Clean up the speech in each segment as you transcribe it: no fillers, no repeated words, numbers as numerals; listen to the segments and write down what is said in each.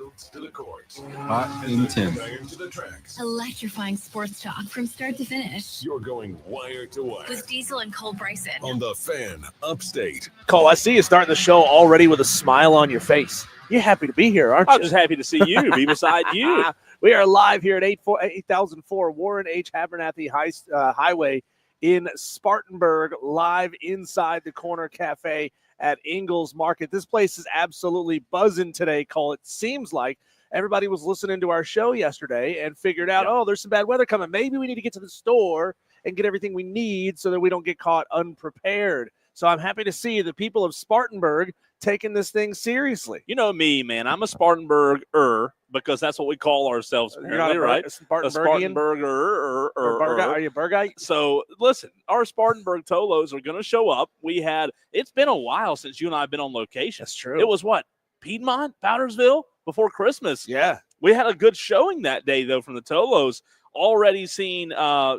fields to the courts. Hot and tense. To the tracks. Electrifying sports talk from start to finish. You're going wire to wire. With Diesel and Cole Bryson. On the Fan Upstate. Cole, I see you starting the show already with a smile on your face. You're happy to be here, aren't you? I'm just happy to see you, be beside you. We are live here at 8004 Warren H. Abernathy Highway in Spartanburg, live inside the Corner Cafe at Ingalls Market. This place is absolutely buzzing today, Cole. It seems like everybody was listening to our show yesterday and figured out, oh, there's some bad weather coming. Maybe we need to get to the store and get everything we need so that we don't get caught unprepared. So I'm happy to see the people of Spartanburg taking this thing seriously. You know me, man. I'm a Spartanburger because that's what we call ourselves, apparently, right? A Spartanburger. Are you a Burgite? So, listen, our Spartanburg Tolos are going to show up. It's been a while since you and I have been on location. That's true. It was what? Piedmont, Powdersville before Christmas. Yeah. We had a good showing that day, though, from the Tolos. Already seen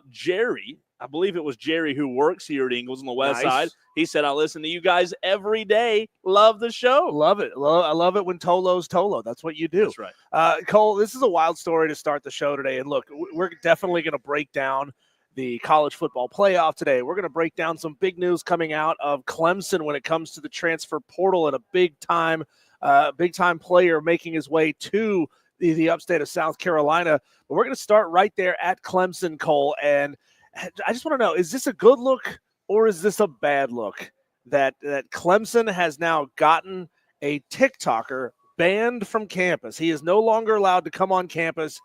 Jerry. I believe it was Jerry who works here at Ingalls on the west side. He said, I listen to you guys every day. Love the show. Love it. I love it when Tolo's Tolo. That's what you do. That's right. Cole, this is a wild story to start the show today. And look, we're definitely going to break down the college football playoff today. We're going to break down some big news coming out of Clemson when it comes to the transfer portal and a big-time player making his way to the upstate of South Carolina. But we're going to start right there at Clemson, Cole. And I just want to know, is this a good look or is this a bad look that Clemson has now gotten a TikToker banned from campus? He is no longer allowed to come on campus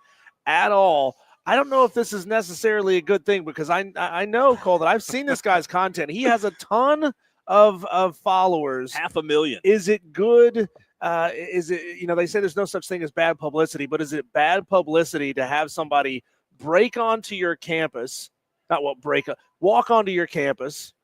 at all. I don't know if this is necessarily a good thing because I know, Cole, that I've seen this guy's content. He has a ton of followers. 500,000. Is it good? Is it, they say there's no such thing as bad publicity, but is it bad publicity to have somebody break onto your campus? Walk onto your campus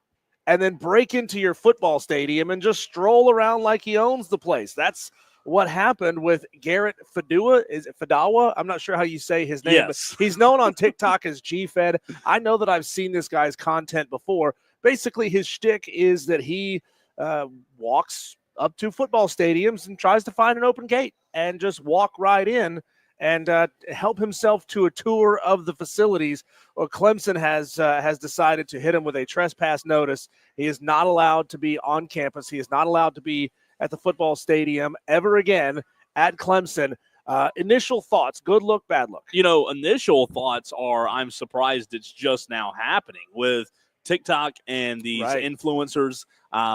and then break into your football stadium and just stroll around like he owns the place. That's what happened with Garrett Fadawa. Is it Fadawa? I'm not sure how you say his name. Yes. But he's known on TikTok as G-Fed. I know that I've seen this guy's content before. Basically, his shtick is that he walks up to football stadiums and tries to find an open gate and just walk right in and help himself to a tour of the facilities. Well, Clemson has decided to hit him with a trespass notice. He is not allowed to be on campus. He is not allowed to be at the football stadium ever again at Clemson. Initial thoughts, good look, bad look? Initial thoughts are I'm surprised it's just now happening with TikTok and these influencers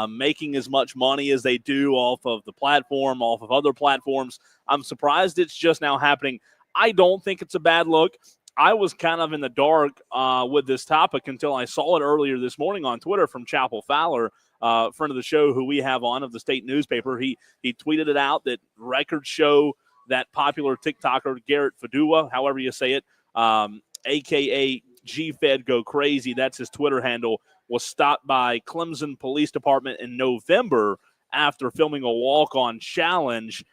making as much money as they do off of the platform, off of other platforms. I'm surprised it's just now happening. I don't think it's a bad look. I was kind of in the dark with this topic until I saw it earlier this morning on Twitter from Chapel Fowler, friend of the show who we have on of the state newspaper. He tweeted it out that records show that popular TikToker Garrett Fadawa, however you say it, a.k.a. G-Fed Go Crazy, that's his Twitter handle, was stopped by Clemson Police Department in November after filming a walk-on challenge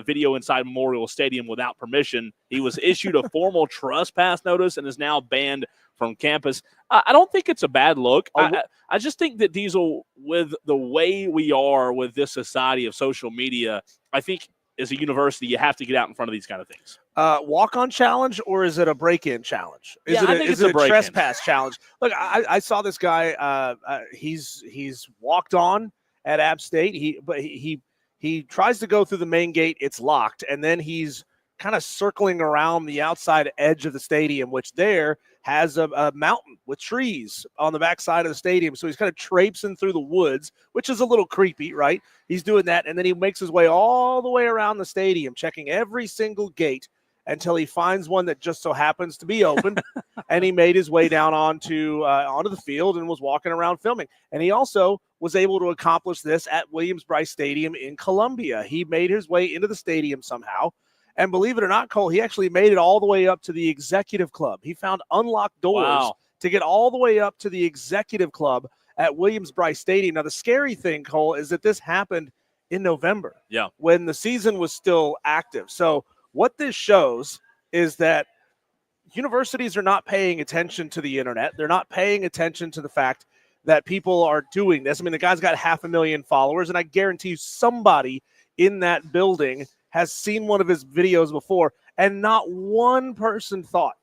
video inside Memorial Stadium without permission. He was issued a formal trespass notice and is now banned from campus. I don't think it's a bad look. I just think that Diesel, with the way we are with this society of social media, I think as a university, you have to get out in front of these kind of things. Walk-on challenge, or is it a break-in challenge? Is it a trespass challenge? Look, I saw this guy. He's walked on at App State. He tries to go through the main gate. It's locked, and then he's kind of circling around the outside edge of the stadium, which there has a mountain with trees on the backside of the stadium. So he's kind of traipsing through the woods, which is a little creepy, right? He's doing that, and then he makes his way all the way around the stadium, checking every single gate until he finds one that just so happens to be open, and he made his way down onto the field and was walking around filming. And he also was able to accomplish this at Williams-Brice Stadium in Columbia. He made his way into the stadium somehow. And believe it or not, Cole, he actually made it all the way up to the executive club. He found unlocked doors to get all the way up to the executive club at Williams-Brice Stadium. Now, the scary thing, Cole, is that this happened in November when the season was still active. So what this shows is that universities are not paying attention to the internet. They're not paying attention to the fact that people are doing this. I mean, the guy's got 500,000 followers, and I guarantee you somebody in that building has seen one of his videos before, and not one person thought,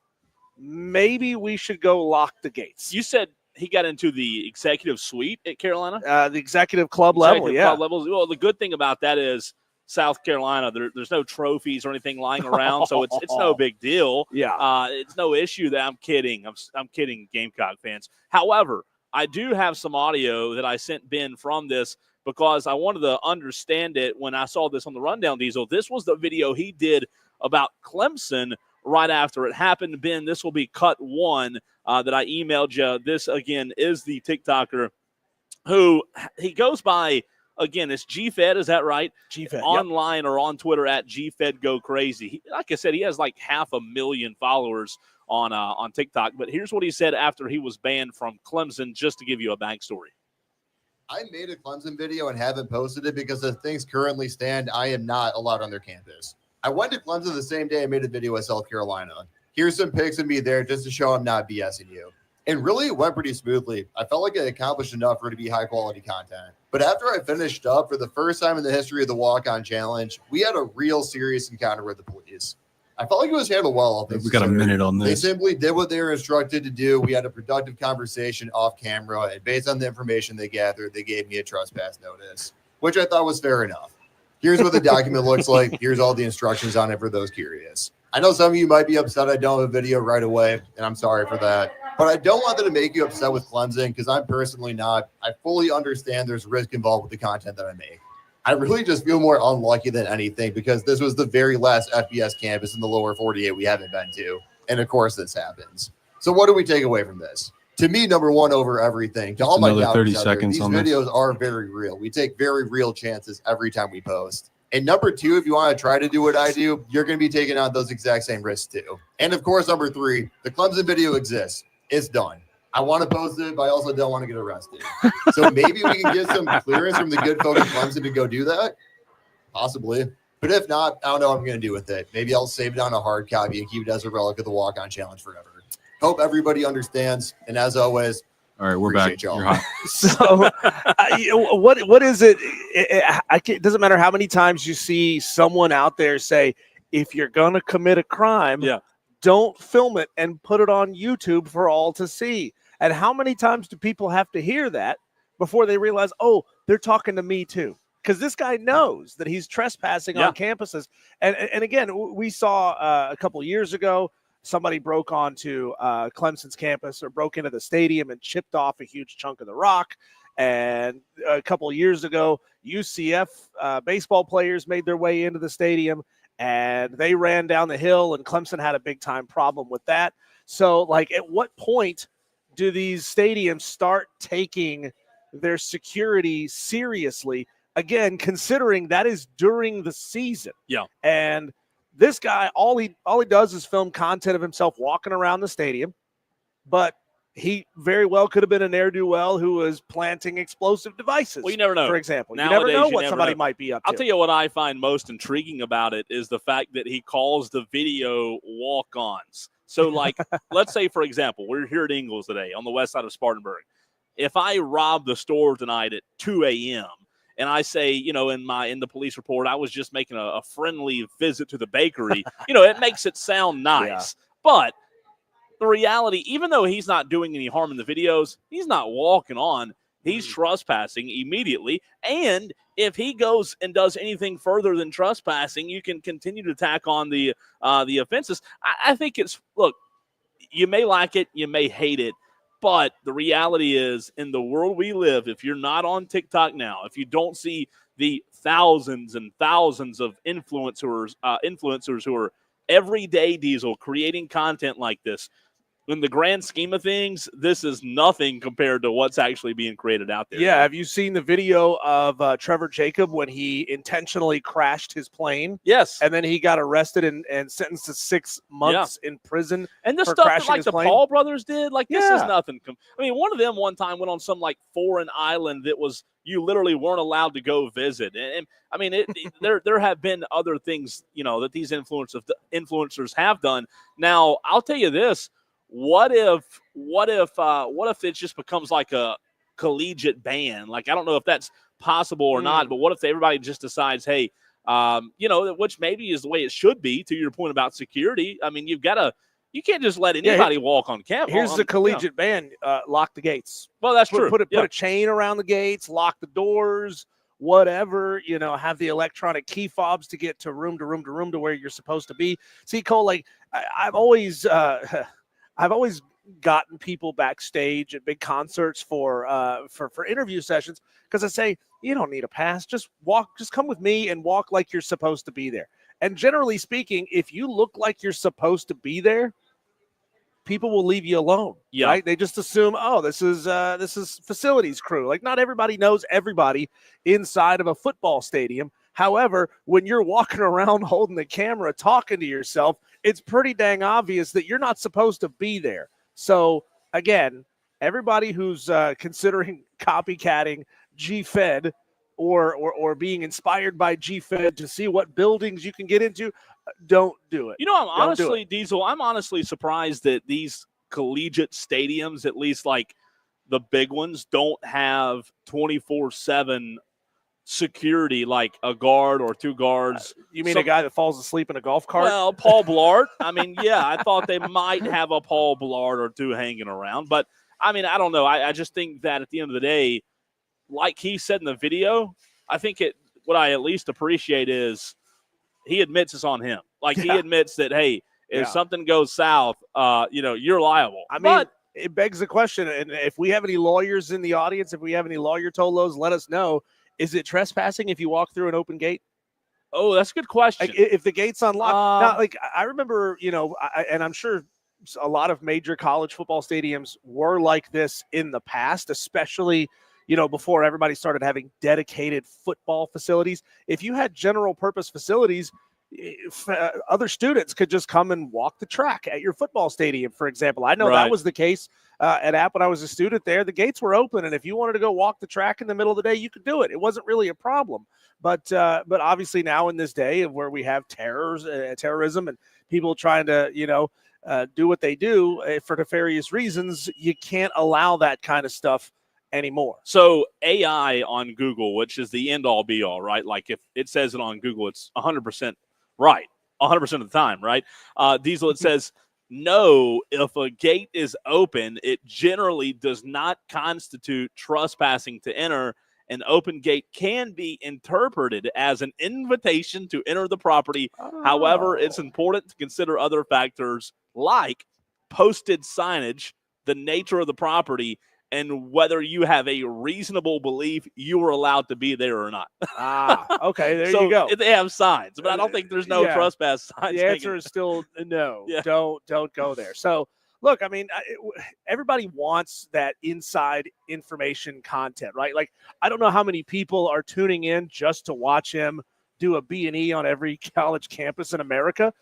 maybe we should go lock the gates. You said he got into the executive suite at Carolina? The executive club level, yeah. Club levels. Well, the good thing about that is South Carolina, there's no trophies or anything lying around, so it's no big deal. Yeah. It's no issue that I'm kidding. I'm kidding, Gamecock fans. However, I do have some audio that I sent Ben from this because I wanted to understand it when I saw this on the Rundown, Diesel. This was the video he did about Clemson right after it happened. Ben, this will be cut one that I emailed you. This, again, is the TikToker who he goes by, again, it's GFed, is that right? GFed, online or on Twitter at GFed Go Crazy. Like I said, he has like 500,000 followers on TikTok. But here's what he said after he was banned from Clemson, just to give you a backstory. I made a Clemson video and haven't posted it because as things currently stand, I am not allowed on their campus. I went to Clemson the same day I made a video with South Carolina. Here's some pics of me there just to show I'm not BSing you. And really, it went pretty smoothly. I felt like it accomplished enough for it to be high-quality content. But after I finished up, for the first time in the history of the walk-on challenge, we had a real serious encounter with the police. I felt like it was handled well. We got a minute on this. They simply did what they were instructed to do. We had a productive conversation off camera, and based on the information they gathered, they gave me a trespass notice, which I thought was fair enough. Here's what the document looks like. Here's all the instructions on it for those curious. I know some of you might be upset I don't have a video right away, and I'm sorry for that. But I don't want that to make you upset with Clemson because I'm personally not. I fully understand there's risk involved with the content that I make. I really just feel more unlucky than anything because this was the very last FBS campus in the lower 48 we haven't been to. And, of course, this happens. So what do we take away from this? To me, number one over everything. To all my doubters 30 out there, seconds these on videos this. are very real. We take very real chances every time we post. And number two, if you want to try to do what I do, you're going to be taking on those exact same risks too. And, of course, number three, the Clemson video exists. It's done. I want to post it, but I also don't want to get arrested. So maybe we can get some clearance from the good folk in Clemson to go do that. Possibly. But if not, I don't know what I'm going to do with it. Maybe I'll save it on a hard copy and keep it as a relic of the walk-on challenge forever. Hope everybody understands. And as always, all right, we're back. Y'all. You're hot. So what is it? It doesn't matter how many times you see someone out there say, if you're going to commit a crime, don't film it and put it on YouTube for all to see. And how many times do people have to hear that before they realize, oh, they're talking to me too? Because this guy knows that he's trespassing on campuses. And again, we saw a couple years ago, somebody broke onto Clemson's campus or broke into the stadium and chipped off a huge chunk of the rock. And a couple of years ago, UCF baseball players made their way into the stadium and they ran down the hill, and Clemson had a big-time problem with that. So, like, at what point do these stadiums start taking their security seriously? Again, considering that is during the season. Yeah. And this guy, all he does is film content of himself walking around the stadium, but he very well could have been a ne'er-do-well who was planting explosive devices. Well, you never know. For example, Nowadays, you never know what somebody might be up to. I'll tell you what I find most intriguing about it is the fact that he calls the video walk-ons. So, like, let's say, for example, we're here at Ingles today on the west side of Spartanburg. If I rob the store tonight at 2 a.m., and I say, in the police report, I was just making a friendly visit to the bakery, it makes it sound nice. Yeah. But the reality, even though he's not doing any harm in the videos, he's not walking on. He's trespassing immediately. And if he goes and does anything further than trespassing, you can continue to tack on the offenses. I think look, you may like it, you may hate it, but the reality is, in the world we live, if you're not on TikTok now, if you don't see the thousands and thousands of influencers who are everyday, Diesel, creating content like this, in the grand scheme of things, this is nothing compared to what's actually being created out there. Yeah, have you seen the video of Trevor Jacob when he intentionally crashed his plane? Yes. And then he got arrested and sentenced to 6 months in prison. And the for stuff crashing that, like, his the plane? Paul brothers did, like, this is nothing. I mean, one of them one time went on some, like, foreign island that was you literally weren't allowed to go visit. And I mean, there have been other things, that these influencers have done. Now, I'll tell you this. What if it just becomes like a collegiate ban? Like, I don't know if that's possible or not, but what if everybody just decides, hey, which maybe is the way it should be. To your point about security, I mean, you can't just let anybody walk on campus. Here's the collegiate ban: lock the gates. Well, that's true. Put a chain around the gates, lock the doors, whatever. Have the electronic key fobs to get to room to where you're supposed to be. See, Cole, like I've always gotten people backstage at big concerts for interview sessions because I say, you don't need a pass. Just come with me and walk like you're supposed to be there. And generally speaking, if you look like you're supposed to be there, people will leave you alone. Yeah. Right? They just assume, oh, this is facilities crew. Like, not everybody knows everybody inside of a football stadium. However, when you're walking around holding the camera, talking to yourself, it's pretty dang obvious that you're not supposed to be there. So again, everybody who's considering copycatting G-Fed or being inspired by G-Fed to see what buildings you can get into, don't do it. I'm honestly surprised that these collegiate stadiums, at least like the big ones, don't have 24/7 security, like a guard or two guards. You mean a guy that falls asleep in a golf cart? Well, Paul Blart. I mean, yeah, I thought they might have a Paul Blart or two hanging around. But, I mean, I don't know. I just think that at the end of the day, like he said in the video, I think what I at least appreciate is he admits it's on him. Like, he admits that, hey, if something goes south, you're liable. I mean, it begs the question, and if we have any lawyers in the audience, if we have any lawyer tolos, let us know. Is it trespassing if you walk through an open gate? Oh, that's a good question. Like, if the gate's unlocked. Now, like, I remember, and I'm sure a lot of major college football stadiums were like this in the past, especially, before everybody started having dedicated football facilities. If you had general purpose facilities, other students could just come and walk the track at your football stadium, for example. I know that was the case at App when I was a student there. The gates were open, and if you wanted to go walk the track in the middle of the day, you could do it. It wasn't really a problem. But obviously now in this day of where we have terrorism and people trying to, do what they do for nefarious reasons, you can't allow that kind of stuff anymore. So AI on Google, which is the end all be all, right? Like if it says it on Google, it's 100% right, 100% of the time, right? Diesel, it says, no, if a gate is open, it generally does not constitute trespassing to enter. An open gate can be interpreted as an invitation to enter the property. However, it's important to consider other factors like posted signage, the nature of the property, and whether you have a reasonable belief you were allowed to be there or not. Okay, there you go. They have signs, but I don't think there's no trespass signs. The answer is still no. Yeah. Don't go there. So, look, I mean, everybody wants that inside information content, right? Like, I don't know how many people are tuning in just to watch him do a B&E on every college campus in America.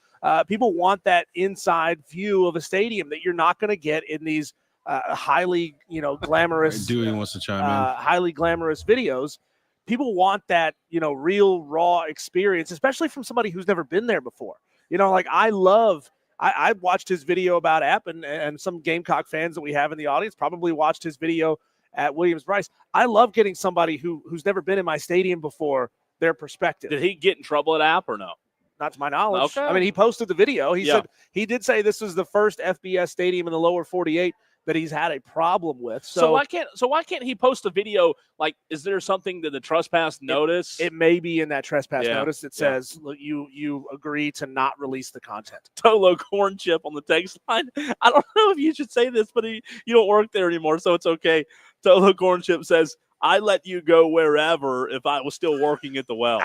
People want that inside view of a stadium that you're not going to get in these highly, glamorous, Dewey wants to chime in. Highly glamorous videos. People want that, real raw experience, especially from somebody who's never been there before. Like I watched his video about App, and some Gamecock fans that we have in the audience probably watched his video at Williams-Brice. I love getting somebody who's never been in my stadium before, their perspective. Did he get in trouble at App or no? Not to my knowledge. Okay. I mean, he posted the video. He said he did say this was the first FBS stadium in the lower 48 that he's had a problem with. So why can't he post a video? Like, is there something that the trespass notice? It may be in that trespass notice. It says, look, you agree to not release the content. Tolo Corn Chip on the text line. I don't know if you should say this, but you don't work there anymore, so it's okay. Tolo Corn Chip says, I let you go wherever if I was still working at the well.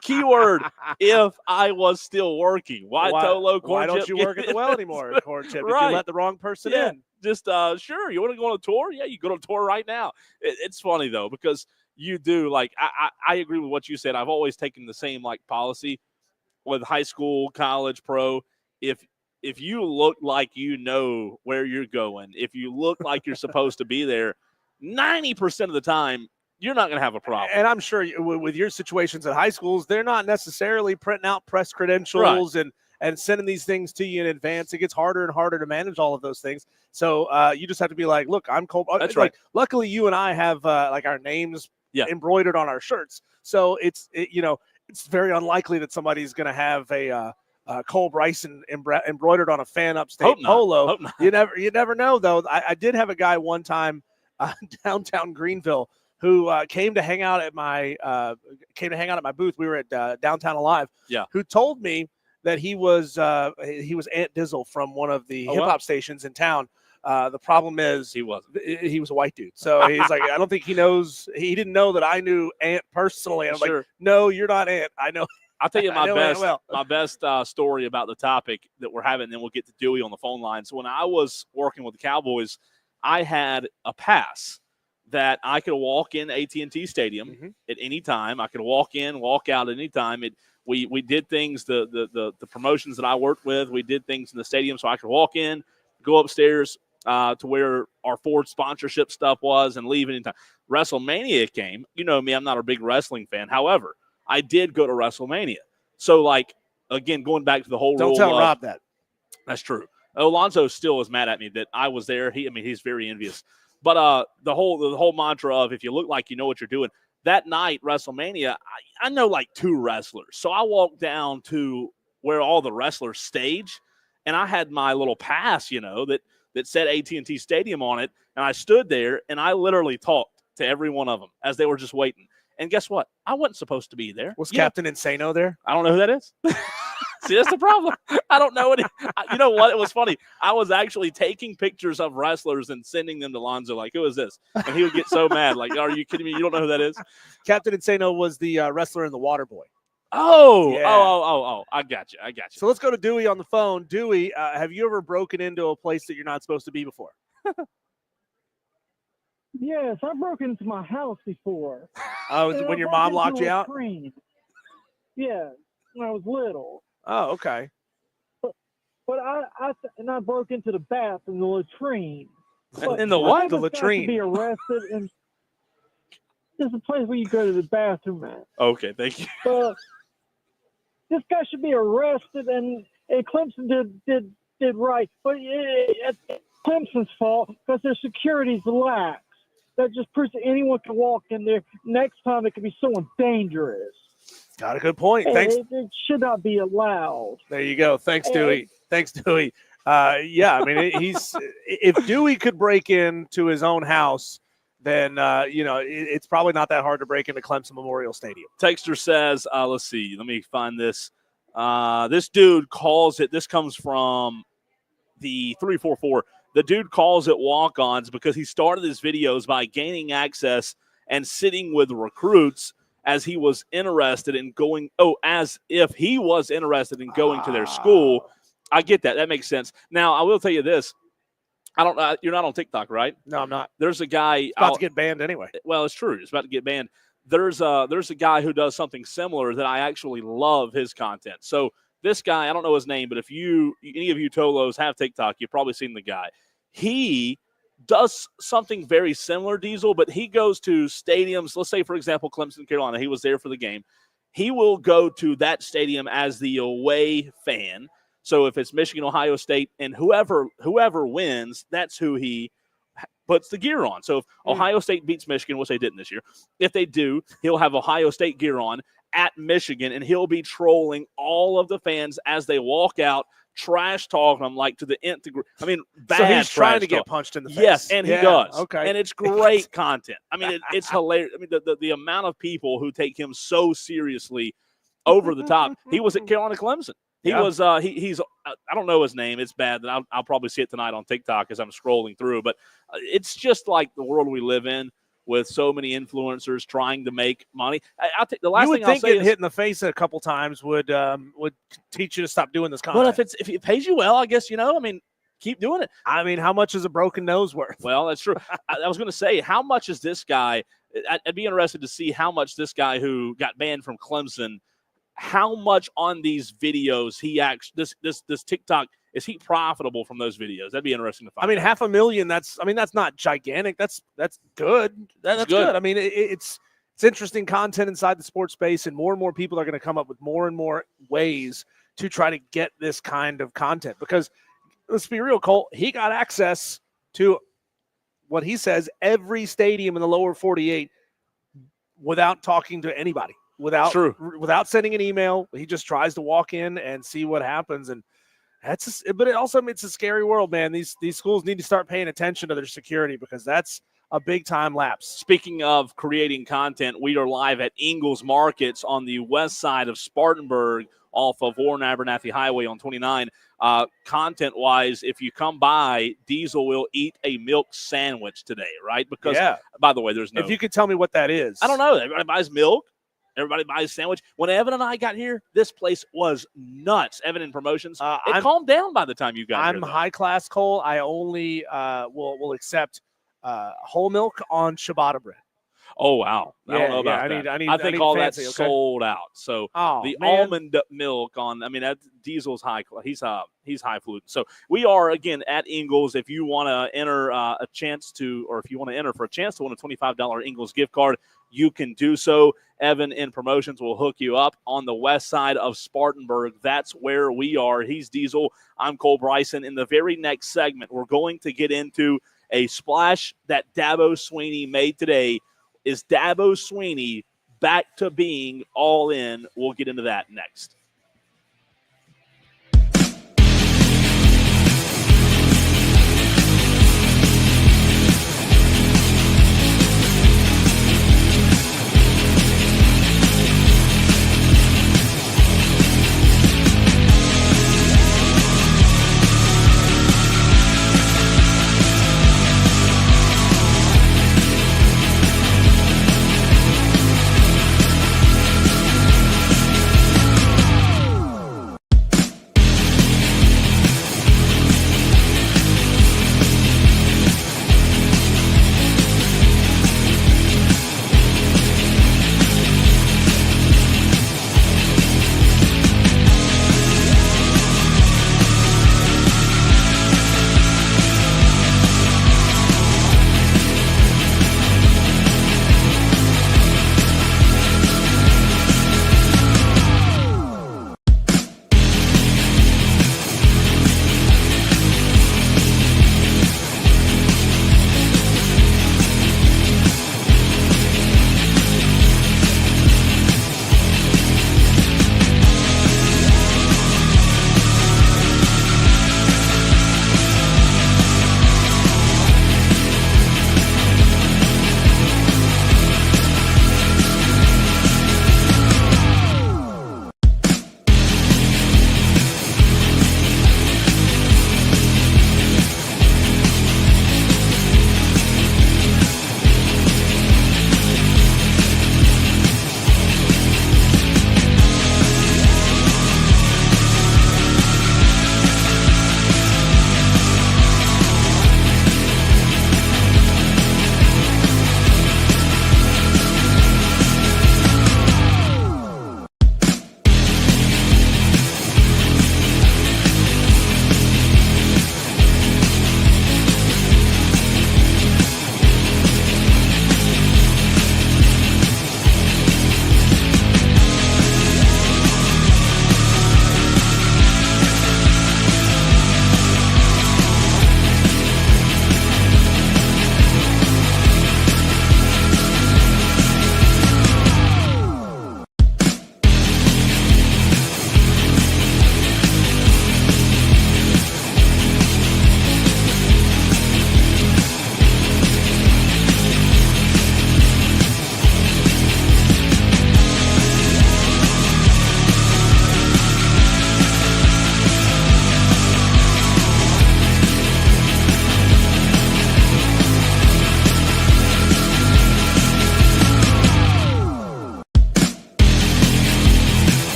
Keyword, if I was still working. Why Tolo Corn Chip? Why don't you work at the well anymore, Corn Chip? Did you let the wrong person in? Just, sure, you want to go on a tour? Yeah, you go on a tour right now. It's funny, though, because you do, like, I agree with what you said. I've always taken the same, like, policy with high school, college, pro. If you look like you know where you're going, if you look like you're supposed to be there, 90% of the time, you're not going to have a problem. And I'm sure with your situations at high schools, they're not necessarily printing out press credentials and sending these things to you in advance. It gets harder and harder to manage all of those things. So you just have to be like, look, I'm Cole. That's right. Luckily, you and I have like our names embroidered on our shirts. So it's very unlikely that somebody's going to have a Cole Bryson embroidered on a fan upstate polo. You never know, though. I did have a guy one time downtown Greenville who came to hang out at my booth. We were at Downtown Alive. Yeah. Who told me that he was Aunt Dizzle from one of the hip hop stations in town. The problem is he was a white dude. So he's like, I don't think he didn't know that I knew Ant personally. And I'm like, no, you're not Ant. I know. I'll tell you my best story about the topic that we're having, and then we'll get to Dewey on the phone line. So when I was working with the Cowboys, I had a pass that I could walk in AT&T Stadium at any time. I could walk in, walk out at any time. We did things, the promotions that I worked with, we did things in the stadium so I could walk in, go upstairs to where our Ford sponsorship stuff was, and leave anytime. WrestleMania came. You know me, I'm not a big wrestling fan. However, I did go to WrestleMania. So, like, again, going back to the whole rule. Don't tell Rob that. That's true. Alonzo still is mad at me that I was there. He's very envious. But the whole mantra of if you look like you know what you're doing. That night, WrestleMania, I know like 2 wrestlers. So I walked down to where all the wrestlers stage, and I had my little pass, that said AT&T Stadium on it, and I stood there, and I literally talked to every one of them as they were just waiting. And guess what? I wasn't supposed to be there. Was Captain Insano there? I don't know who that is. See, that's the problem. I don't know any. You know what? It was funny. I was actually taking pictures of wrestlers and sending them to Lonzo. Like, who is this? And he would get so mad. Like, are you kidding me? You don't know who that is? Captain Insano was the wrestler in The Waterboy. Oh, yeah. Oh. I got you. So let's go to Dewey on the phone. Dewey, have you ever broken into a place that you're not supposed to be before? Yes, I broke into my house before. Oh, when your mom locked you out? Yeah, when I was little. Oh, okay. But I broke into the bathroom, the latrine. In the what? The latrine. To be arrested, and there's a place where you go to the bathroom at. Okay, thank you. This guy should be arrested, and Clemson did right, but it's Clemson's fault because their security's lax. That just proves that anyone can walk in there. Next time, it could be someone dangerous. Got a good point. Thanks. It should not be allowed. There you go. Thanks, Dewey. Yeah, I mean, if Dewey could break into his own house, then, it's probably not that hard to break into Clemson Memorial Stadium. Texter says, let's see. Let me find this. This dude calls it. This comes from the 344. The dude calls it walk-ons because he started his videos by gaining access and sitting with recruits as he was interested in going – as if he was interested in going to their school. I get that. That makes sense. Now, I will tell you this. You're not on TikTok, right? No, I'm not. There's a guy – It's about to get banned anyway. Well, it's true. It's about to get banned. There's a guy who does something similar that I actually love his content. So this guy, I don't know his name, but if any of you Tolos have TikTok, you've probably seen the guy. He does something very similar, Diesel, but he goes to stadiums. Let's say, for example, Clemson, Carolina. He was there for the game. He will go to that stadium as the away fan. So if it's Michigan, Ohio State, and whoever wins, that's who he puts the gear on. So if Ohio State beats Michigan, which they didn't this year, if they do, he'll have Ohio State gear on at Michigan, and he'll be trolling all of the fans as they walk out, trash talking them like to the nth degree. I mean, bad. So he's trying to talk. get punched in the face. Yes, and he does. Okay, and it's great content. I mean, it's hilarious. I mean, the amount of people who take him so seriously, over the top. He was at Carolina Clemson. He was he's I don't know his name. It's bad that I'll probably see it tonight on TikTok as I'm scrolling through. But it's just like the world we live in, with so many influencers trying to make money. I'll take the last thing I'll say getting hit in the face a couple times would teach you to stop doing this content. Well, if it pays you well, I guess, I mean, keep doing it. I mean, how much is a broken nose worth? Well, that's true. I was going to say, how much is this guy? I'd be interested to see how much this guy who got banned from Clemson, how much on these videos he actually this TikTok. Is he profitable from those videos? That'd be interesting to find. I mean, out. $500,000. That's not gigantic. That's good. That's good. I mean, it's interesting content inside the sports space, and more people are going to come up with more and more ways to try to get this kind of content. Because let's be real, Colt, he got access to what he says every stadium in the lower 48 without talking to anybody. without sending an email. He just tries to walk in and see what happens. And but it also it's a scary world, man. These schools need to start paying attention to their security because that's a big time lapse. Speaking of creating content, we are live at Ingalls Markets on the west side of Spartanburg off of Warren Abernathy Highway on 29. Content-wise, if you come by, Diesel will eat a milk sandwich today, right? Because, by the way, there's no... If you could tell me what that is. I don't know. Everybody buys milk. Everybody buys sandwich. When Evan and I got here, this place was nuts. Evan in promotions. It calmed down by the time you got here. I'm high-class, Cole. I only will accept whole milk on ciabatta bread. Oh, wow. I don't know about that. I think all that's sold out. So almond milk that's Diesel's high. He's highfalutin. So we are, again, at Ingalls. If you want to enter a chance to, or if you want to enter for a chance to win a $25 Ingalls gift card, you can do so. Evan in promotions will hook you up on the west side of Spartanburg. That's where we are. He's Diesel. I'm Cole Bryson. In the very next segment, we're going to get into a splash that Dabo Swinney made today. Is Dabo Swinney back to being all in? We'll get into that next.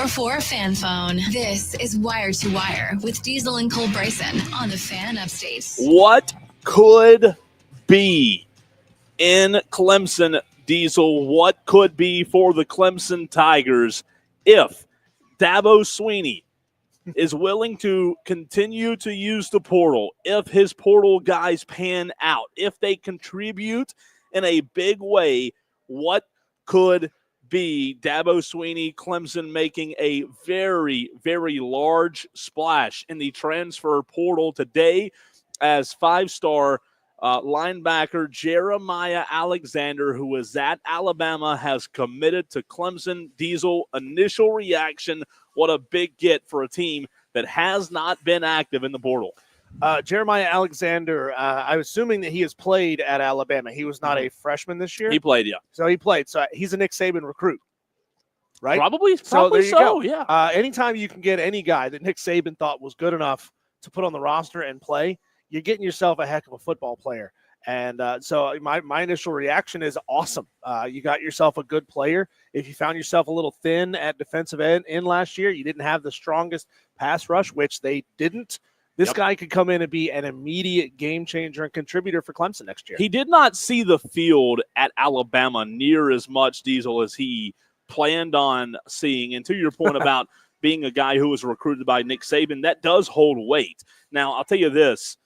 844 Fan Phone. This is Wire to Wire with Diesel and Cole Bryson on the Fan Upstate. What could be in Clemson, Diesel? What could be for the Clemson Tigers if Dabo Swinney is willing to continue to use the portal, if his portal guys pan out, if they contribute in a big way? What could be Dabo Swinney, Clemson making a very, very large splash in the transfer portal today as five-star linebacker Jeremiah Alexander, who was at Alabama, has committed to Clemson. Diesel, initial reaction, what a big get for a team that has not been active in the portal. Jeremiah Alexander, I'm assuming that he has played at Alabama. He was not a freshman this year? He played, yeah. So he played. So he's a Nick Saban recruit, right? Probably there you go. Yeah. Anytime you can get any guy that Nick Saban thought was good enough to put on the roster and play, you're getting yourself a heck of a football player. And so my initial reaction is awesome. You got yourself a good player. If you found yourself a little thin at defensive end in last year, you didn't have the strongest pass rush, which they didn't. This guy could come in and be an immediate game changer and contributor for Clemson next year. He did not see the field at Alabama near as much, Diesel, as he planned on seeing. And to your point about being a guy who was recruited by Nick Saban, that does hold weight. Now, I'll tell you this.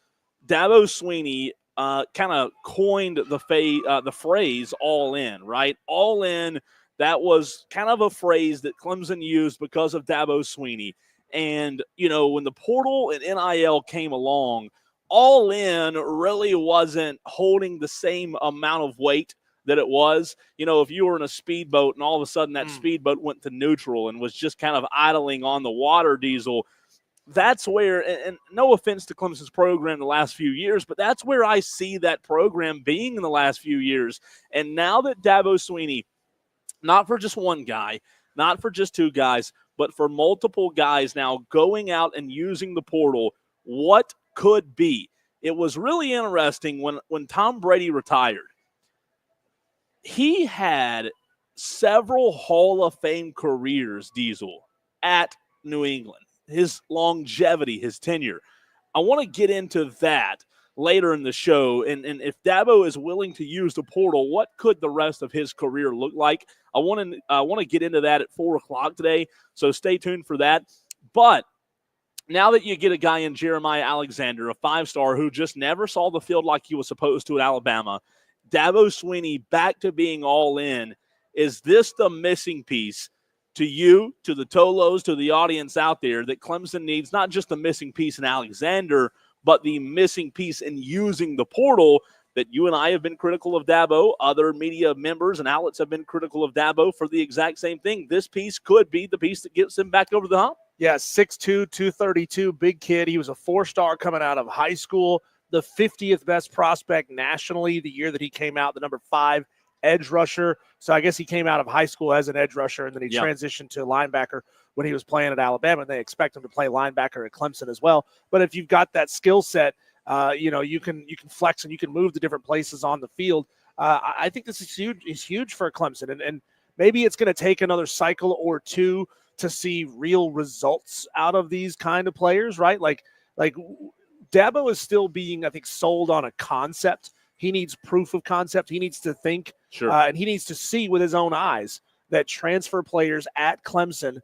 Dabo Swinney kind of coined the phrase all in, right? All in, that was kind of a phrase that Clemson used because of Dabo Swinney. And, you know, when the portal and NIL came along, all in really wasn't holding the same amount of weight that it was. You know, if you were in a speedboat and all of a sudden that speedboat went to neutral and was just kind of idling on the water, Diesel, that's where, and no offense to Clemson's program the last few years, but that's where I see that program being in the last few years. And now that Dabo Swinney, not for just one guy, not for just two guys, but for multiple guys now going out and using the portal, what could be? It was really interesting when Tom Brady retired. He had several Hall of Fame careers, Diesel, at New England. His longevity, his tenure. I want to get into that later in the show. And if Dabo is willing to use the portal, what could the rest of his career look like? I want to get into that at 4 o'clock today, so stay tuned for that. But now that you get a guy in Jeremiah Alexander, a five-star who just never saw the field like he was supposed to at Alabama, Dabo Swinney back to being all in, is this the missing piece to you, to the Tolos, to the audience out there that Clemson needs? Not just the missing piece in Alexander, but the missing piece in using the portal that you and I have been critical of Dabo. Other media members and outlets have been critical of Dabo for the exact same thing. This piece could be the piece that gets him back over the hump. Yeah, 6'2", 232, big kid. He was a four-star coming out of high school, the 50th best prospect nationally the year that he came out, the number 5 edge rusher. So I guess he came out of high school as an edge rusher, and then he transitioned to linebacker when he was playing at Alabama, and they expect him to play linebacker at Clemson as well. But if you've got that skill set, you can flex and you can move to different places on the field. I think this is huge. It's huge for Clemson, and maybe it's going to take another cycle or two to see real results out of these kind of players, right? Like Dabo is still being, I think, sold on a concept. He needs proof of concept. He needs to think, and he needs to see with his own eyes that transfer players at Clemson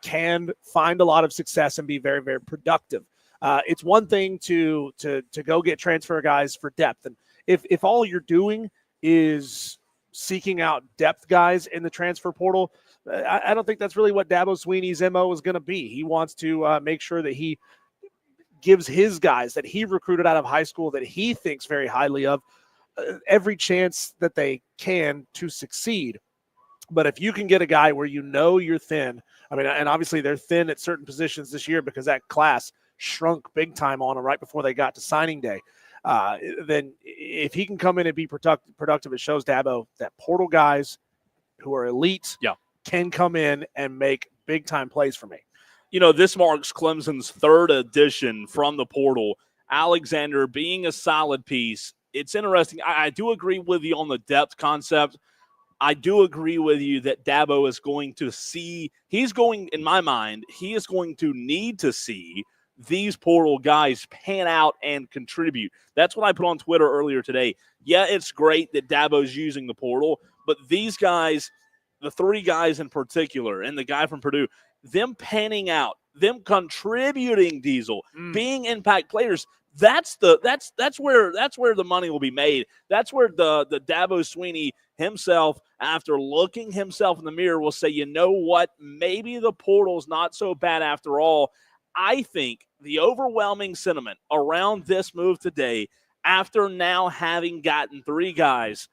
can find a lot of success and be very, very productive. It's one thing to go get transfer guys for depth. And if all you're doing is seeking out depth guys in the transfer portal, I don't think that's really what Dabo Swinney's MO is going to be. He wants to make sure that he gives his guys that he recruited out of high school that he thinks very highly of every chance that they can to succeed. But if you can get a guy where you're thin, I mean, and obviously they're thin at certain positions this year because that class shrunk big time on them right before they got to signing day. Then if he can come in and be productive, it shows Dabo that portal guys who are elite can come in and make big time plays for me. You know, this marks Clemson's third addition from the portal. Alexander being a solid piece. It's interesting. I do agree with you on the depth concept. I do agree with you that Dabo is going to in my mind, he is going to need to see these portal guys pan out and contribute. That's what I put on Twitter earlier today. Yeah, it's great that Dabo's using the portal, but these guys, the three guys in particular, and the guy from Purdue, them panning out, them contributing, Diesel, being impact players, that's where the money will be made. That's where the Dabo Swinney himself, after looking himself in the mirror, will say, you know what, maybe the portal's not so bad after all. I think the overwhelming sentiment around this move today, after now having gotten three guys,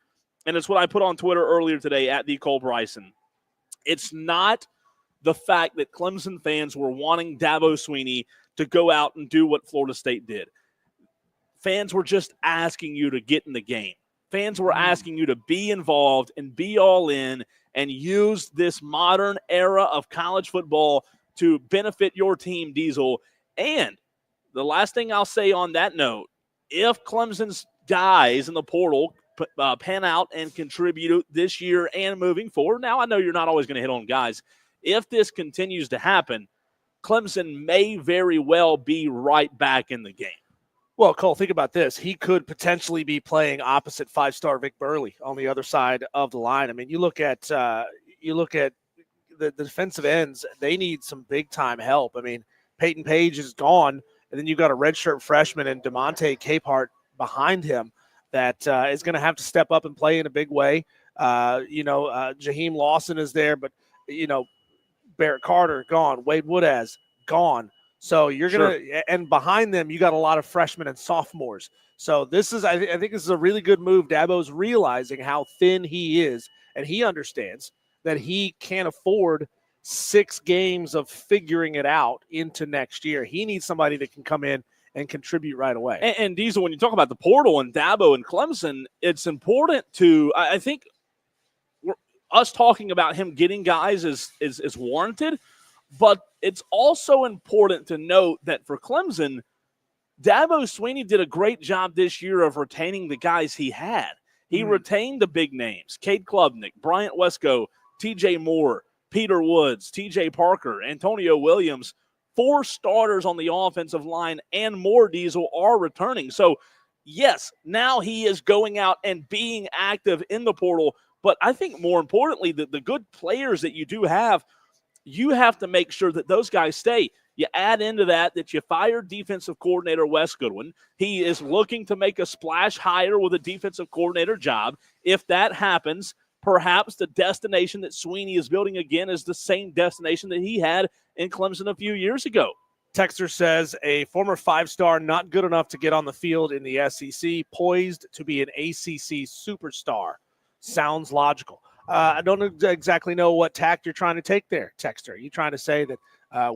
and it's what I put on Twitter earlier today at the Cole Bryson, it's not the fact that Clemson fans were wanting Dabo Swinney to go out and do what Florida State did. Fans were just asking you to get in the game. Fans were asking you to be involved and be all in and use this modern era of college football to benefit your team, Diesel. And the last thing I'll say on that note, if Clemson's guys in the portal pan out and contribute this year and moving forward, now I know you're not always going to hit on guys. If this continues to happen, Clemson may very well be right back in the game. Well, Cole, think about this. He could potentially be playing opposite five-star Vic Burley on the other side of the line. I mean, you look at the defensive ends, they need some big-time help. I mean, Peyton Page is gone, and then you've got a redshirt freshman and DeMonte Capehart behind him that is going to have to step up and play in a big way. Jaheim Lawson is there, but, Barrett Carter, gone. Wade Woodaz, gone. So you're going to – and behind them, you got a lot of freshmen and sophomores. So this is – I think this is a really good move. Dabo's realizing how thin he is, and he understands that he can't afford 6 games of figuring it out into next year. He needs somebody that can come in and contribute right away. And Diesel, when you talk about the portal and Dabo and Clemson, it's important to – I think us talking about him getting guys is warranted, but it's also important to note that for Clemson, Dabo Swinney did a great job this year of retaining the guys he had. He retained the big names, Cade Klubnik, Bryant Wesco, TJ Moore, Peter Woods, TJ Parker, Antonio Williams. 4 starters on the offensive line and more, Diesel, are returning. So, yes, now he is going out and being active in the portal, but I think more importantly, the good players that you do have, you have to make sure that those guys stay. You add into that you fired defensive coordinator Wes Goodwin. He is looking to make a splash hire with a defensive coordinator job. If that happens, perhaps the destination that Swinney is building again is the same destination that he had in Clemson a few years ago. Texter says a former 5-star not good enough to get on the field in the SEC, poised to be an ACC superstar. Sounds logical. I don't exactly know what tact you're trying to take there, Texter. Are you trying to say that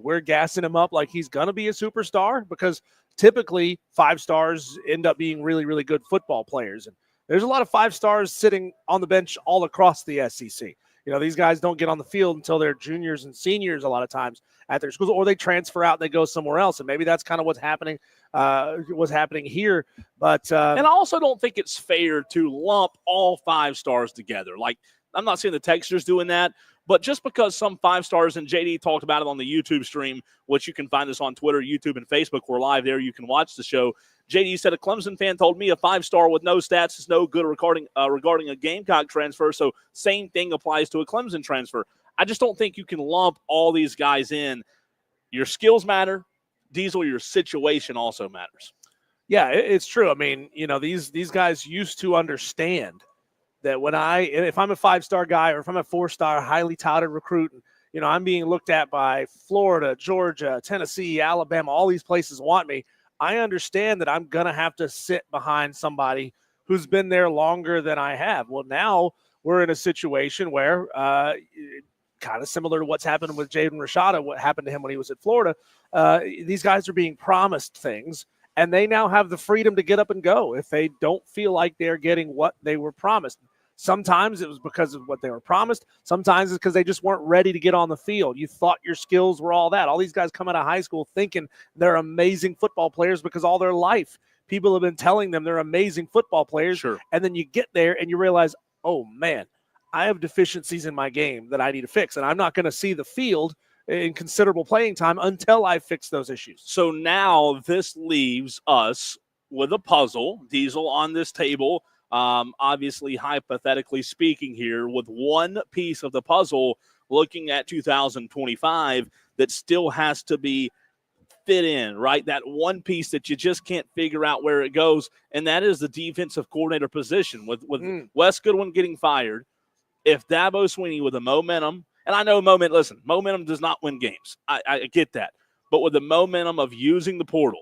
we're gassing him up like he's going to be a superstar? Because typically 5-stars end up being really, really good football players. And there's a lot of 5-stars sitting on the bench all across the SEC. These guys don't get on the field until they're juniors and seniors a lot of times at their schools, or they transfer out and they go somewhere else. And maybe that's kind of what's happening here. But and I also don't think it's fair to lump all 5-stars together. Like, I'm not saying the Texter's doing that, but just because some 5-stars, and JD talked about it on the YouTube stream, which you can find us on Twitter, YouTube, and Facebook. We're live there. You can watch the show. JD said a Clemson fan told me a 5-star with no stats is no good regarding a Gamecock transfer. So same thing applies to a Clemson transfer. I just don't think you can lump all these guys in. Your skills matter. Diesel, your situation also matters. Yeah, it's true. I mean, these guys used to understand that if I'm a 5-star guy or if I'm a 4-star highly touted recruit, and, I'm being looked at by Florida, Georgia, Tennessee, Alabama, all these places want me, I understand that I'm going to have to sit behind somebody who's been there longer than I have. Well, now we're in a situation where kind of similar to what's happened with Jaden Rashada, what happened to him when he was at Florida, these guys are being promised things, and they now have the freedom to get up and go if they don't feel like they're getting what they were promised. Sometimes it was because of what they were promised. Sometimes it's because they just weren't ready to get on the field. You thought your skills were all that. All these guys come out of high school thinking they're amazing football players because all their life people have been telling them they're amazing football players. Sure. And then you get there and you realize, oh, man, I have deficiencies in my game that I need to fix, and I'm not going to see the field in considerable playing time until I fix those issues. So now this leaves us with a puzzle, Diesel, on this table, obviously hypothetically speaking here, with one piece of the puzzle looking at 2025 that still has to be fit in, right? That one piece that you just can't figure out where it goes, and that is the defensive coordinator position. With Wes Goodwin getting fired, if Dabo Swinney with the momentum, and I know momentum does not win games. I get that. But with the momentum of using the portal,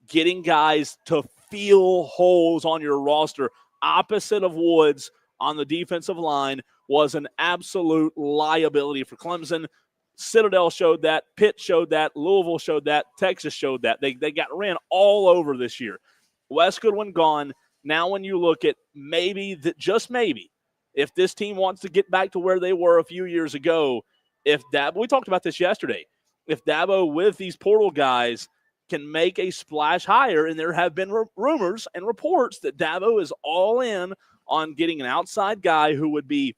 getting guys to fill holes on your roster, opposite of Woods on the defensive line, was an absolute liability for Clemson. Citadel showed that. Pitt showed that. Louisville showed that. Texas showed that. They got ran all over this year. Wes Goodwin gone. Now when you look at just maybe, if this team wants to get back to where they were a few years ago, if Dabo, we talked about this yesterday, if Dabo with these portal guys can make a splash higher, and there have been rumors and reports that Dabo is all in on getting an outside guy who would be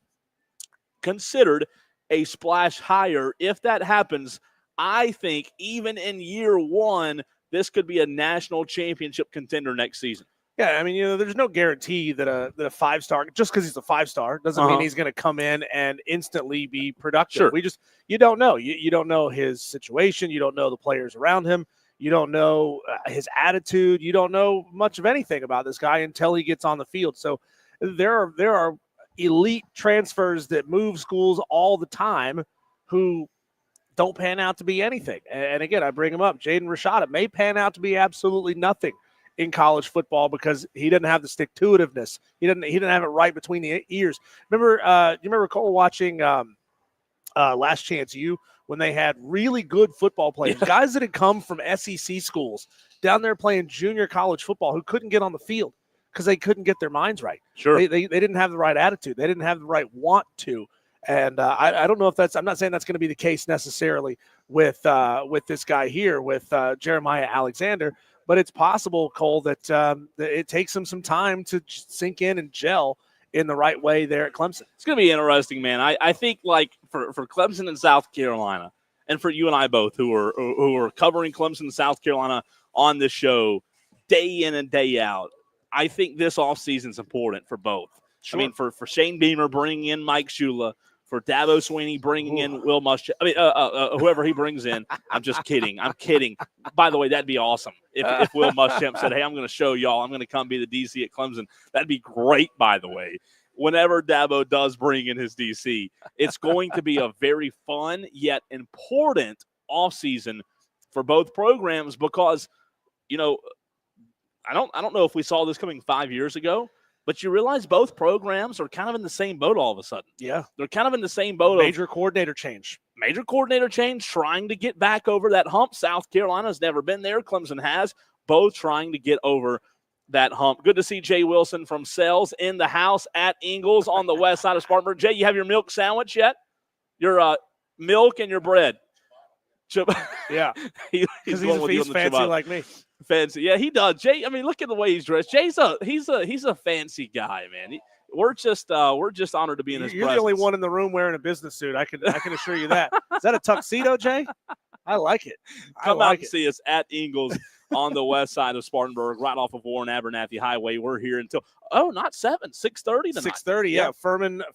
considered a splash higher. If that happens, I think even in year one, this could be a national championship contender next season. Yeah, I mean, there's no guarantee that a 5-star, just because he's a 5-star, doesn't mean he's going to come in and instantly be productive. Sure. You don't know. You don't know his situation. You don't know the players around him. You don't know his attitude. You don't know much of anything about this guy until he gets on the field. So there are elite transfers that move schools all the time who don't pan out to be anything. And again, I bring him up. Jaden Rashada may pan out to be absolutely nothing in college football because he didn't have the stick-to-itiveness. He didn't have it right between the ears. You remember Cole watching Last Chance U when they had really good football players, guys that had come from SEC schools down there playing junior college football who couldn't get on the field because they couldn't get their minds right. Sure. They didn't have the right attitude. They didn't have the right want to. And I don't know if I'm not saying that's going to be the case necessarily with this guy here, with Jeremiah Alexander, but it's possible, Cole, that it takes him some time to sink in and gel in the right way there at Clemson. It's going to be interesting, man. I think like for Clemson and South Carolina, and for you and I both who are covering Clemson and South Carolina on this show day in and day out, I think this offseason is important for both. Sure. I mean, for Shane Beamer bringing in Mike Shula, for Dabo Swinney bringing in Will Muschamp. I mean, whoever he brings in. I'm just kidding. I'm kidding. By the way, that'd be awesome if Will Muschamp said, hey, I'm going to show y'all. I'm going to come be the DC at Clemson. That'd be great, by the way. Whenever Dabo does bring in his DC, it's going to be a very fun yet important offseason for both programs because, I don't know if we saw this coming 5 years ago, but you realize both programs are kind of in the same boat all of a sudden. Yeah. They're kind of in the same boat. Major coordinator change, trying to get back over that hump. South Carolina's never been there. Clemson has. Both trying to get over that hump. Good to see Jay Wilson from Sells in the house at Ingalls on the west side of Spartanburg. Jay, you have your milk sandwich yet? Your milk and your bread. Yeah. Because he's fancy like me. Fancy, yeah, he does. Jay, I mean, look at the way he's dressed. Jay's he's a fancy guy, man. We're just honored to be in his presence. You're the only one in the room wearing a business suit. I can assure you that. Is that a tuxedo, Jay? I like it. Come out and see us at Ingalls on the west side of Spartanburg, right off of Warren Abernathy Highway. We're here until 6:30 tonight. 6:30, yeah.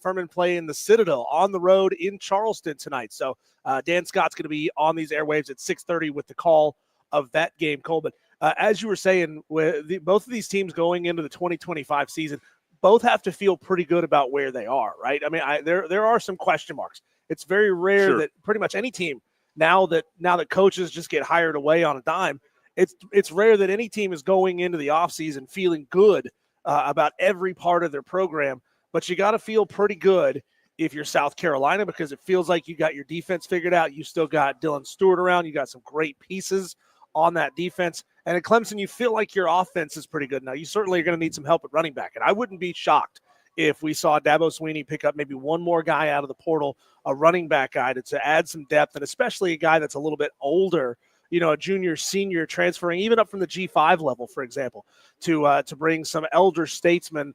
Furman playing the Citadel on the road in Charleston tonight. So Dan Scott's going to be on these airwaves at 6:30 with the call of that game, Cole. But as you were saying, with both of these teams going into the 2025 season, both have to feel pretty good about where they are, right? I mean, there are some question marks. It's very rare that pretty much any team now that coaches just get hired away on a dime, it's rare that any team is going into the offseason feeling good about every part of their program. But you got to feel pretty good if you're South Carolina because it feels like you got your defense figured out. You still got Dylan Stewart around. You got some great pieces on that defense. And at Clemson, you feel like your offense is pretty good. Now, you certainly are going to need some help at running back. And I wouldn't be shocked if we saw Dabo Swinney pick up maybe one more guy out of the portal, a running back guy to add some depth, and especially a guy that's a little bit older, a junior, senior, transferring even up from the G5 level, for example, to bring some elder statesman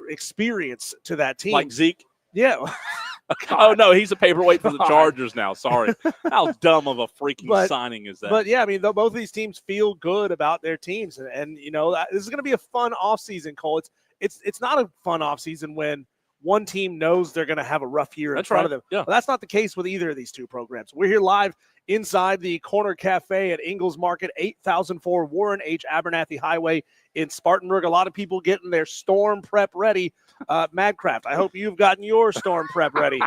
experience to that team. Like Zeke? Yeah. Oh, no, he's a paperweight for the Chargers now. Sorry. How dumb of a freaking signing is that? But, yeah, I mean, both of these teams feel good about their teams. And you know, this is going to be a fun offseason, Cole. It's not a fun offseason when one team knows they're going to have a rough year in front of them. Yeah. Well, that's not the case with either of these two programs. We're here live inside the Corner Cafe at Ingalls Market, 8004 Warren H. Abernathy Highway in Spartanburg. A lot of people getting their storm prep ready. Madcraft, I hope you've gotten your storm prep ready.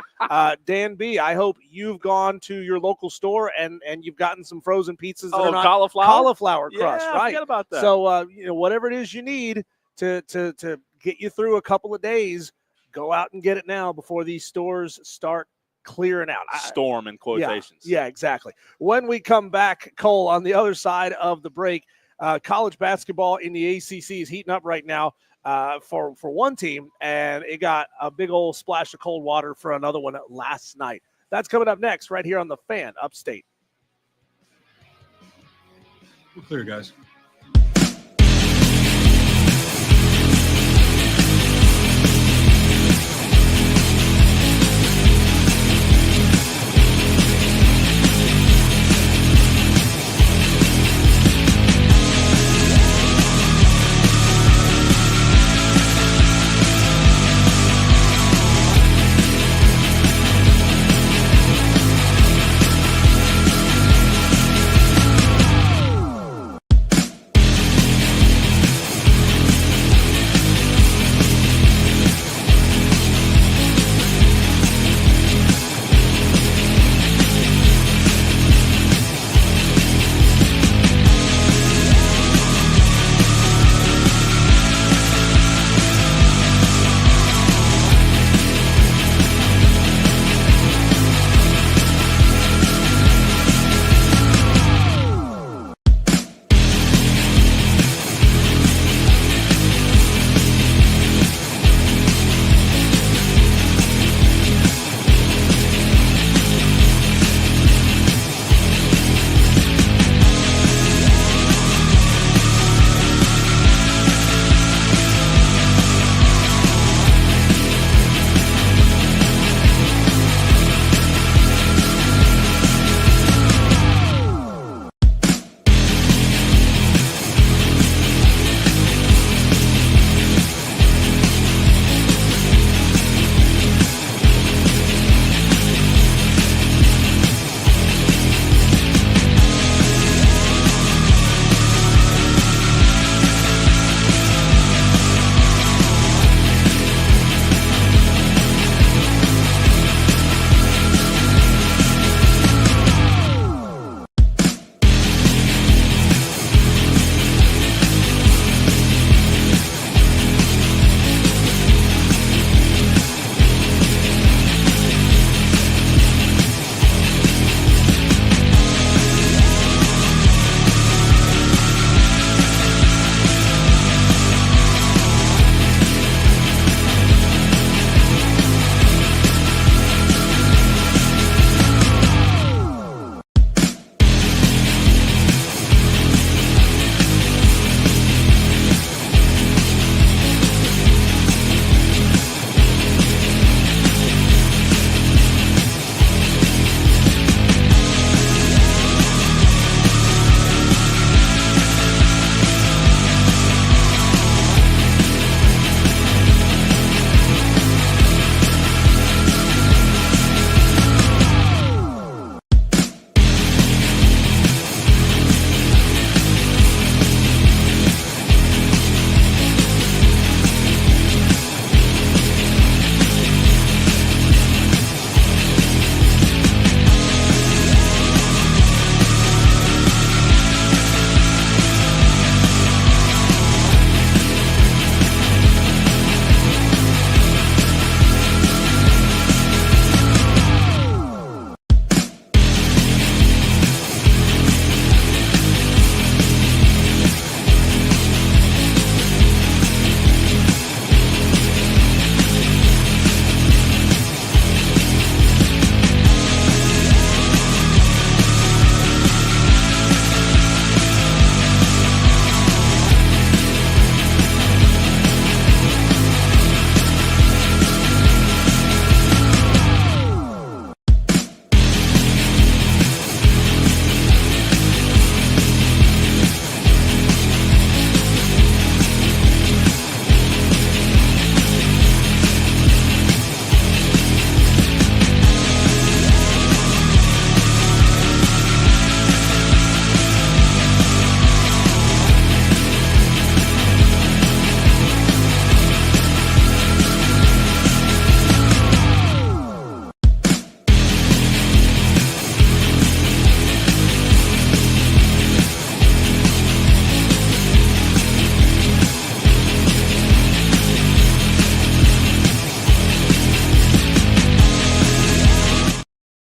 Dan B., I hope you've gone to your local store and you've gotten some frozen pizzas that are not cauliflower crust, yeah, right? Forget about that. So, you know, whatever it is you need to get you through a couple of days, go out and get it now before these stores start clearing out. Storm in quotations. Yeah, exactly. When we come back, Cole, on the other side of the break, college basketball in the ACC is heating up right now for one team, and it got a big old splash of cold water for another one last night. That's coming up next right here on The Fan Upstate. We're clear, guys.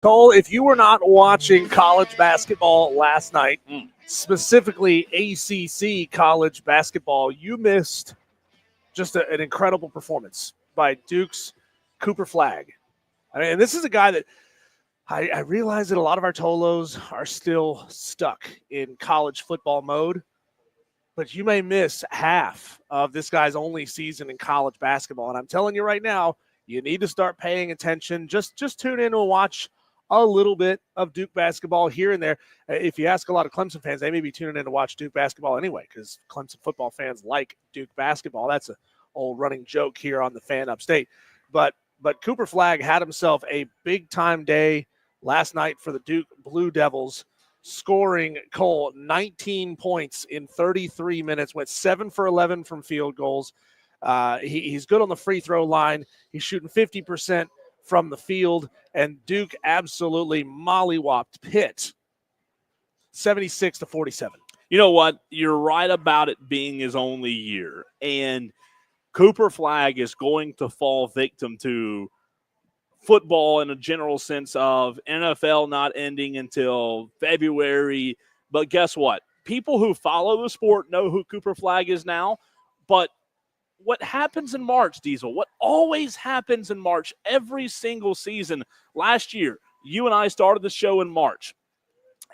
Cole, if you were not watching college basketball last night, specifically ACC college basketball, you missed just an incredible performance by Duke's Cooper Flagg. I mean, and this is a guy that I realize that a lot of our Tolos are still stuck in college football mode, but you may miss half of this guy's only season in college basketball. And I'm telling you right now, you need to start paying attention. Just tune in and watch a little bit of Duke basketball here and there. If you ask a lot of Clemson fans, they may be tuning in to watch Duke basketball anyway, because Clemson football fans like Duke basketball. That's an old running joke here on the Fan Upstate. But Cooper Flagg had himself a big-time day last night for the Duke Blue Devils, scoring, Cole, 19 points in 33 minutes, went 7 for 11 from field goals. He's good on the free throw line. He's shooting 50% from the field, and Duke absolutely mollywopped Pitt 76-47. You know what? You're right about it being his only year, and Cooper Flagg is going to fall victim to football in a general sense of NFL not ending until February. But guess what? People who follow the sport know who Cooper Flagg is now, but what happens in March, Diesel, what always happens in March every single season. Last year, you and I started the show in March,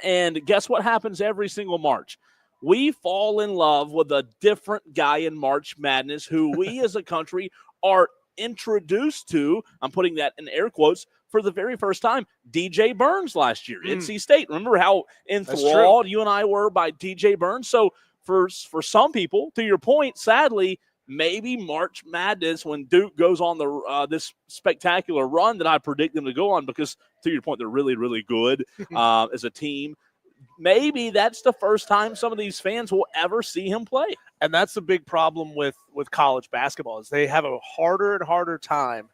and guess what happens every single March? We fall in love with a different guy in March Madness who we as a country are introduced to, I'm putting that in air quotes, for the very first time. DJ Burns last year, NC State. Remember how enthralled you and I were by DJ Burns? So for some people, to your point, sadly, maybe March Madness, when Duke goes on the this spectacular run that I predict them to go on, because to your point, they're really, really good as a team. Maybe that's the first time some of these fans will ever see him play. And that's the big problem with college basketball, is they have a harder and harder time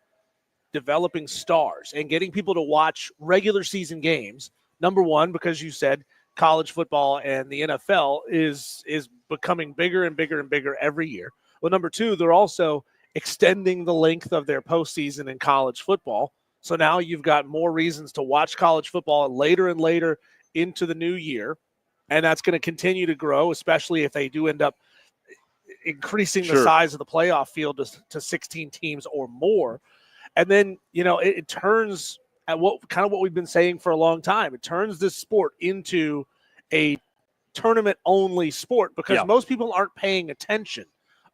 developing stars and getting people to watch regular season games. Number one, because you said college football and the NFL is becoming bigger and bigger and bigger every year. Well, number two, they're also extending the length of their postseason in college football. So now you've got more reasons to watch college football later and later into the new year. And that's going to continue to grow, especially if they do end up increasing the size of the playoff field to 16 teams or more. And then, it turns at what we've been saying for a long time. It turns this sport into a tournament-only sport, because most people aren't paying attention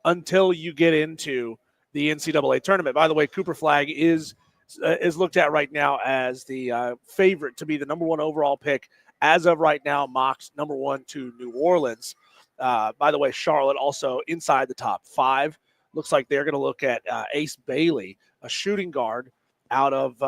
until you get into the NCAA tournament. By the way, Cooper Flagg is looked at right now as the favorite to be the number one overall pick. As of right now, mocked number one to New Orleans. By the way, Charlotte also inside the top 5. Looks like they're going to look at Ace Bailey, a shooting guard out of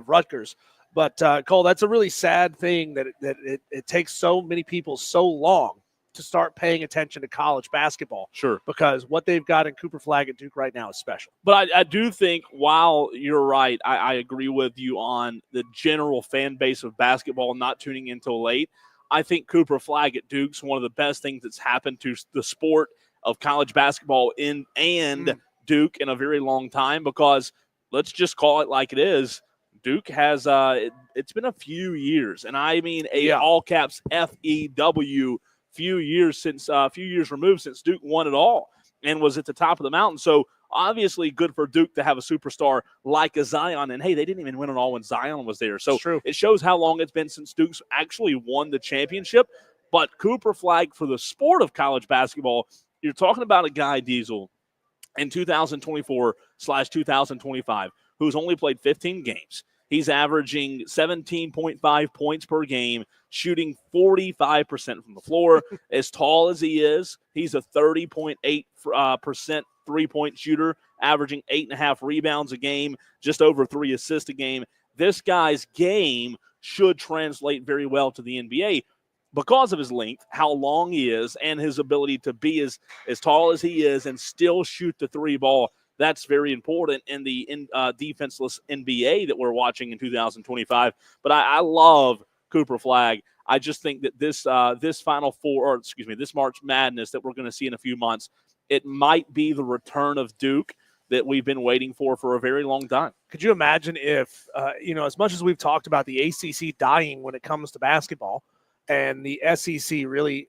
Rutgers. But Cole, that's a really sad thing that it takes so many people so long to start paying attention to college basketball. Sure. Because what they've got in Cooper Flagg at Duke right now is special. But I do think, while you're right, I agree with you on the general fan base of basketball not tuning in until late. I think Cooper Flagg at Duke's one of the best things that's happened to the sport of college basketball and Duke in a very long time, because let's just call it like it is. Duke has it's been a few years, and I mean all caps FEW, few years removed since Duke won it all and was at the top of the mountain. So obviously good for Duke to have a superstar like a Zion. And hey, they didn't even win it all when Zion was there. So it shows how long it's been since Duke's actually won the championship. But Cooper Flagg, for the sport of college basketball, you're talking about a guy, Diesel, in 2024/2025, who's only played 15 games. He's averaging 17.5 points per game, shooting 45% from the floor. As tall as he is, he's a 30.8% three-point shooter, averaging 8.5 rebounds a game, just over 3 assists a game. This guy's game should translate very well to the NBA because of his length, how long he is, and his ability to be as tall as he is and still shoot the three ball. That's very important in the defenseless NBA that we're watching in 2025. But I love Cooper Flagg. I just think that this Final Four, this March Madness that we're going to see in a few months, it might be the return of Duke that we've been waiting for a very long time. Could you imagine if, as much as we've talked about the ACC dying when it comes to basketball and the SEC really,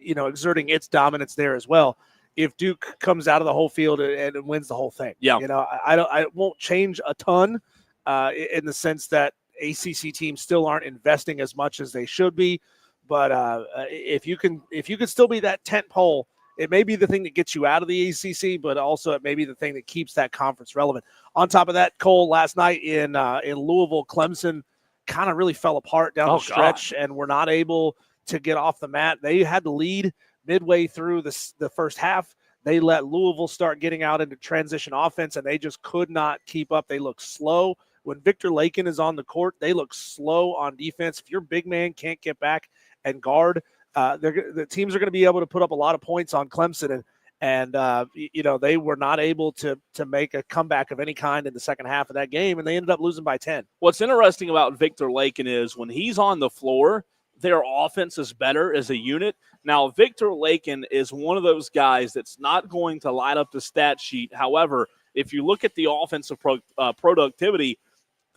exerting its dominance there as well, if Duke comes out of the whole field and wins the whole thing? Yeah. I won't change a ton in the sense that ACC teams still aren't investing as much as they should be. But if you can still be that tent pole, it may be the thing that gets you out of the ACC, but also it may be the thing that keeps that conference relevant. On top of that, Cole, last night in Louisville, Clemson kind of really fell apart down the stretch and were not able to get off the mat. They had the lead midway through the first half. They let Louisville start getting out into transition offense, and they just could not keep up. They look slow. When Victor Lakin is on the court, they look slow on defense. If your big man can't get back and guard, the teams are going to be able to put up a lot of points on Clemson, and they were not able to make a comeback of any kind in the second half of that game, and they ended up losing by 10. What's interesting about Victor Lakin is when he's on the floor, their offense is better as a unit. Now, Victor Lakin is one of those guys that's not going to light up the stat sheet. However, if you look at the offensive productivity,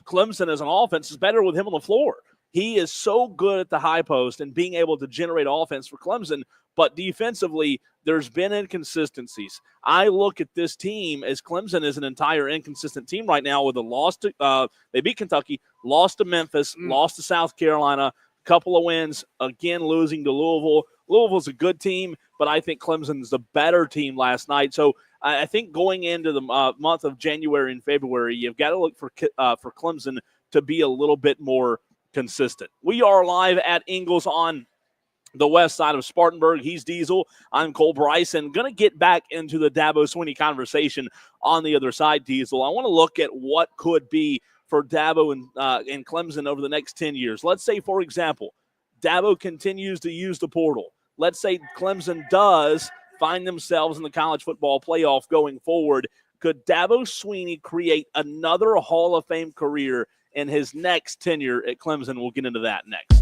Clemson as an offense is better with him on the floor. He is so good at the high post and being able to generate offense for Clemson, but defensively, there's been inconsistencies. I look at this team as Clemson is an entire inconsistent team right now with a loss to they beat Kentucky, lost to Memphis, lost to South Carolina, couple of wins, again losing to Louisville. Louisville's a good team, but I think Clemson's the better team last night. So I think going into the month of January and February, you've got to look for Clemson to be a little bit more consistent. We are live at Ingles on the west side of Spartanburg. He's Diesel. I'm Cole Bryson. Going to get back into the Dabo Swinney conversation on the other side, Diesel. I want to look at what could be for Dabo and Clemson over the next 10 years. Let's say, for example, Dabo continues to use the portal. Let's say Clemson does find themselves in the college football playoff going forward. Could Dabo Swinney create another Hall of Fame career in his next tenure at Clemson? We'll get into that next.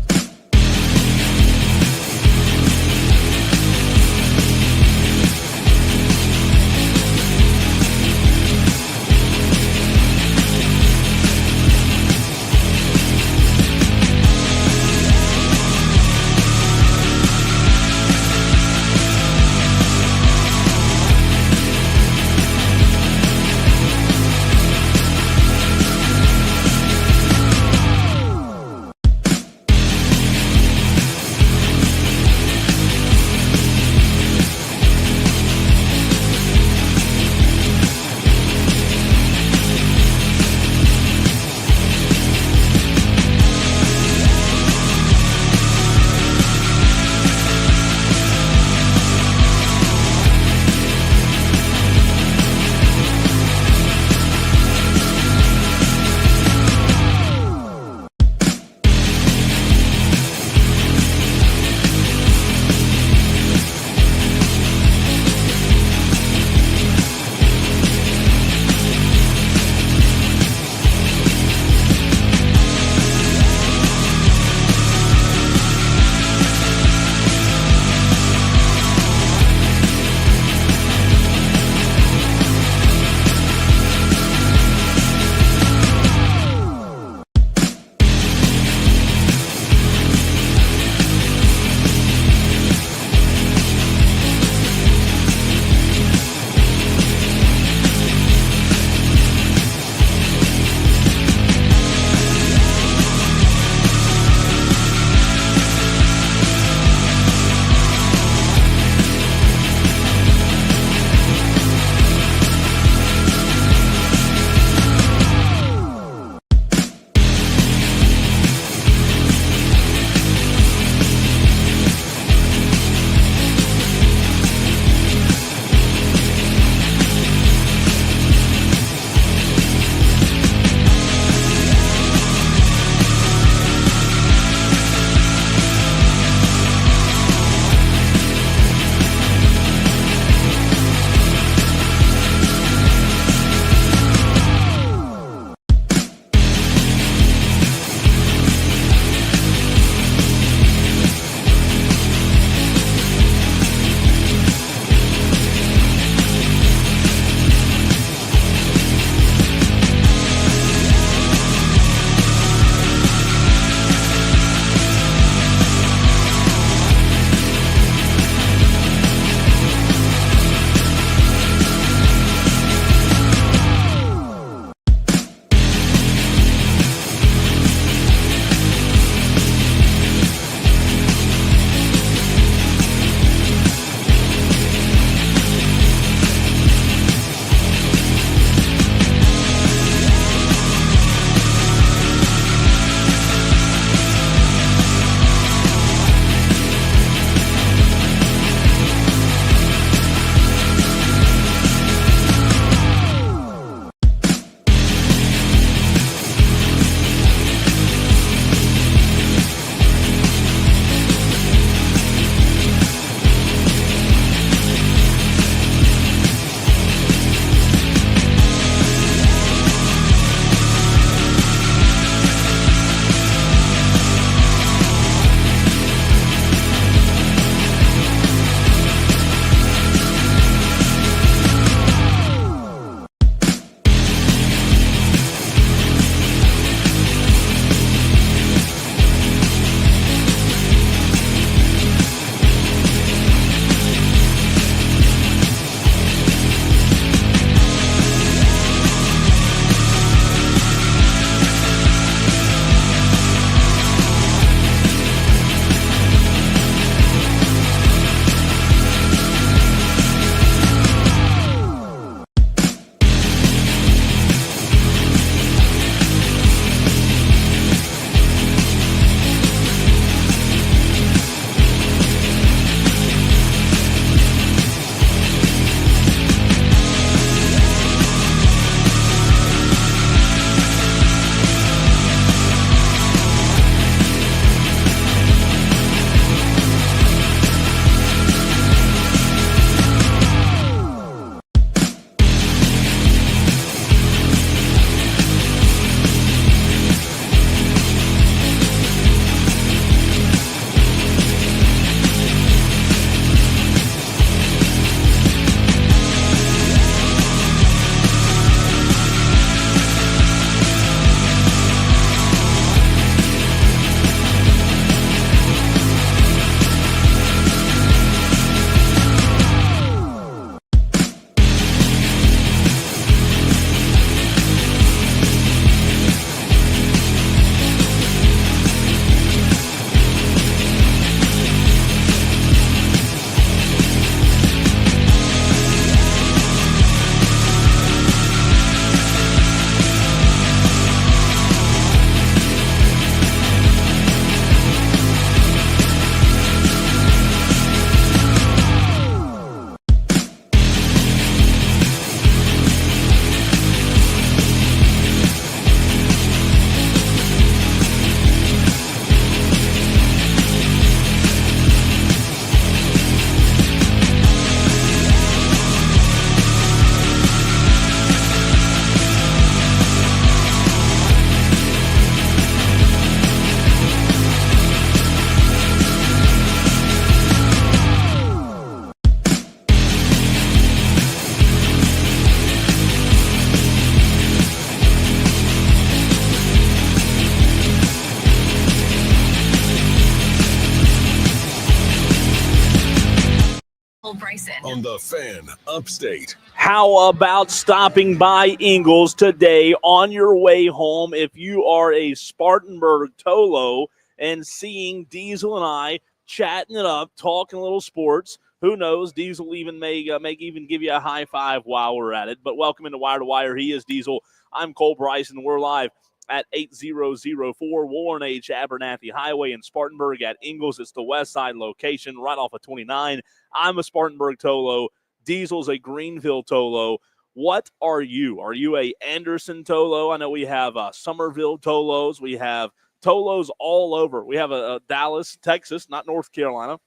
on the Fan Upstate. How about stopping by Ingles today on your way home if you are a Spartanburg Tolo and seeing Diesel and I chatting it up, talking a little sports. Who knows? Diesel even may even give you a high five while we're at it. But welcome into Wire to Wire. He is Diesel. I'm Cole Bryson. We're live at 8004 Warren H. Abernathy Highway in Spartanburg at Ingles. It's the west side location right off of 29. I'm a Spartanburg Tolo. Diesel's a Greenville Tolo. What are you? Are you a Anderson Tolo? I know we have Somerville Tolos. We have Tolos all over. We have a Dallas, Texas, not North Carolina,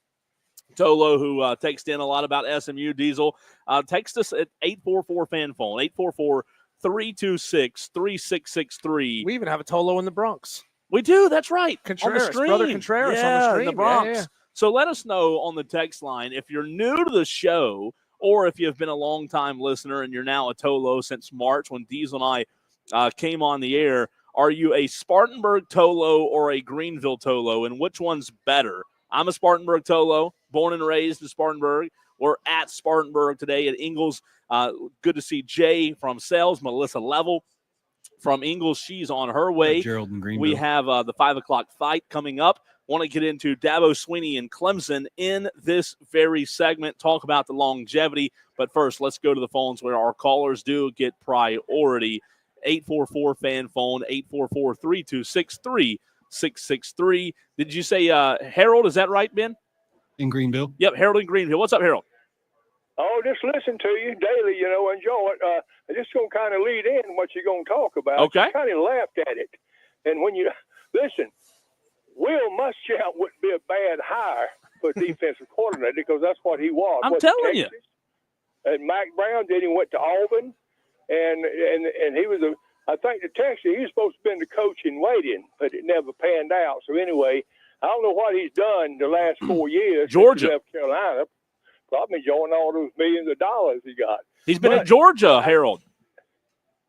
Tolo who texted in a lot about SMU. Diesel. Text us at 844 fan phone, 844-326-3663. We even have a Tolo in the Bronx. We do. That's right. Contreras, on the stream. Brother Contreras on the stream. In the Bronx. Yeah. So let us know on the text line if you're new to the show or if you've been a long-time listener and you're now a Tolo since March when Diesel and I came on the air. Are you a Spartanburg Tolo or a Greenville Tolo, and which one's better? I'm a Spartanburg Tolo, born and raised in Spartanburg. We're at Spartanburg today at Ingles. Good to see Jay from Sales, Melissa Level from Ingles. She's on her way. Gerald and Greenville. We have the 5 o'clock fight coming up. Want to get into Dabo Sweeney and Clemson in this very segment, talk about the longevity. But first, let's go to the phones where our callers do get priority. 844-FAN phone, 844-326-3663. Did you say Harold? Is that right, Ben? In Greenville? Yep, Harold in Greenville. What's up, Harold? Oh, just listen to you daily, enjoy it. I'm just going to kind of lead in what you're going to talk about. Okay. I kind of laughed at it. And when you listen, Will Muschamp wouldn't be a bad hire for defensive coordinator because that's what he was. I'm telling you. And Mike Brown did. He went to Auburn, and he was I think the Texas, he was supposed to have been the coach in waiting, but it never panned out. So anyway, I don't know what he's done the last 4 years. Georgia. Since he left Carolina. Probably enjoying all those millions of dollars he got. He's been at Georgia, Harold.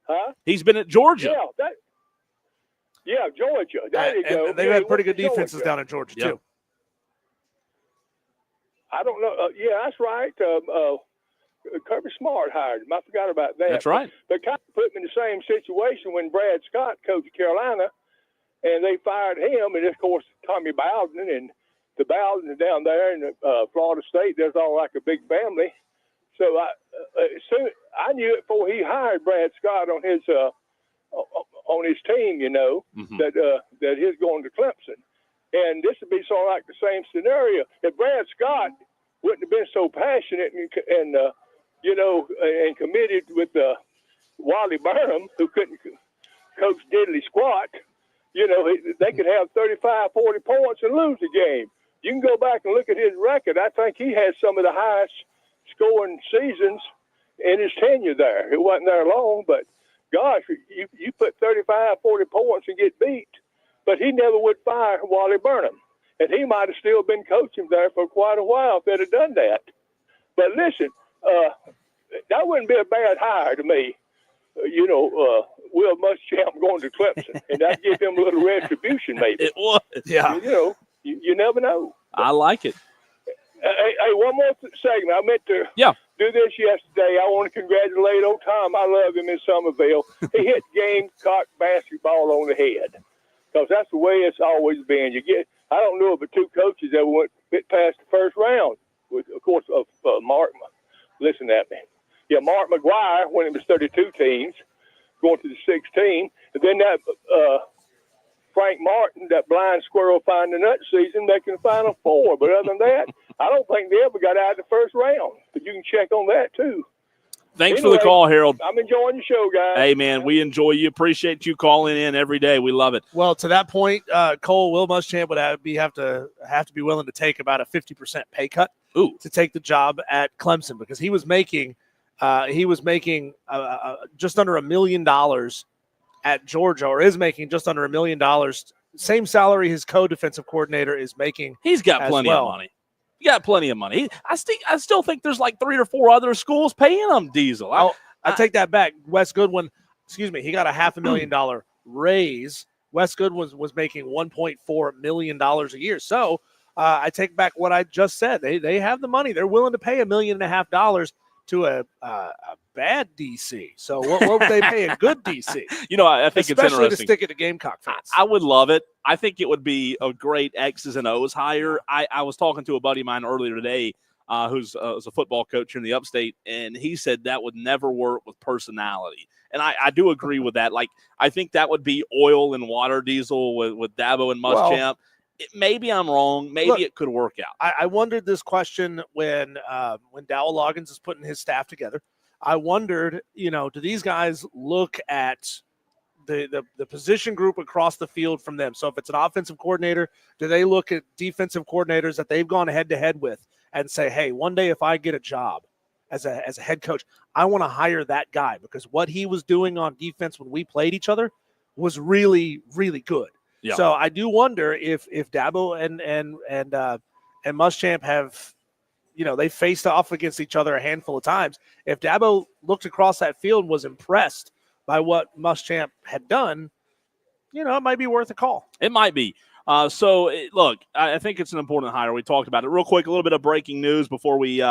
Huh? He's been at Georgia. Yeah, Georgia. There you go. They've had pretty good defenses down in Georgia, too. I don't know. Yeah, that's right. Kirby Smart hired him. I forgot about that. That's right. They kind of put him in the same situation when Brad Scott coached Carolina, and they fired him. And, of course, Tommy Bowden and the Bowdens down there in Florida State, there's all like a big family. So I knew it before he hired Brad Scott on his team, that he's going to Clemson. And this would be sort of like the same scenario. If Brad Scott wouldn't have been so passionate and committed with Wally Burnham, who couldn't coach diddly squat, they could have 35, 40 points and lose the game. You can go back and look at his record. I think he has some of the highest scoring seasons in his tenure there. It wasn't there long, but gosh, you put 35, 40 points and get beat. But he never would fire Wally Burnham. And he might have still been coaching there for quite a while if they'd have done that. But listen, that wouldn't be a bad hire to me. Will Muschamp going to Clemson. And that'd give him a little retribution maybe. It would, yeah. You never know. I like it. Hey, one more segment. I meant to do this yesterday. I want to congratulate old Tom. I love him in Somerville. He hit Gamecock basketball on the head because that's the way it's always been. I don't know of the two coaches that went past the first round. With, of course, Mark. Listen at me. Yeah, Mark McGuire when it was 32 teams going to the 16, and then that. Frank Martin, that blind squirrel find the nut season, making the Final Four. But other than that, I don't think they ever got out of the first round. But you can check on that, too. Thanks for the call, Harold. I'm enjoying the show, guys. Hey, man, we enjoy you. Appreciate you calling in every day. We love it. Well, to that point, Cole, Will Muschamp would have to be willing to take about a 50% pay cut to take the job at Clemson because he was making just under $1 million at Georgia, or is making just under $1 million. Same salary his co-defensive coordinator is making. He's got plenty of money. He got plenty of money. I still think there's like 3 or 4 other schools paying him, Diesel. I take that back. Wes Goodwin, he got a $500,000 raise. Wes Goodwin was making $1.4 million a year. So I take back what I just said. They have the money. They're willing to pay $1.5 million to a bad DC. So what would they pay a good DC? I think it's especially interesting. to stick it to Gamecock fans. I would love it. I think it would be a great X's and O's hire. I was talking to a buddy of mine earlier today who's a football coach in the Upstate, and he said that would never work with personality. And I do agree with that. Like, I think that would be oil and water diesel with Dabo and Muschamp. Maybe I'm wrong. Maybe it could work out. I wondered this question when Dowell Loggins is putting his staff together. I wondered, do these guys look at the position group across the field from them? So if it's an offensive coordinator, do they look at defensive coordinators that they've gone head-to-head with and say, hey, one day if I get a job as a head coach, I want to hire that guy because what he was doing on defense when we played each other was really, really good. Yeah. So I do wonder if Dabo and Muschamp have, they faced off against each other a handful of times. If Dabo looked across that field and was impressed by what Muschamp had done, it might be worth a call. It might be. Look, I think it's an important hire. We talked about it real quick. A little bit of breaking news before we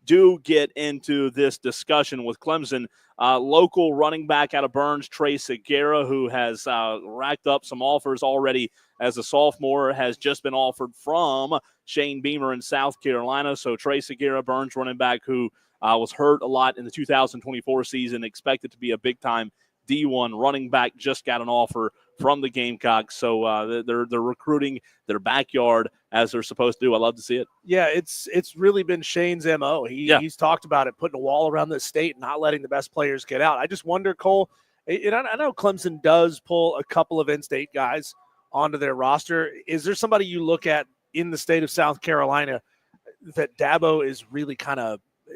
do get into this discussion with Clemson. Local running back out of Burns, Trey Segura, who has racked up some offers already as a sophomore, has just been offered from Shane Beamer in South Carolina. So Trey Segura, Burns running back, who was hurt a lot in the 2024 season, expected to be a big-time D1 running back, just got an offer from the Gamecocks. So they're recruiting their backyard as they're supposed to do. I love to see it. Yeah, it's really been Shane's MO. He's talked about it, putting a wall around the state and not letting the best players get out. I just wonder, Cole, and I know Clemson does pull a couple of in-state guys onto their roster. Is there somebody you look at in the state of South Carolina that Dabo is really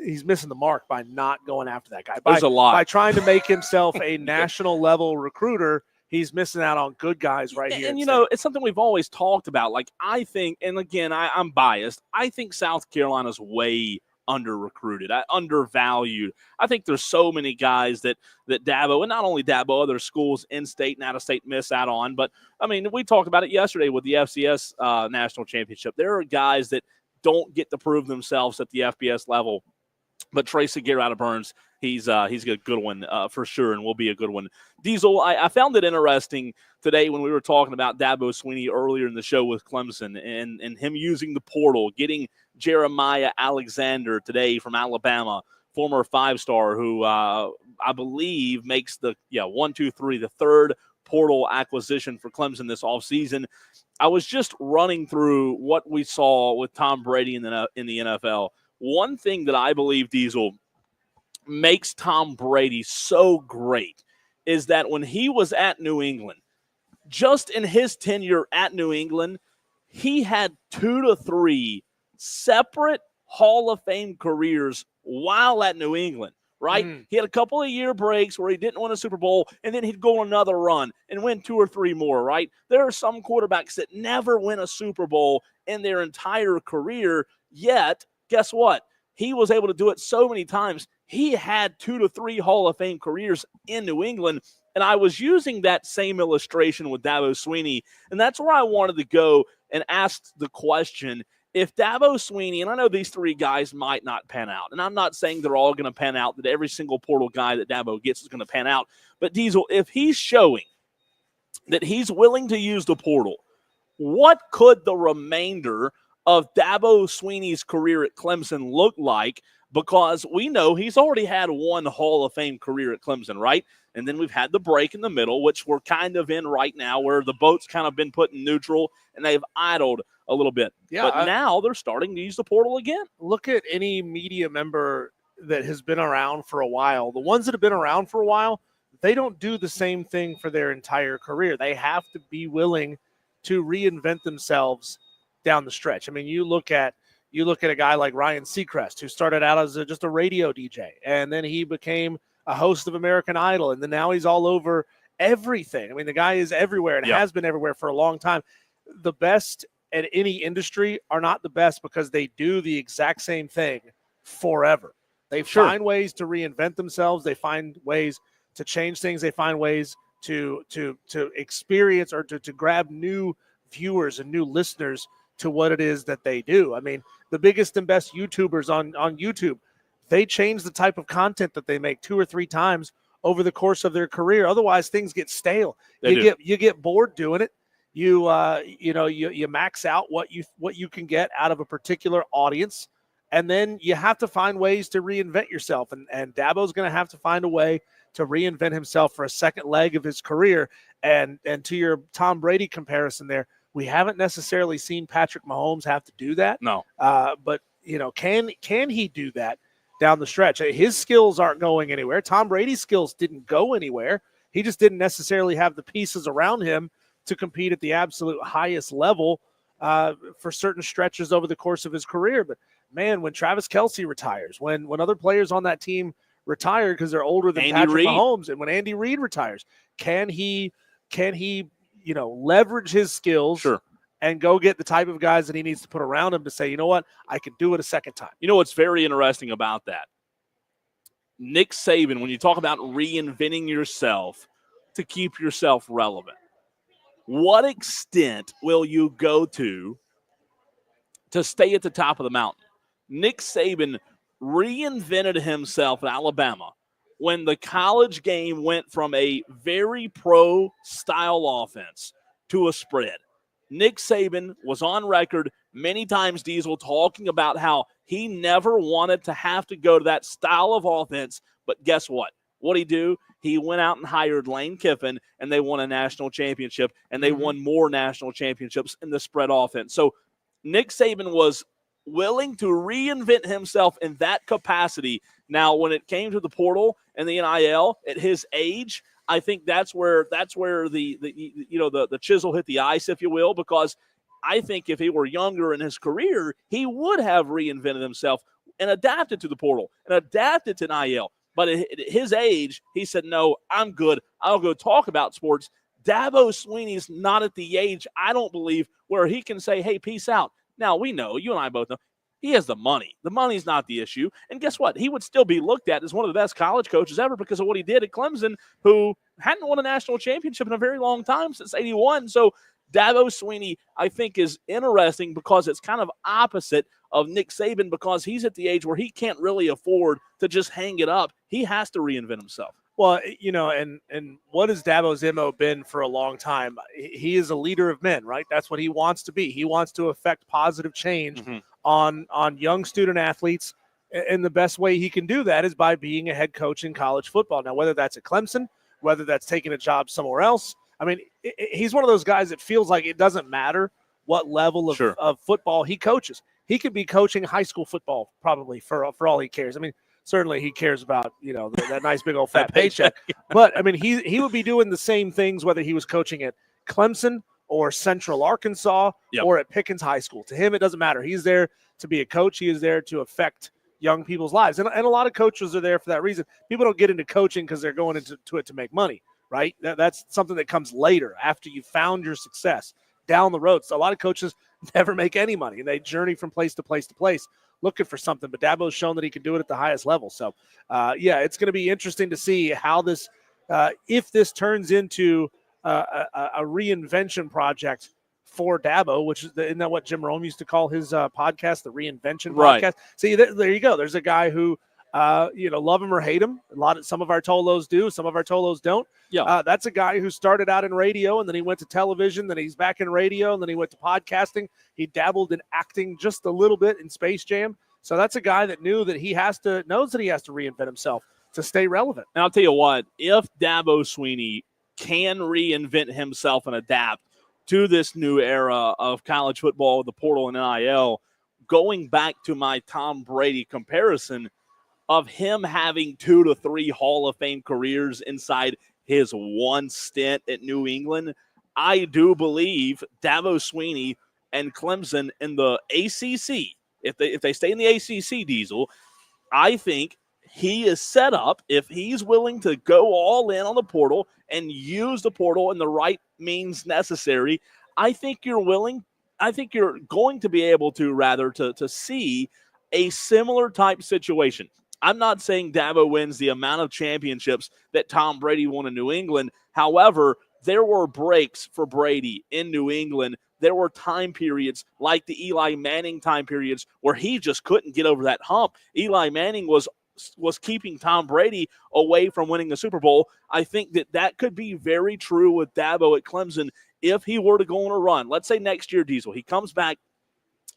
he's missing the mark by not going after that guy? There's a lot. By trying to make himself a national level recruiter, he's missing out on good guys right here. And, it's something we've always talked about. Like, I think, and again, I'm biased, I think South Carolina's way under-recruited, undervalued. I think there's so many guys that Dabo, and not only Dabo, other schools in-state and out-of-state miss out on. But, I mean, we talked about it yesterday with the FCS National Championship. There are guys that don't get to prove themselves at the FBS level. But Trey Segura out of Burns, he's a good one for sure, and will be a good one. Diesel, I found it interesting today when we were talking about Dabo Swinney earlier in the show with Clemson and him using the portal, getting Jeremiah Alexander today from Alabama, former five-star who I believe makes the third portal acquisition for Clemson this offseason. I was just running through what we saw with Tom Brady in the NFL. One thing that I believe, Diesel, makes Tom Brady so great is that when he was at New England, just in his tenure at New England, he had 2 to 3 separate Hall of Fame careers while at New England, right? He had a couple of year breaks where he didn't win a Super Bowl, and then he'd go on another run and win 2 or 3 more, right? There are some quarterbacks that never win a Super Bowl in their entire career, yet guess what? He was able to do it so many times. He had 2 to 3 Hall of Fame careers in New England, and I was using that same illustration with Dabo Swinney, and that's where I wanted to go and ask the question, if Dabo Swinney, and I know these 3 guys might not pan out, and I'm not saying they're all going to pan out, that every single portal guy that Dabo gets is going to pan out, but Diesel, if he's showing that he's willing to use the portal, what could the remainder of Dabo Swinney's career at Clemson look like? Because we know he's already had 1 Hall of Fame career at Clemson, right? And then we've had the break in the middle, which we're kind of in right now, where the boat's kind of been put in neutral and they've idled a little bit. Yeah, but now they're starting to use the portal again. Look at any media member that has been around for a while. The ones that have been around for a while, they don't do the same thing for their entire career. They have to be willing to reinvent themselves down the stretch. I mean, you look at a guy like Ryan Seacrest, who started out as just a radio DJ, and then he became a host of American Idol, and then now he's all over everything. I mean, the guy is everywhere and has been everywhere for a long time. The best at any industry are not the best because they do the exact same thing forever. They find ways to reinvent themselves. They find ways to change things. They find ways to experience or to grab new viewers and new listeners to what it is that they do. I mean, the biggest and best YouTubers on YouTube, they change the type of content that they make 2 or 3 times over the course of their career. Otherwise, things get stale. You get bored doing it. You max out what you can get out of a particular audience, and then you have to find ways to reinvent yourself. And Dabo's going to have to find a way to reinvent himself for a second leg of his career. And to your Tom Brady comparison there, we haven't necessarily seen Patrick Mahomes have to do that. No. But can he do that down the stretch? His skills aren't going anywhere. Tom Brady's skills didn't go anywhere. He just didn't necessarily have the pieces around him to compete at the absolute highest level for certain stretches over the course of his career. But man, when Travis Kelce retires, when other players on that team retire because they're older than Patrick Mahomes, and when Andy Reid retires, can he leverage his skills and go get the type of guys that he needs to put around him to say, you know what, I can do it a second time. You know what's very interesting about that? Nick Saban, when you talk about reinventing yourself to keep yourself relevant, what extent will you go to stay at the top of the mountain? Nick Saban reinvented himself in Alabama when the college game went from a very pro-style offense to a spread. Nick Saban was on record many times, Diesel, talking about how he never wanted to have to go to that style of offense. But guess what? What'd he do? He went out and hired Lane Kiffin, and they won a national championship, and they won more national championships in the spread offense. So Nick Saban was willing to reinvent himself in that capacity. Now, when it came to the portal and the NIL at his age, I think that's where the chisel hit the ice, if you will, because I think if he were younger in his career, he would have reinvented himself and adapted to the portal and adapted to NIL. But at his age, he said, no, I'm good. I'll go talk about sports. Dabo Swinney's not at the age, I don't believe, where he can say, hey, peace out. Now, we know, you and I both know, he has the money. The money's not the issue. And guess what? He would still be looked at as one of the best college coaches ever because of what he did at Clemson, who hadn't won a national championship in a very long time, since 81. So Dabo Swinney, I think, is interesting because it's kind of opposite of Nick Saban, because he's at the age where he can't really afford to just hang it up. He has to reinvent himself. Well, and what has Dabo's MO been for a long time? He is a leader of men, right? That's what he wants to be. He wants to affect positive change on young student athletes, and the best way he can do that is by being a head coach in college football. Now, whether that's at Clemson, whether that's taking a job somewhere else, I mean, he's one of those guys that feels like it doesn't matter what level of football he coaches. He could be coaching high school football probably for all he cares. I mean, certainly he cares about, that nice big old fat paycheck. But, I mean, he would be doing the same things whether he was coaching at Clemson or Central Arkansas or at Pickens High School. To him, it doesn't matter. He's there to be a coach. He is there to affect young people's lives. And a lot of coaches are there for that reason. People don't get into coaching because they're going into it to make money, right? That's something that comes later after you found your success down the road. So a lot of coaches never make any money, and they journey from place to place to place looking for something. But Dabo's shown that he can do it at the highest level. So, it's going to be interesting to see how this, if this turns into a reinvention project for Dabo, which isn't that what Jim Rome used to call his podcast, the Reinvention Podcast? See, there you go. There's a guy who, love him or hate him. Some of our Tolos do, some of our Tolos don't. Yeah, that's a guy who started out in radio, and then he went to television, then he's back in radio, and then he went to podcasting. He dabbled in acting just a little bit in Space Jam. So that's a guy that knows that he has to reinvent himself to stay relevant. And I'll tell you what, if Dabo Swinney can reinvent himself and adapt to this new era of college football, the portal and NIL, going back to my Tom Brady comparison of him having 2 to 3 Hall of Fame careers inside his one stint at New England, I do believe Dabo Swinney and Clemson in the ACC, if they stay in the ACC, Diesel, I think he is set up, if he's willing to go all in on the portal and use the portal in the right means necessary, I think you're going to be able to see a similar type situation. I'm not saying Dabo wins the amount of championships that Tom Brady won in New England. However, there were breaks for Brady in New England there were time periods like the Eli Manning time periods where he just couldn't get over that hump. Eli Manning was keeping Tom Brady away from winning the Super Bowl. I think that could be very true with Dabo at Clemson if he were to go on a run. Let's say next year, Diesel, he comes back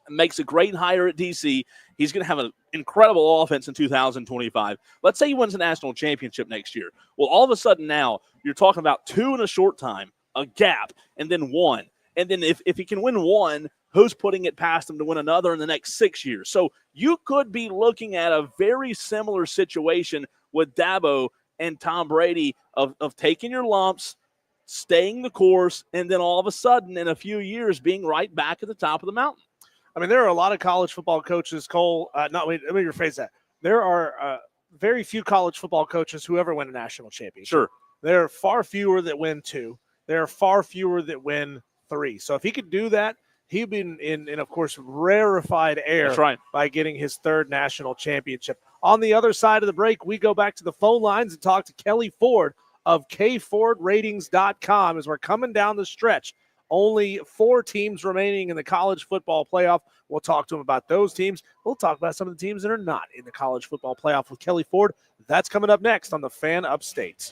and makes a great hire at DC. He's going to have an incredible offense in 2025. Let's say he wins a national championship next year. Well, all of a sudden now you're talking about 2 in a short time, a gap, and then 1. And then if he can win 1, who's putting it past him to win another in the next 6 years? So you could be looking at a very similar situation with Dabo and Tom Brady of taking your lumps, staying the course, and then all of a sudden in a few years being right back at the top of the mountain. I mean, there are a lot of college football coaches, Cole. Let me rephrase that. There are very few college football coaches who ever win a national championship. Sure. There are far fewer that win 2. There are far fewer that win 3. So if he could do that, he'd be in of course, rarefied air. That's right. By getting his 3rd national championship. On the other side of the break, we go back to the phone lines and talk to Kelley Ford of KFordRatings.com as we're coming down the stretch. Only 4 teams remaining in the college football playoff. We'll talk to him about those teams. We'll talk about some of the teams that are not in the college football playoff with Kelley Ford. That's coming up next on the Fan Upstate.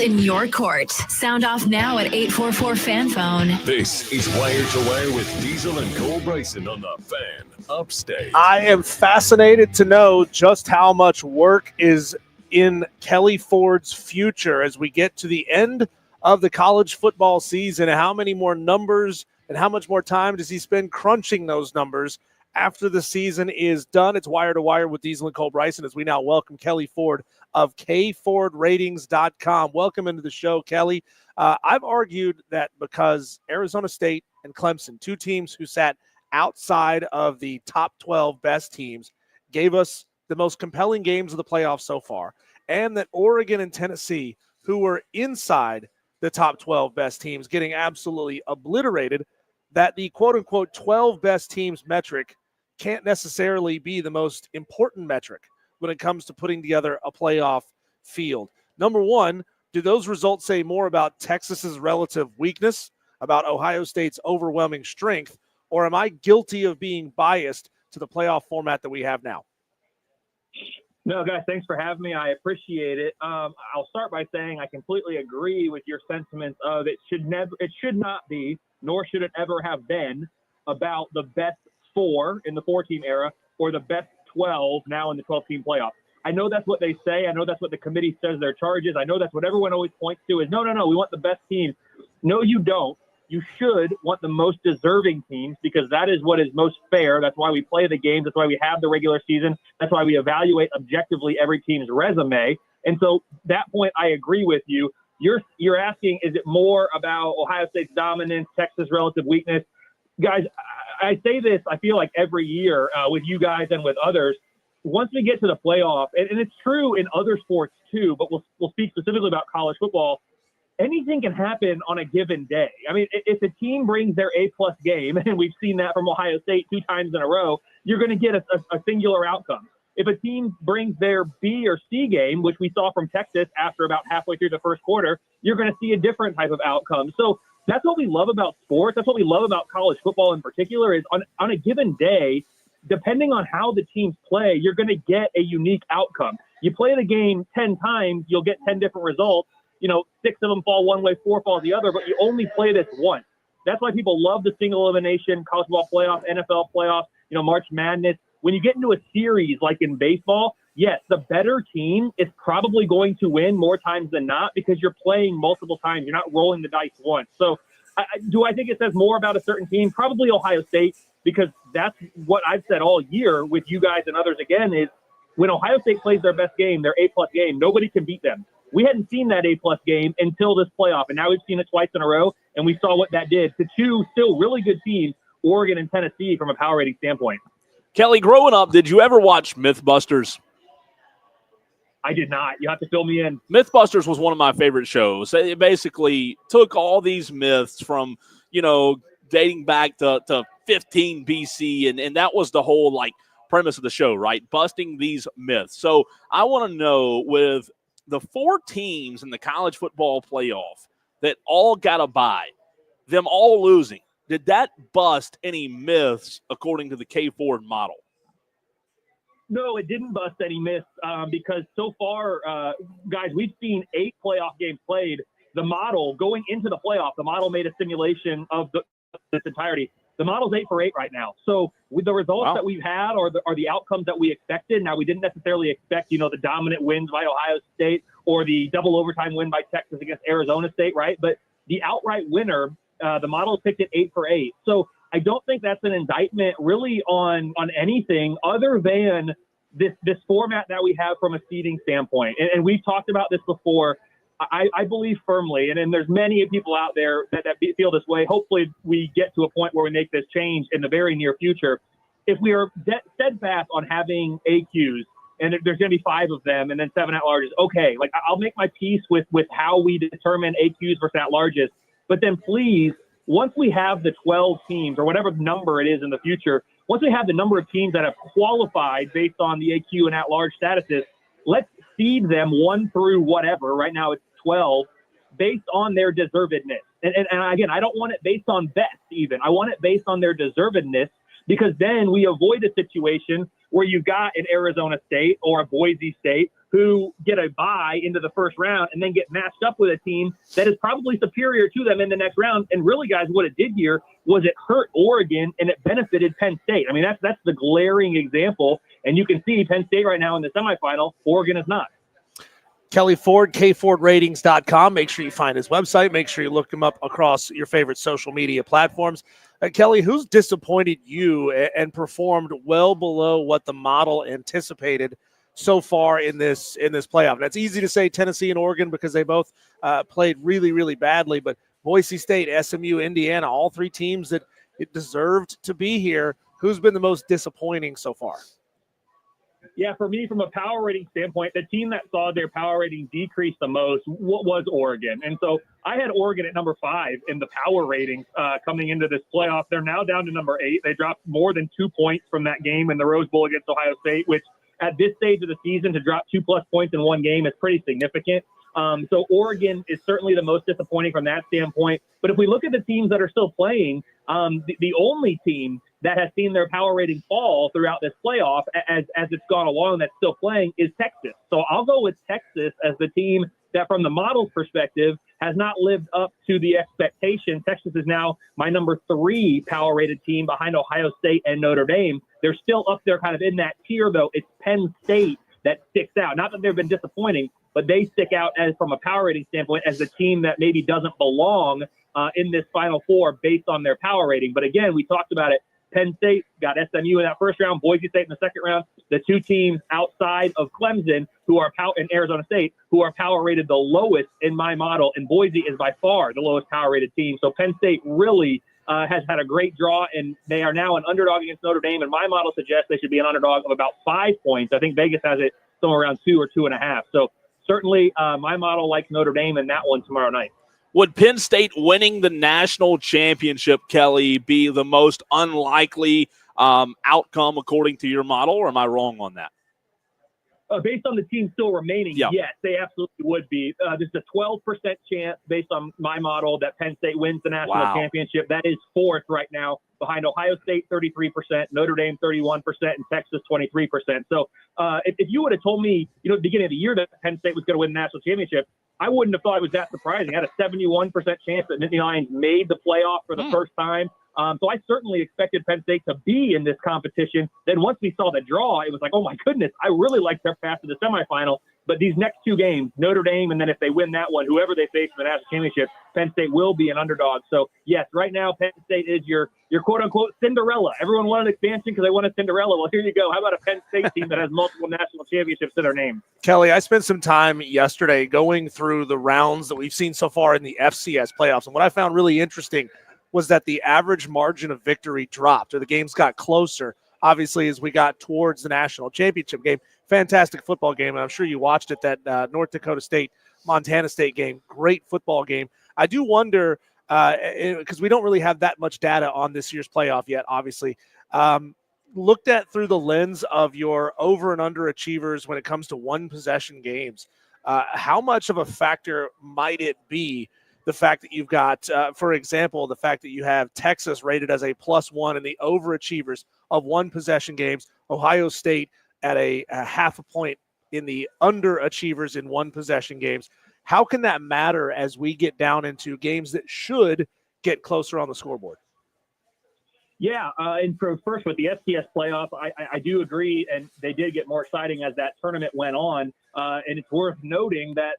in your court. Sound off now at 844-FAN-PHONE. This is Wire to Wire with Diesel and Cole Bryson on the Fan Upstate. I am fascinated to know just how much work is in Kelley Ford's future as we get to the end of the college football season. How many more numbers and how much more time does he spend crunching those numbers after the season is done? It's Wire to Wire with Diesel and Cole Bryson as we now welcome Kelley Ford of KFordRatings.com. Welcome into the show, Kelley. I've argued that because Arizona State and Clemson, two teams who sat outside of the top 12 best teams, gave us the most compelling games of the playoffs so far, and that Oregon and Tennessee, who were inside the top 12 best teams, getting absolutely obliterated, that the quote-unquote 12 best teams metric can't necessarily be the most important metric when it comes to putting together a playoff field. Number one, do those results say more about Texas's relative weakness, about Ohio State's overwhelming strength, or am I guilty of being biased to the playoff format that we have now? No, guys, thanks for having me. I appreciate it. I'll start by saying I completely agree with your sentiments of it should not be, nor should it ever have been, about the best 4 in the 4-team era or the best 12 now in the 12-team playoff. I know that's what they say. I know that's what the committee says their charge is. I know that's what everyone always points to is, no, we want the best teams. No, you don't. You should want the most deserving teams because that is what is most fair. That's why we play the games. That's why we have the regular season. That's why we evaluate objectively every team's resume. And so that point, I agree with you. You're asking, is it more about Ohio State's dominance, Texas' relative weakness? Guys, I say this, I feel like every year with you guys and with others, once we get to the playoff, and it's true in other sports too, but we'll speak specifically about college football, anything can happen on a given day. I mean, if a team brings their A-plus game, and we've seen that from Ohio State 2 times in a row, you're going to get a singular outcome. If a team brings their B or C game, which we saw from Texas after about halfway through the first quarter, you're going to see a different type of outcome. So that's what we love about sports. That's what we love about college football in particular is on a given day, depending on how the teams play, you're going to get a unique outcome. You play the game 10 times, you'll get 10 different results. 6 of them fall one way, 4 fall the other, but you only play this once. That's why people love the single elimination, college football playoff, NFL playoff, March Madness. When you get into a series like in baseball, yes, the better team is probably going to win more times than not because you're playing multiple times. You're not rolling the dice once. So do I think it says more about a certain team? Probably Ohio State, because that's what I've said all year with you guys and others again is when Ohio State plays their best game, their A-plus game, nobody can beat them. We hadn't seen that A-plus game until this playoff, and now we've seen it twice in a row, and we saw what that did to 2 still really good teams, Oregon and Tennessee, from a power rating standpoint. Kelley, growing up, did you ever watch Mythbusters? I did not. You have to fill me in. Mythbusters was one of my favorite shows. It basically took all these myths from, dating back to 15 BC, and that was the whole, premise of the show, right? Busting these myths. So I want to know, with the 4 teams in the college football playoff that all got a bye, them all losing, did that bust any myths according to the K Ford model? No, it didn't bust any myths because so far, guys, we've seen 8 playoff games played. The model going into the playoff, the model made a simulation of this entirety. The model's 8 for 8 right now. So with the results that we've had are the outcomes that we expected. Now, we didn't necessarily expect, the dominant wins by Ohio State or the double overtime win by Texas against Arizona State, right? But the outright winner, the model picked it 8 for 8. So I don't think that's an indictment really on anything other than this format that we have from a seeding standpoint. And we've talked about this before. I believe firmly, and there's many people out there that feel this way. Hopefully we get to a point where we make this change in the very near future. If we are steadfast on having AQs, and there's going to be 5 of them and then 7 at-larges, okay, I'll make my peace with how we determine AQs versus at-larges. But then please, once we have the 12 teams or whatever number it is in the future, once we have the number of teams that have qualified based on the AQ and at-large statuses, let's seed them 1 through whatever. Right now it's 12 based on their deservedness. And again, I don't want it based on best even. I want it based on their deservedness because then we avoid a situation where you've got an Arizona State or a Boise State who get a bye into the first round and then get matched up with a team that is probably superior to them in the next round. And really, guys, what it did here was it hurt Oregon and it benefited Penn State. I mean, that's the glaring example. And you can see Penn State right now in the semifinal. Oregon is not. Kelley Ford, kfordratings.com. Make sure you find his website. Make sure you look him up across your favorite social media platforms. Kelley, who's disappointed you and performed well below what the model anticipated so far in this playoff? That's easy to say Tennessee and Oregon because they both played really, really badly, but Boise State, SMU, Indiana, all three teams that it deserved to be here. Who's been the most disappointing so far? Yeah, for me, from a power rating standpoint, the team that saw their power rating decrease the most was Oregon. And so I had Oregon at number 5 in the power ratings coming into this playoff. They're now down to number 8. They dropped more than 2 points from that game in the Rose Bowl against Ohio State, which at this stage of the season to drop 2+ points in one game is pretty significant. So Oregon is certainly the most disappointing from that standpoint. But if we look at the teams that are still playing, the only team that has seen their power rating fall throughout this playoff as it's gone along that's still playing is Texas. So I'll go with Texas as the team that, from the model's perspective, has not lived up to the expectation. Texas is now my number 3 power rated team behind Ohio State and Notre Dame. They're still up there kind of in that tier, though. It's Penn State that sticks out. Not that they've been disappointing, but they stick out as, from a power rating standpoint, as the team that maybe doesn't belong in this Final Four based on their power rating. But again, we talked about it. Penn State got SMU in that first round, Boise State in the second round. The two teams outside of Clemson and Arizona State who are power rated the lowest in my model, and Boise is by far the lowest power rated team. So Penn State really has had a great draw, and they are now an underdog against Notre Dame, and my model suggests they should be an underdog of about 5 points. I think Vegas has it somewhere around 2 or 2.5. So certainly my model likes Notre Dame in that one tomorrow night. Would Penn State winning the national championship, Kelley, be the most unlikely outcome according to your model, or am I wrong on that? Based on the team still remaining, yeah. Yes, they absolutely would be. There's a 12% chance based on my model that Penn State wins the national championship. That is 4th right now, behind Ohio State 33%, Notre Dame 31%, and Texas 23%. So if you would have told me, at the beginning of the year that Penn State was going to win the national championship, I wouldn't have thought it was that surprising. I had a 71% chance that Nittany Lions made the playoff for the first time. So I certainly expected Penn State to be in this competition. Then once we saw the draw, it was like, oh my goodness, I really like their path to the semifinal. But these next 2 games, Notre Dame, and then if they win that one, whoever they face in the national championship, Penn State will be an underdog. So yes, right now Penn State is your quote unquote Cinderella. Everyone wanted expansion because they wanted Cinderella. Well, here you go. How about a Penn State team that has multiple national championships to their name? Kelley, I spent some time yesterday going through the rounds that we've seen so far in the FCS playoffs, and what I found really interesting was that the average margin of victory dropped, or the games got closer, obviously, as we got towards the national championship game. Fantastic football game, and I'm sure you watched it, that North Dakota State, Montana State game. Great football game. I do wonder, because we don't really have that much data on this year's playoff yet, obviously, looked at through the lens of your over and under achievers when it comes to one-possession games, how much of a factor might it be the fact that you've got, for example, the fact that you have Texas rated as a +1 in the overachievers of one-possession games, Ohio State at a half a point in the underachievers in one-possession games. How can that matter as we get down into games that should get closer on the scoreboard? Yeah, and first with the FCS playoff, I do agree, and they did get more exciting as that tournament went on. And it's worth noting that,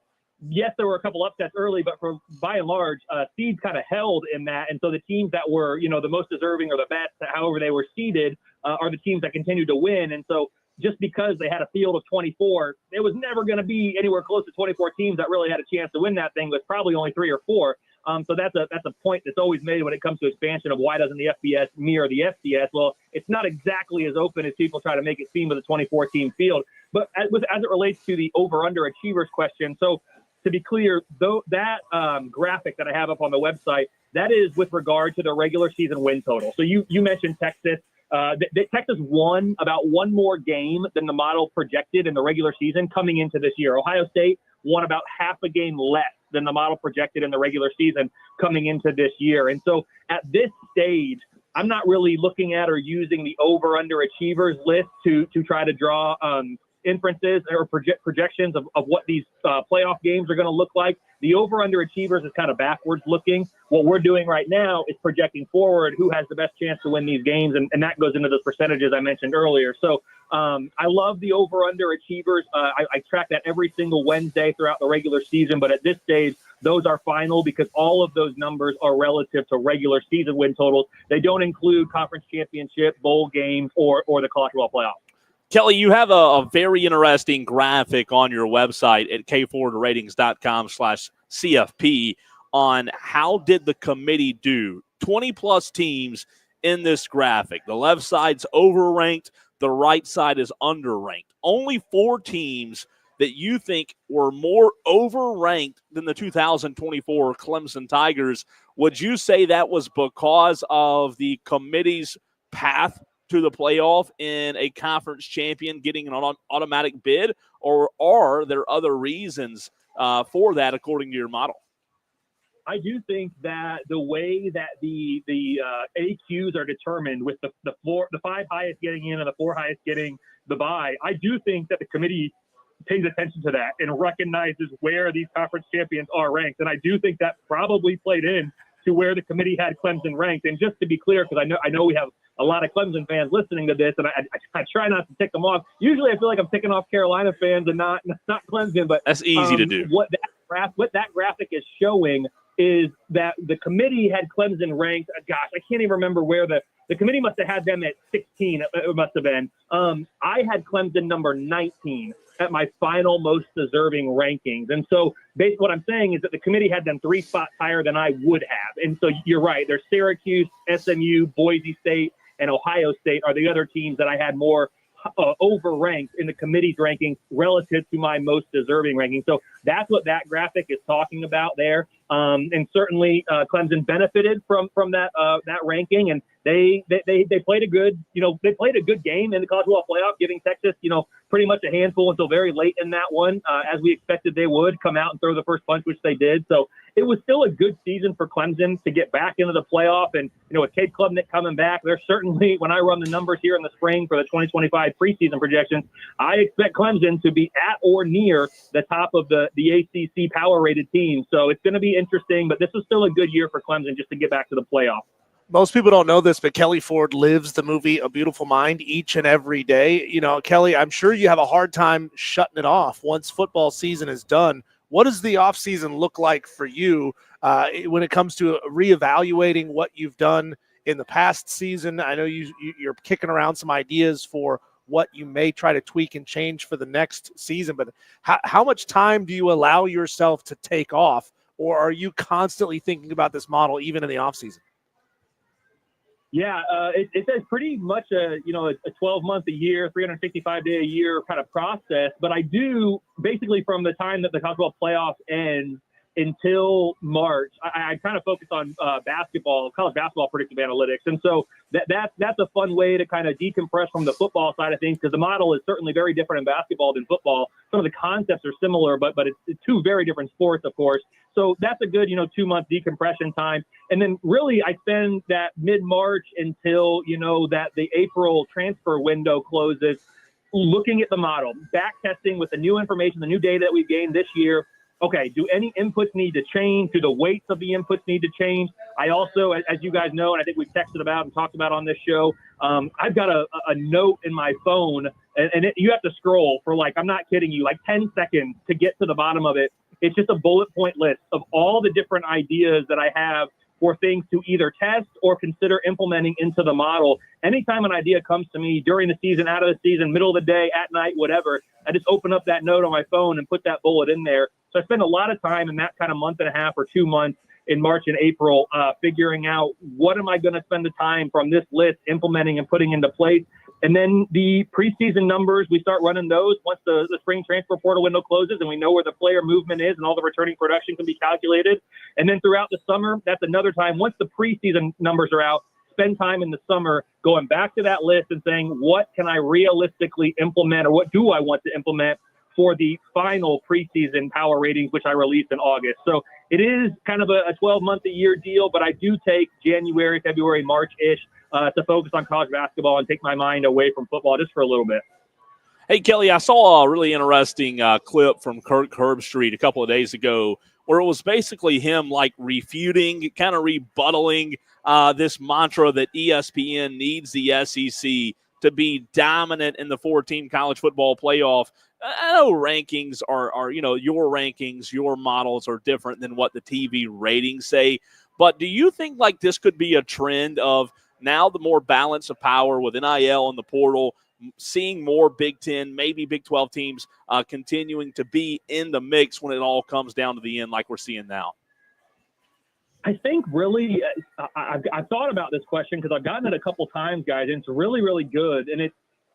yes, there were a couple upsets early, but by and large, seeds kind of held in that. And so the teams that were, the most deserving or the best, however they were seeded, are the teams that continued to win. And so just because they had a field of 24, it was never going to be anywhere close to 24 teams that really had a chance to win that thing. It was probably only 3 or 4. So that's a point that's always made when it comes to expansion of why doesn't the FBS mirror the FCS? Well, it's not exactly as open as people try to make it seem with a 24-team field. But as it relates to the over-under achievers question, so to be clear, though, that graphic that I have up on the website, that is with regard to the regular season win total. So you mentioned Texas. Texas won about 1 more game than the model projected in the regular season coming into this year. Ohio State won about half a game less than the model projected in the regular season coming into this year. And so at this stage, I'm not really looking at or using the over-under achievers list to try to draw inferences or projections of what these playoff games are going to look like. The over-underachievers is kind of backwards looking. What we're doing right now is projecting forward who has the best chance to win these games, and that goes into those percentages I mentioned earlier. So I love the over-underachievers. I track that every single Wednesday throughout the regular season, but at this stage, those are final because all of those numbers are relative to regular season win totals. They don't include conference championship, bowl games, or the college football playoff. Kelley, you have a very interesting graphic on your website at kfordratings.com/CFP on how did the committee do. 20-plus teams in this graphic. The left side's overranked. The right side is underranked. Only 4 teams that you think were more overranked than the 2024 Clemson Tigers. Would you say that was because of the committee's path to the playoff in a conference champion getting an automatic bid, or are there other reasons for that according to your model? I do think that the way that the AQs are determined with the 5 highest getting in and the 4 highest getting the bye, I do think that the committee pays attention to that and recognizes where these conference champions are ranked. And I do think that probably played in to where the committee had Clemson ranked. And just to be clear, because I know we have a lot of Clemson fans listening to this, and I try not to tick them off. Usually I feel like I'm ticking off Carolina fans and not Clemson, but that's easy to do. What that graphic is showing is that the committee had Clemson ranked. Gosh, I can't even remember where the committee must have had them at 16. It must have been. I had Clemson number 19 at my final most deserving rankings. And so what I'm saying is that the committee had them 3 spots higher than I would have. And so you're right. There's Syracuse, SMU, Boise State, and Ohio State are the other teams that I had more overranked in the committee's rankings relative to my most deserving ranking. So that's what that graphic is talking about there. And certainly Clemson benefited from that ranking, and they played a good game in the college football playoff, giving Texas pretty much a handful until very late in that one, as we expected they would come out and throw the first punch, which they did. So it was still a good season for Clemson to get back into the playoff. And with Cade Klubnik coming back, there's certainly, when I run the numbers here in the spring for the 2025 preseason projections, I expect Clemson to be at or near the top of the ACC power rated team. So it's going to be interesting, but this is still a good year for Clemson just to get back to the playoff. Most people don't know this, but Kelley Ford lives the movie A Beautiful Mind each and every day. Kelley, I'm sure you have a hard time shutting it off once football season is done. What does the offseason look like for you when it comes to reevaluating what you've done in the past season? I know you're kicking around some ideas for what you may try to tweak and change for the next season, but how much time do you allow yourself to take off, or are you constantly thinking about this model even in the offseason? Yeah, it's pretty much a 12-month a year, 365-day a year kind of process. But I do basically from the time that the college football playoff ends until March, I kind of focus on college basketball predictive analytics. And so that's a fun way to kind of decompress from the football side of things, because the model is certainly very different in basketball than football. Some of the concepts are similar, but it's 2 very different sports, of course. So that's a good, 2-month decompression time. And then really I spend that mid-March until, that the April transfer window closes, looking at the model, back testing with the new information, the new data that we've gained this year. Okay, do any inputs need to change? Do the weights of the inputs need to change? I also, as you guys know, and I think we've texted about and talked about on this show, I've got a note in my phone, and you have to scroll for I'm not kidding you, 10 seconds to get to the bottom of it. It's just a bullet point list of all the different ideas that I have for things to either test or consider implementing into the model. Anytime an idea comes to me during the season, out of the season, middle of the day, at night, whatever, I just open up that note on my phone and put that bullet in there. So I spend a lot of time in that kind of month and a half or 2 months in March and April figuring out what am I going to spend the time from this list implementing and putting into place. And then the preseason numbers, we start running those once the spring transfer portal window closes and we know where the player movement is and all the returning production can be calculated. And then throughout the summer, that's another time. Once the preseason numbers are out, spend time in the summer going back to that list and saying, what can I realistically implement, or what do I want to implement for the final preseason power ratings, which I released in August. So it is kind of a 12-month-a-year deal, but I do take January, February, March-ish to focus on college basketball and take my mind away from football just for a little bit. Hey, Kelley, I saw a really interesting clip from Kirk Herbstreit a couple of days ago where it was basically him like refuting, kind of rebuttaling this mantra that ESPN needs the SEC to be dominant in the 4-team college football playoff. I know rankings are your rankings, your models are different than what the TV ratings say. But do you think like this could be a trend of now the more balance of power with NIL and the portal, seeing more Big 10, maybe Big 12 teams continuing to be in the mix when it all comes down to the end like we're seeing now? I think really I've thought about this question because I've gotten it a couple times, guys, and it's really, really good. And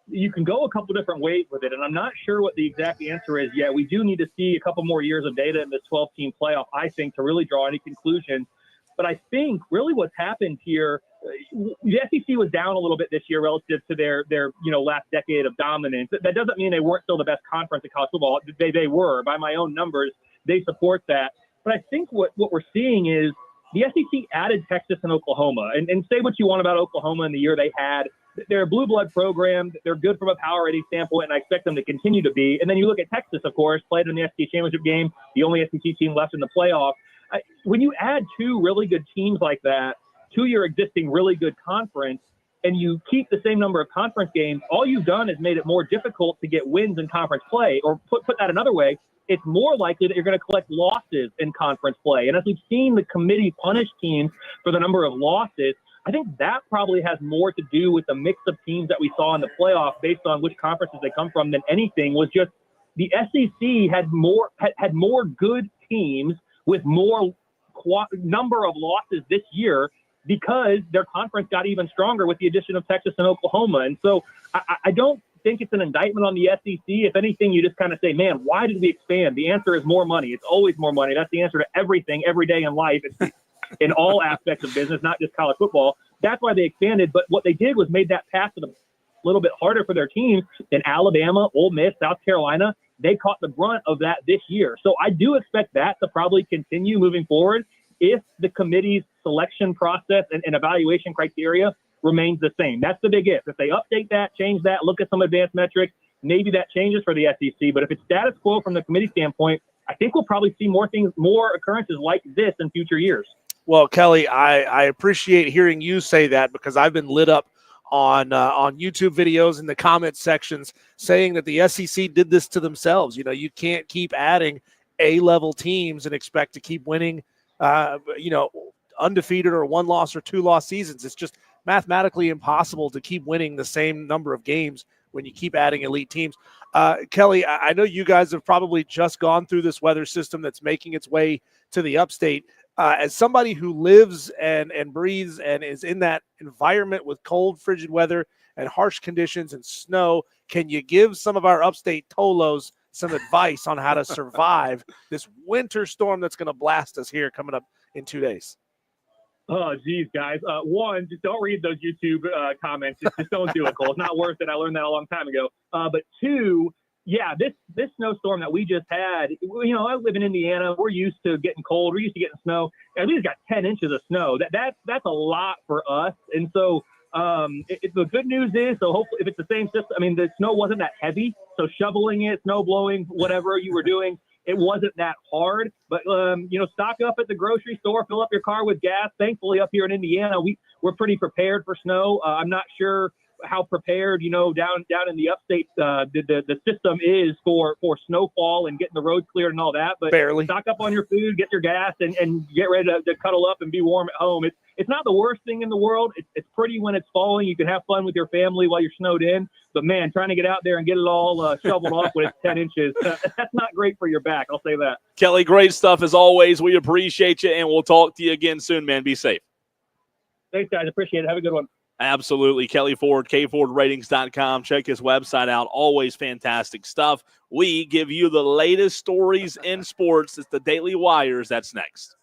you can go a couple different ways with it, and I'm not sure what the exact answer is yet. We do need to see a couple more years of data in this 12-team playoff, I think, to really draw any conclusions. But I think really what's happened here, the SEC was down a little bit this year relative to their last decade of dominance. That doesn't mean they weren't still the best conference in college football. They were. By my own numbers, they support that. But I think what we're seeing is the SEC added Texas and Oklahoma. And say what you want about Oklahoma in the year they had. They're a blue blood program. They're good from a power rating standpoint, and I expect them to continue to be. And then you look at Texas, of course, played in the SEC championship game, the only SEC team left in the playoff. When you add two really good teams like that to your existing really good conference, and you keep the same number of conference games, all you've done is made it more difficult to get wins in conference play. Or put that another way, it's more likely that you're going to collect losses in conference play. And as we've seen the committee punish teams for the number of losses, I think that probably has more to do with the mix of teams that we saw in the playoff based on which conferences they come from than anything. Was just the SEC had more good teams with more number of losses this year because their conference got even stronger with the addition of Texas and Oklahoma. And so I don't think it's an indictment on the SEC. If anything, you just kind of say, man, why did we expand? The answer is more money. It's always more money. That's the answer to everything, every day in life. It's in all aspects of business, not just college football. That's why they expanded. But what they did was made that path a little bit harder for their teams than Alabama, Ole Miss, South Carolina. They caught the brunt of that this year. So I do expect that to probably continue moving forward if the committee's selection process and evaluation criteria remains the same. That's the big if. If they update that, change that, look at some advanced metrics, maybe that changes for the SEC. But if it's status quo from the committee standpoint, I think we'll probably see more occurrences like this in future years. Well, Kelley, I appreciate hearing you say that because I've been lit up on YouTube videos in the comment sections saying that the SEC did this to themselves. You can't keep adding A-level teams and expect to keep winning, undefeated or 1-loss or 2-loss seasons. It's just mathematically impossible to keep winning the same number of games when you keep adding elite teams. Kelley, I know you guys have probably just gone through this weather system that's making its way to the upstate. As somebody who lives and breathes and is in that environment with cold, frigid weather and harsh conditions and snow, can you give some of our upstate Tolos some advice on how to survive this winter storm that's going to blast us here coming up in 2 days? Oh, geez, guys. One, just don't read those YouTube comments. Just don't do it, Cole. It's not worth it. I learned that a long time ago. But two, yeah, this snowstorm that we just had, I live in Indiana. We're used to getting cold. We're used to getting snow. And we just got 10 inches of snow. That's a lot for us. And so the good news is, so hopefully if it's the same system, the snow wasn't that heavy. So shoveling it, snow blowing, whatever you were doing, it wasn't that hard. But, stock up at the grocery store, fill up your car with gas. Thankfully, up here in Indiana, we're pretty prepared for snow. I'm not sure how prepared, down in the upstate, the system is for snowfall and getting the roads cleared and all that. But barely. Stock up on your food, get your gas, and get ready to cuddle up and be warm at home. It's not the worst thing in the world. It's pretty when it's falling. You can have fun with your family while you're snowed in. But, man, trying to get out there and get it all shoveled off when it's 10 inches, that's not great for your back. I'll say that. Kelley, great stuff as always. We appreciate you, and we'll talk to you again soon, man. Be safe. Thanks, guys. Appreciate it. Have a good one. Absolutely. Kelley Ford, kfordratings.com. Check his website out. Always fantastic stuff. We give you the latest stories in sports. It's the Daily Wires. That's next.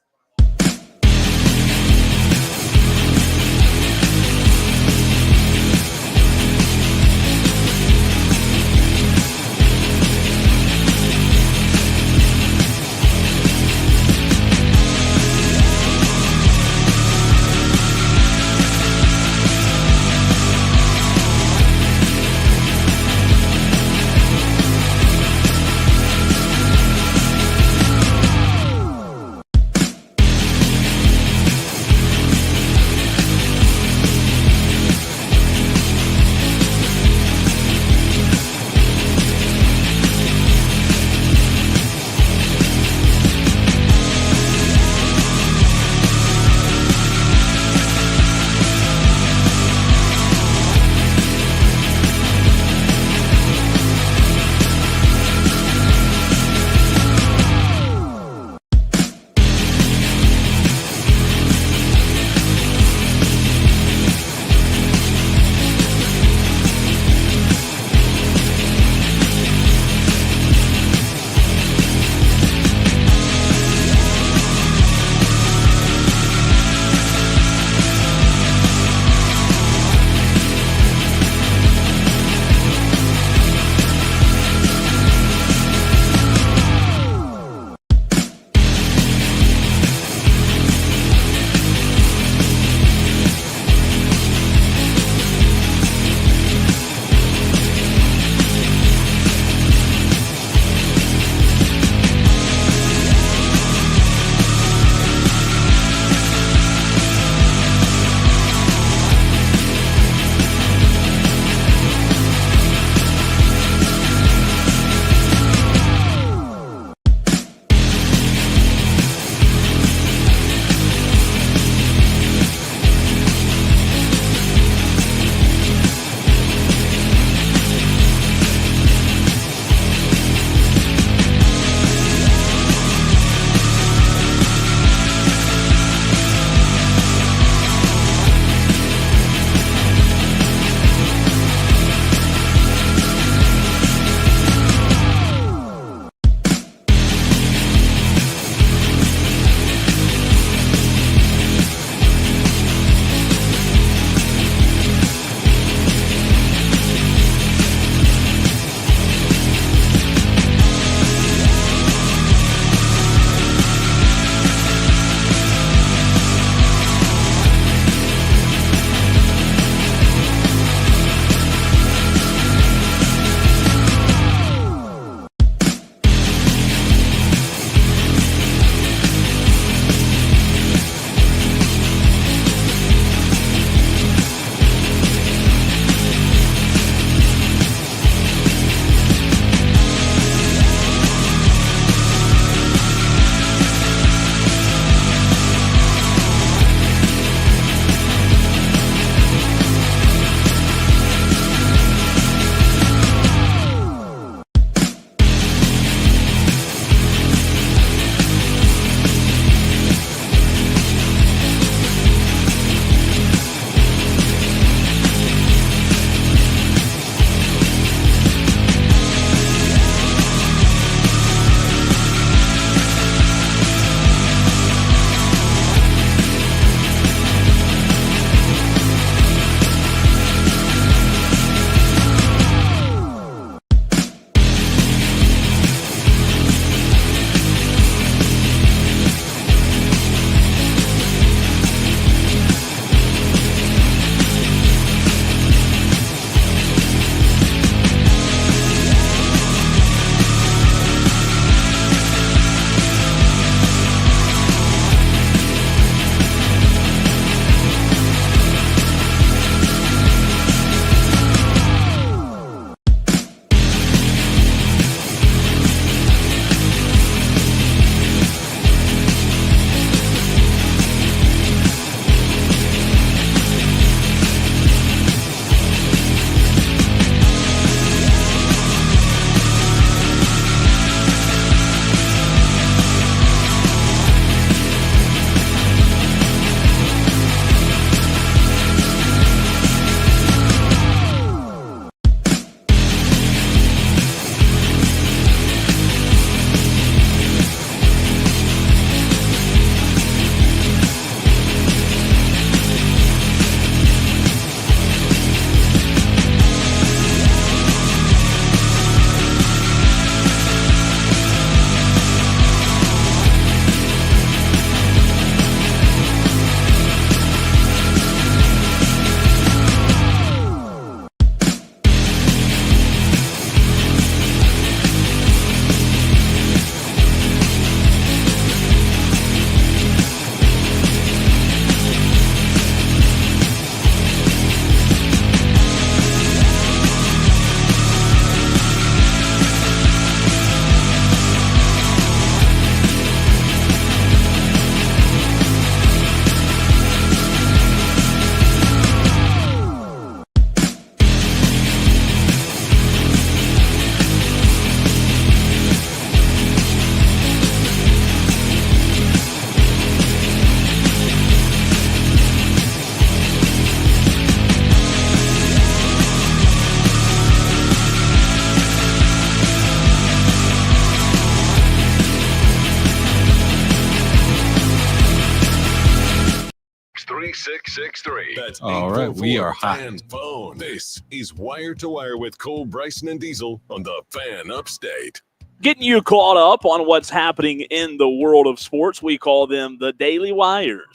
3663. That's all right. We are hot. Fan phone. This is Wire to Wire with Cole, Bryson, and Diesel on the Fan Upstate. Getting you caught up on what's happening in the world of sports. We call them the Daily Wires.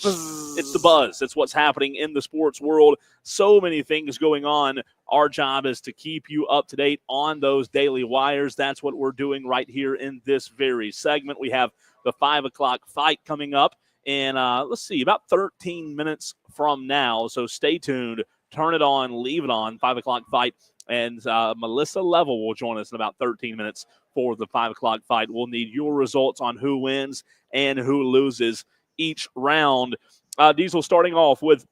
It's the buzz. It's what's happening in the sports world. So many things going on. Our job is to keep you up to date on those Daily Wires. That's what we're doing right here in this very segment. We have the 5 o'clock fight coming up in, let's see, about 13 minutes from now. So stay tuned. Turn it on. Leave it on. 5 o'clock fight. And Melissa Level will join us in about 13 minutes for the 5 o'clock fight. We'll need your results on who wins and who loses each round. Diesel starting off with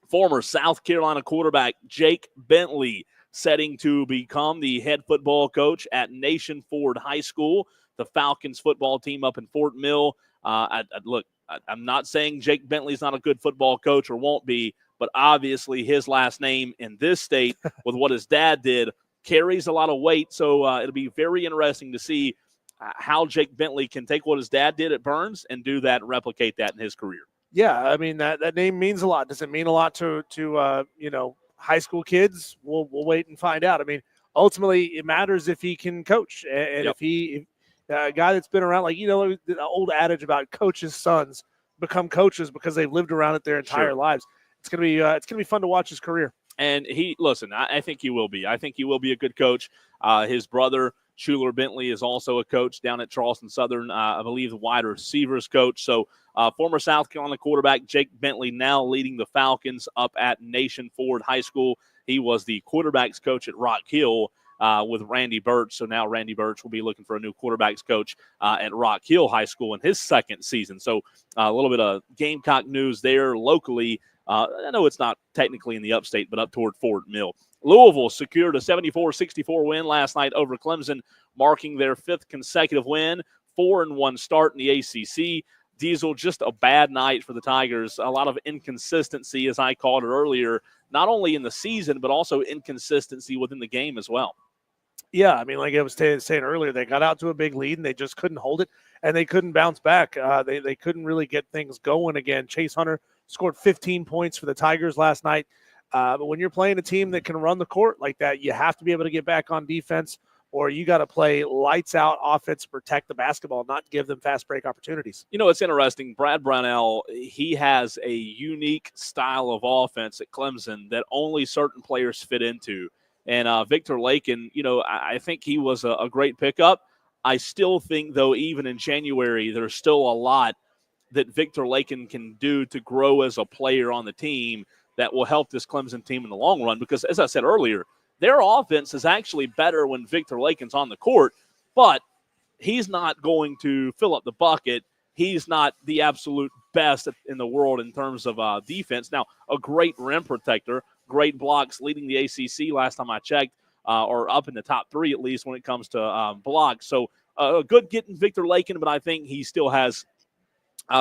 former South Carolina quarterback Jake Bentley setting to become the head football coach at Nation Ford High School, the Falcons football team up in Fort Mill. I'm not saying Jake Bentley's not a good football coach or won't be, but obviously his last name in this state with what his dad did carries a lot of weight. So it'll be very interesting to see how Jake Bentley can take what his dad did at Burns and do that and replicate that in his career. Yeah, I mean, that name means a lot. Does it mean a lot to high school kids? We'll wait and find out. I mean, ultimately, it matters if he can coach. And if a guy that's been around, the old adage about coaches' sons become coaches because they've lived around it their entire lives. It's gonna be fun to watch his career. And I think he will be. I think he will be a good coach. His brother, Schuler Bentley, is also a coach down at Charleston Southern, I believe the wide receivers coach. So former South Carolina quarterback Jake Bentley now leading the Falcons up at Nation Ford High School. He was the quarterbacks coach at Rock Hill with Randy Birch. So now Randy Birch will be looking for a new quarterbacks coach at Rock Hill High School in his second season. So a little bit of Gamecock news there locally. I know it's not technically in the upstate, but up toward Fort Mill. Louisville secured a 74-64 win last night over Clemson, marking their fifth consecutive win, 4-1 start in the ACC. Diesel, just a bad night for the Tigers. A lot of inconsistency, as I called it earlier, not only in the season, but also inconsistency within the game as well. Yeah, I mean, like I was saying earlier, they got out to a big lead, and they just couldn't hold it, and they couldn't bounce back. They couldn't really get things going again. Chase Hunter scored 15 points for the Tigers last night. But when you're playing a team that can run the court like that, you have to be able to get back on defense, or you got to play lights out offense to protect the basketball, not give them fast break opportunities. You know, it's interesting. Brad Brownell, he has a unique style of offense at Clemson that only certain players fit into. And Victor Lakin, I think he was a great pickup. I still think, though, even in January, there's still a lot that Victor Lakin can do to grow as a player on the team that will help this Clemson team in the long run. Because, as I said earlier, their offense is actually better when Victor Lakin's on the court, but he's not going to fill up the bucket. He's not the absolute best in the world in terms of defense. Now, a great rim protector, great blocks, leading the ACC last time I checked, or up in the top three at least when it comes to blocks. So good getting Victor Lakin, but I think he still has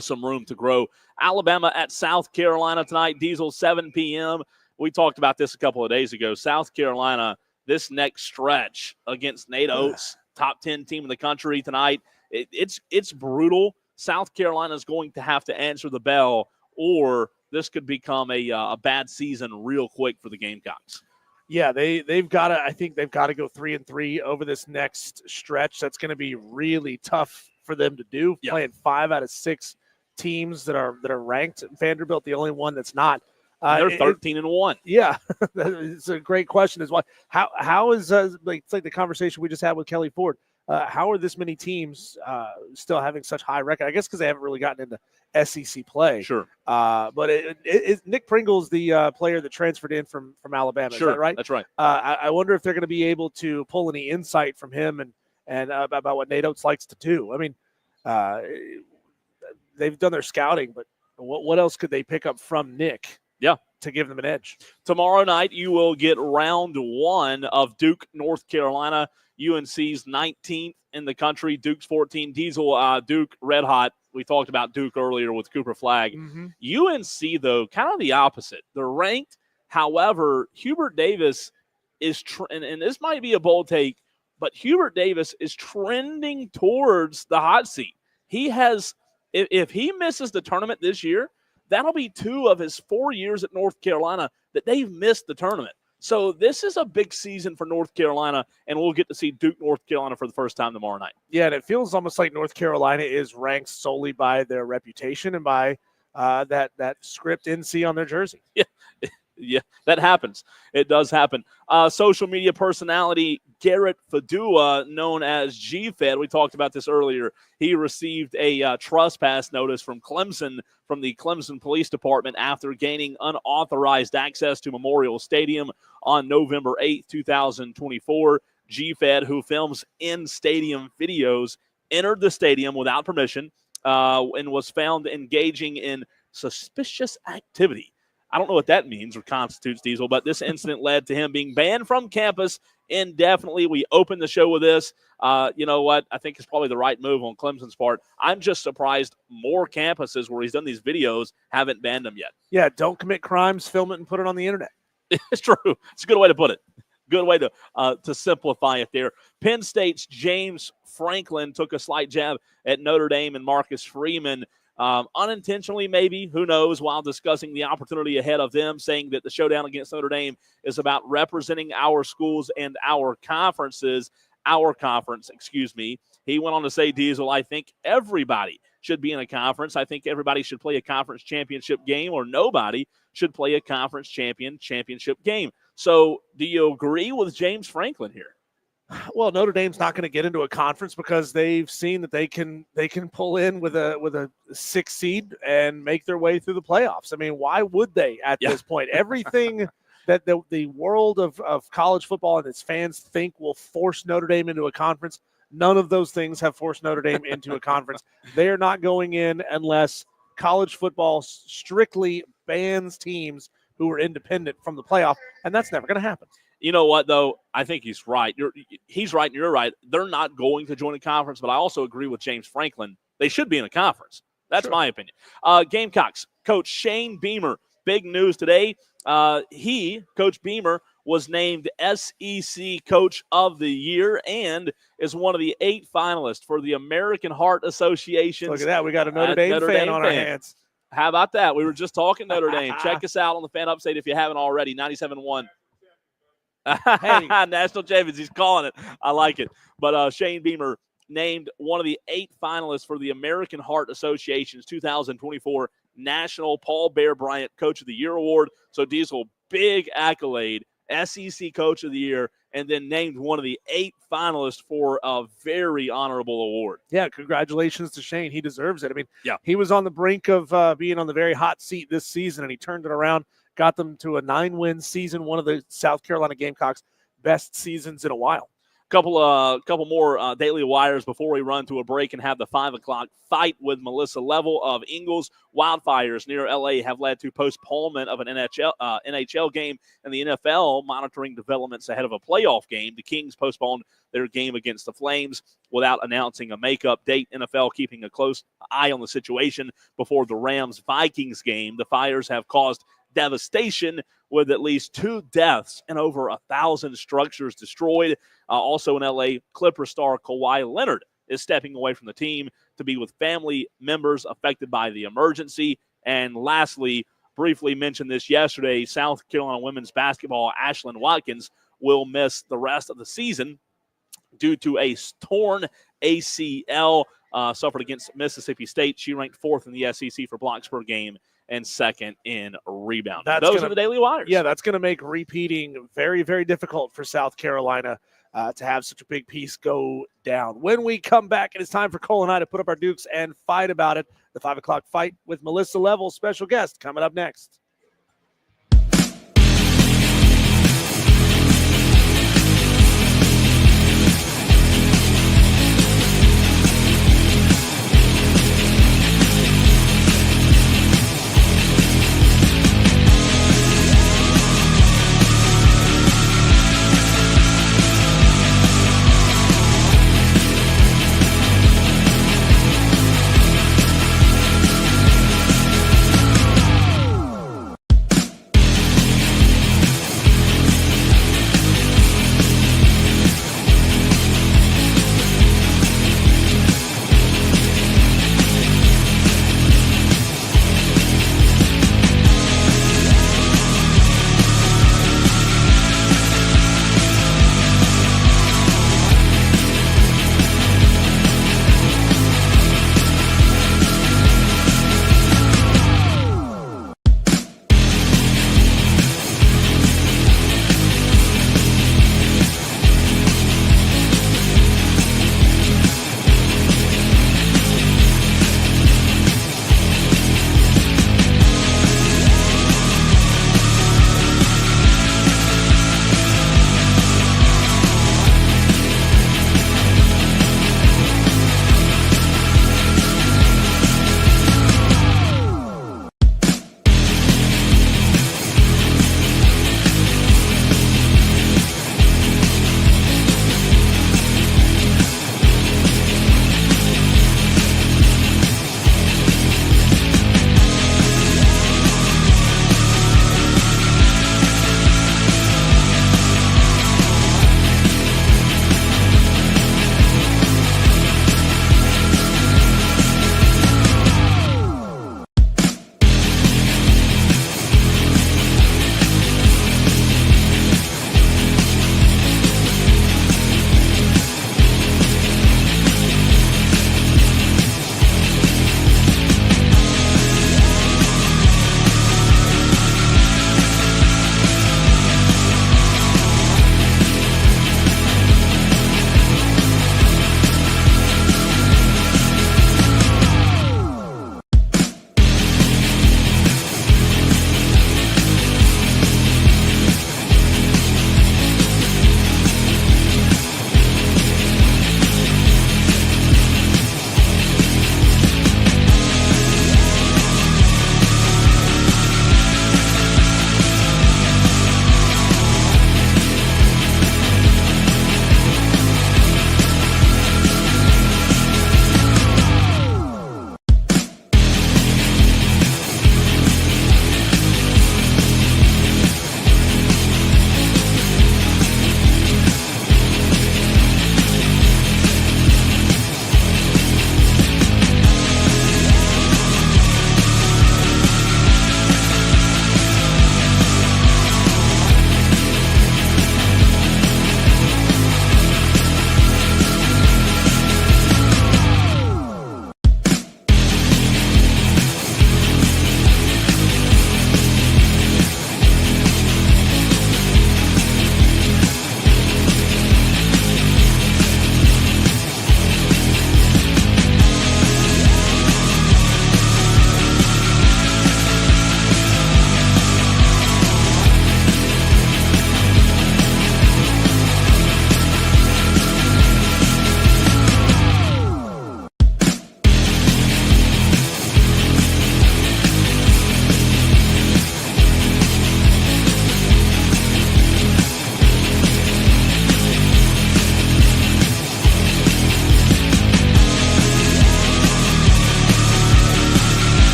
some room to grow. Alabama at South Carolina tonight, Diesel, 7 p.m. We talked about this a couple of days ago. South Carolina, this next stretch against Nate Oates, top 10 team in the country tonight, it's brutal. South Carolina is going to have to answer the bell, or this could become a bad season real quick for the Gamecocks. Yeah, they've got to. I think they've got to go 3-3 over this next stretch. That's going to be really tough for them to do. Yeah. Playing 5 out of 6 teams that are ranked. Vanderbilt, the only one that's not. They're 13-1. Yeah, it's a great question. Is why how is it's like the conversation we just had with Kelley Ford. How are this many teams still having such high record? I guess because they haven't really gotten into SEC play. Sure. But Nick Pringle's the player that transferred in from Alabama. Sure. Is that right? That's right. I wonder if they're going to be able to pull any insight from him and about what Nate Oates likes to do. I mean, they've done their scouting, but what else could they pick up from Nick? Yeah, to give them an edge. Tomorrow night, you will get round 1 of Duke, North Carolina. UNC's 19th in the country. Duke's 14. Diesel, Duke, red hot. We talked about Duke earlier with Cooper Flagg. Mm-hmm. UNC, though, kind of the opposite. They're ranked. However, Hubert Davis is, and this might be a bold take, but Hubert Davis is trending towards the hot seat. He has, if he misses the tournament this year, that'll be 2 of his 4 years at North Carolina that they've missed the tournament. So this is a big season for North Carolina, and we'll get to see Duke, North Carolina for the first time tomorrow night. Yeah, and it feels almost like North Carolina is ranked solely by their reputation and by that script NC on their jersey. Yeah, that happens. It does happen. Social media personality Garrett Fadua, known as G-Fed, we talked about this earlier. He received a trespass notice from Clemson, from the Clemson Police Department, after gaining unauthorized access to Memorial Stadium on November 8th, 2024. G-Fed, who films in-stadium videos, entered the stadium without permission and was found engaging in suspicious activity. I don't know what that means or constitutes, Diesel, but this incident led to him being banned from campus indefinitely. We opened the show with this. You know what? I think it's probably the right move on Clemson's part. I'm just surprised more campuses where he's done these videos haven't banned him yet. Yeah, don't commit crimes, film it, and put it on the internet. It's true. It's a good way to put it. Good way to simplify it there. Penn State's James Franklin took a slight jab at Notre Dame and Marcus Freeman. Unintentionally, maybe, who knows, while discussing the opportunity ahead of them, saying that the showdown against Notre Dame is about representing our schools and our conference, He went on to say, Diesel, I think everybody should be in a conference. I think everybody should play a conference championship game, or nobody should play a conference championship game. So do you agree with James Franklin here? Well, Notre Dame's not going to get into a conference because they've seen that they can pull in with a 6 seed and make their way through the playoffs. I mean, why would they at this point? Everything that the world of college football and its fans think will force Notre Dame into a conference, none of those things have forced Notre Dame into a conference. They are not going in unless college football strictly bans teams who are independent from the playoff, and that's never going to happen. You know what, though? I think he's right. He's right and you're right. They're not going to join a conference, but I also agree with James Franklin. They should be in a conference. That's my opinion. Gamecocks, Coach Shane Beamer, big news today. Coach Beamer, was named SEC Coach of the Year and is one of the 8 finalists for the American Heart Association's. Look at that. We got a Notre Dame fan on our hands. How about that? We were just talking Notre Dame. Check us out on the Fan Upstate if you haven't already, 97.1. Hey, National Champions, he's calling it. I like it. But Shane Beamer named one of the 8 finalists for the American Heart Association's 2024 National Paul Bear Bryant Coach of the Year Award. So Diesel, big accolade, SEC Coach of the Year, and then named one of the 8 finalists for a very honorable award. Yeah, congratulations to Shane. He deserves it. I mean, he was on the brink of being on the very hot seat this season, and he turned it around. Got them to a 9-win season, one of the South Carolina Gamecocks' best seasons in a while. Couple more daily wires before we run to a break and have the 5 o'clock fight with Melissa Level of Ingles. Wildfires near L.A. have led to postponement of an NHL game, and the NFL monitoring developments ahead of a playoff game. The Kings postponed their game against the Flames without announcing a makeup date. NFL keeping a close eye on the situation before the Rams-Vikings game. The fires have caused devastation with at least 2 deaths and over 1,000 structures destroyed. Also in L.A., Clipper star Kawhi Leonard is stepping away from the team to be with family members affected by the emergency. And lastly, briefly mentioned this yesterday, South Carolina women's basketball Ashlyn Watkins will miss the rest of the season due to a torn ACL suffered against Mississippi State. She ranked 4th in the SEC for blocks per game and 2nd in rebound. Those are the daily wires. Yeah, that's going to make repeating very, very difficult for South Carolina to have such a big piece go down. When we come back, it is time for Cole and I to put up our dukes and fight about it. The 5 o'clock fight with Melissa Level, special guest, coming up next.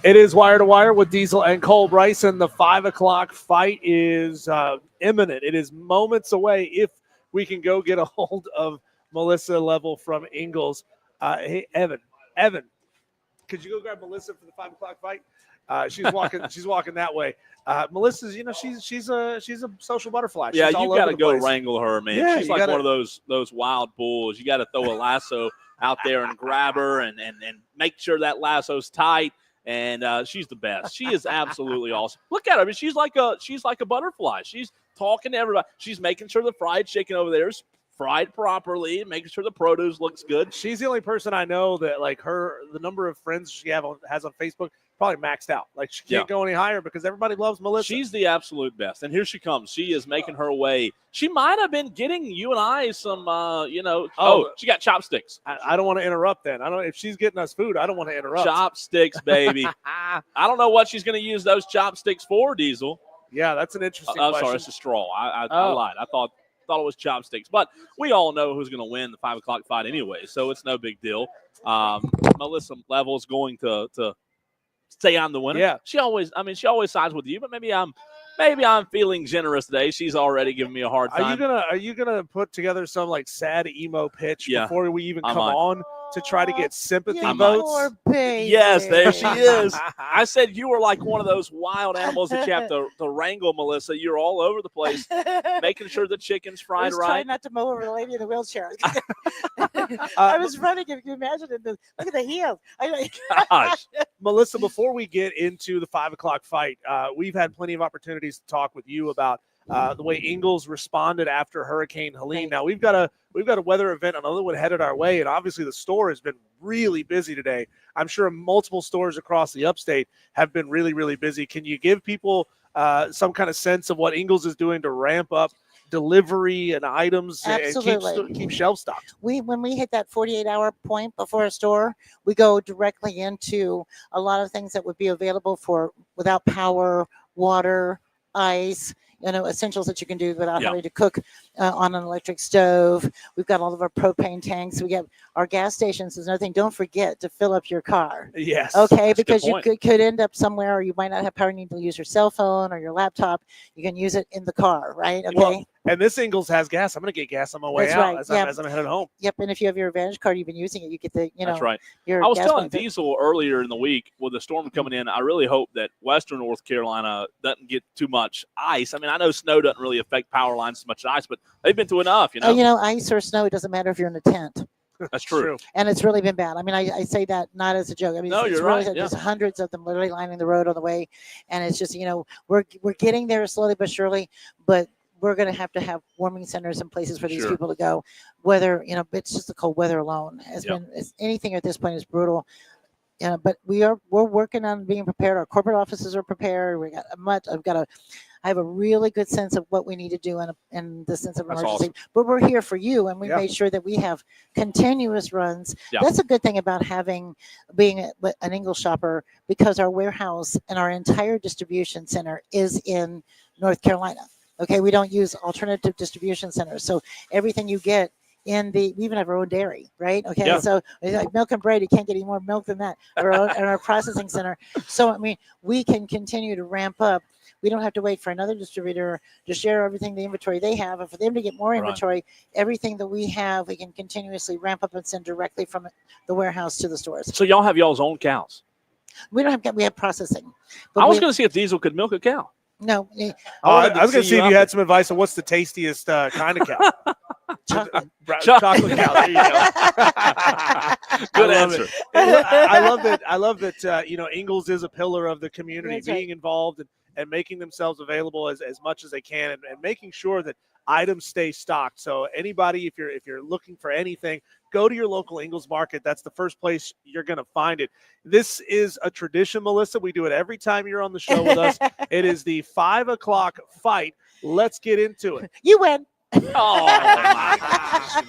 It is Wire to Wire with Diesel and Cole Bryson. The 5 o'clock fight is imminent. It is moments away if we can go get a hold of Melissa Level from Ingles. Hey, Evan, could you go grab Melissa for the 5 o'clock fight? She's walking. She's walking that way. Melissa's, she's a social butterfly. She's you got to go place. wrangle her, man. Yeah, she's like one of those wild bulls. You got to throw a lasso out there and grab her and make sure that lasso's tight. And she's the best. She is absolutely awesome. Look at her. I mean, she's like a butterfly. She's talking to everybody. She's making sure the fried chicken over there is fried properly, making sure the produce looks good. She's the only person I know that the number of friends she has on Facebook probably maxed out. Like she can't go any higher because everybody loves Melissa. She's the absolute best. And here she comes. She is making her way. She might have been getting you and I some, she got chopsticks. I don't want to interrupt then. If she's getting us food, I don't want to interrupt. Chopsticks, baby. I don't know what she's going to use those chopsticks for, Diesel. Yeah, that's an interesting I'm question. sorry, it's a straw. I lied. I thought it was chopsticks. But we all know who's going to win the 5 o'clock fight anyway, so it's no big deal. Melissa Level's going to say I'm the winner. Yeah. She always sides with you, but maybe I'm feeling generous today. She's already giving me a hard time. Are you gonna put together some like sad emo pitch before we even come on to try to get sympathy votes? Yes, there she is. I said you were like one of those wild animals that you have to wrangle, Melissa. You're all over the place, making sure the chicken's fried right. Trying not to mow over the lady in the wheelchair. I was running. If you imagine it, look at the heels. Gosh. Melissa, before we get into the 5 o'clock fight, we've had plenty of opportunities to talk with you about the way Ingles responded after Hurricane Helene. Now we've got a weather event, another one headed our way, and obviously the store has been really busy today. I'm sure multiple stores across the upstate have been really, really busy. Can you give people some kind of sense of what Ingles is doing to ramp up delivery and items and keep shelves stocked? When we hit that 48-hour point before a store, we go directly into a lot of things that would be available for without power, water, ice, essentials that you can do without having to cook on an electric stove. We've got all of our propane tanks. We got our gas stations. Is another thing. Don't forget to fill up your car. Yes. Okay, because you could end up somewhere, or you might not have power. You need to use your cell phone or your laptop. You can use it in the car, right? Okay. Well, and this Ingles has gas. I'm going to get gas on my way out as I'm headed home. Yep, and if you have your Advantage card, you've been using it, you get the, That's right. Your I was gas telling benefit. Diesel earlier in the week with the storm coming in, I really hope that Western North Carolina doesn't get too much ice. I mean, I know snow doesn't really affect power lines as much as ice, but they've been through enough, ice or snow, it doesn't matter if you're in a tent. That's true. And it's really been bad. I mean, I say that not as a joke. I mean, no, it's you're really right. There's hundreds of them literally lining the road on the way. And it's just, we're getting there slowly but surely, but we're going to have warming centers and places for these people to go. Whether, it's just the cold weather alone has been, anything at this point is brutal. But we're working on being prepared. Our corporate offices are prepared. I have a really good sense of what we need to do in the sense of emergency. Awesome. But we're here for you, and we made sure that we have continuous runs. Yeah. That's a good thing about being an Ingles shopper, because our warehouse and our entire distribution center is in North Carolina. Okay, we don't use alternative distribution centers, so everything you get we even have our own dairy, right? Okay, so like milk and bread, you can't get any more milk than that. Our processing center. So I mean, we can continue to ramp up. We don't have to wait for another distributor to share everything, the inventory they have, and for them to get more inventory. Everything that we have, we can continuously ramp up and send directly from the warehouse to the stores. So y'all have y'all's own cows? We don't have. We have processing. I was going to see if Diesel could milk a cow. No. I was going to see if you had some advice on what's the tastiest kind of cow. Chocolate cow. There you go. Good answer. I love that. Ingles is a pillar of the community, being involved and making themselves available as much as they can, and making sure that items stay stocked. So anybody, if you're looking for anything, go to your local Ingles market. That's the first place you're going to find it. This is a tradition, Melissa. We do it every time you're on the show with us. It is the 5 o'clock fight. Let's get into it. You win. Oh, my gosh.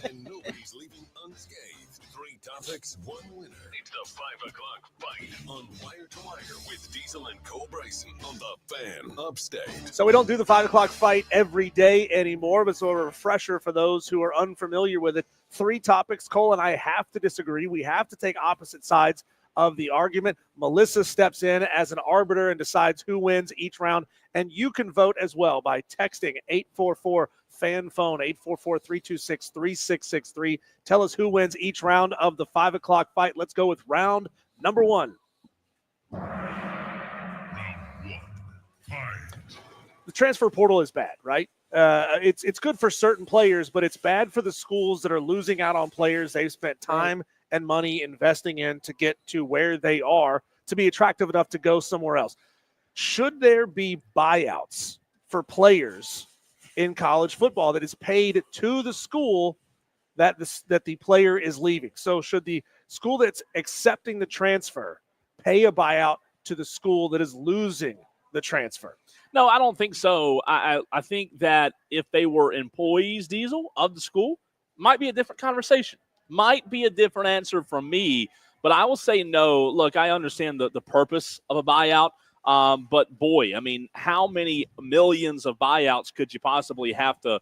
And nobody's leaving unscathed. 3 topics, 1 winner. It's the 5 o'clock fight on Wire to Wire with Diesel and Cole Bryson on the Fan Upstate. So we don't do the 5 o'clock fight every day anymore, but so a refresher for those who are unfamiliar with it. 3 topics. Cole and I have to disagree. We have to take opposite sides of the argument. Melissa steps in as an arbiter and decides who wins each round. And you can vote as well by texting 844-FAN-PHONE, 844-326-3663. Tell us who wins each round of the 5 o'clock fight. Let's go with round number 1. The transfer portal is bad, right? It's good for certain players, but it's bad for the schools that are losing out on players they've spent time and money investing in to get to where they are to be attractive enough to go somewhere else. Should there be buyouts for players in college football that is paid to the school that the player is leaving? So should the school that's accepting the transfer pay a buyout to the school that is losing the transfer? No, I don't think so. I think that if they were employees, Diesel, of the school, might be a different conversation. Might be a different answer from me, but I will say no. Look, I understand the purpose of a buyout, but boy, I mean, how many millions of buyouts could you possibly have to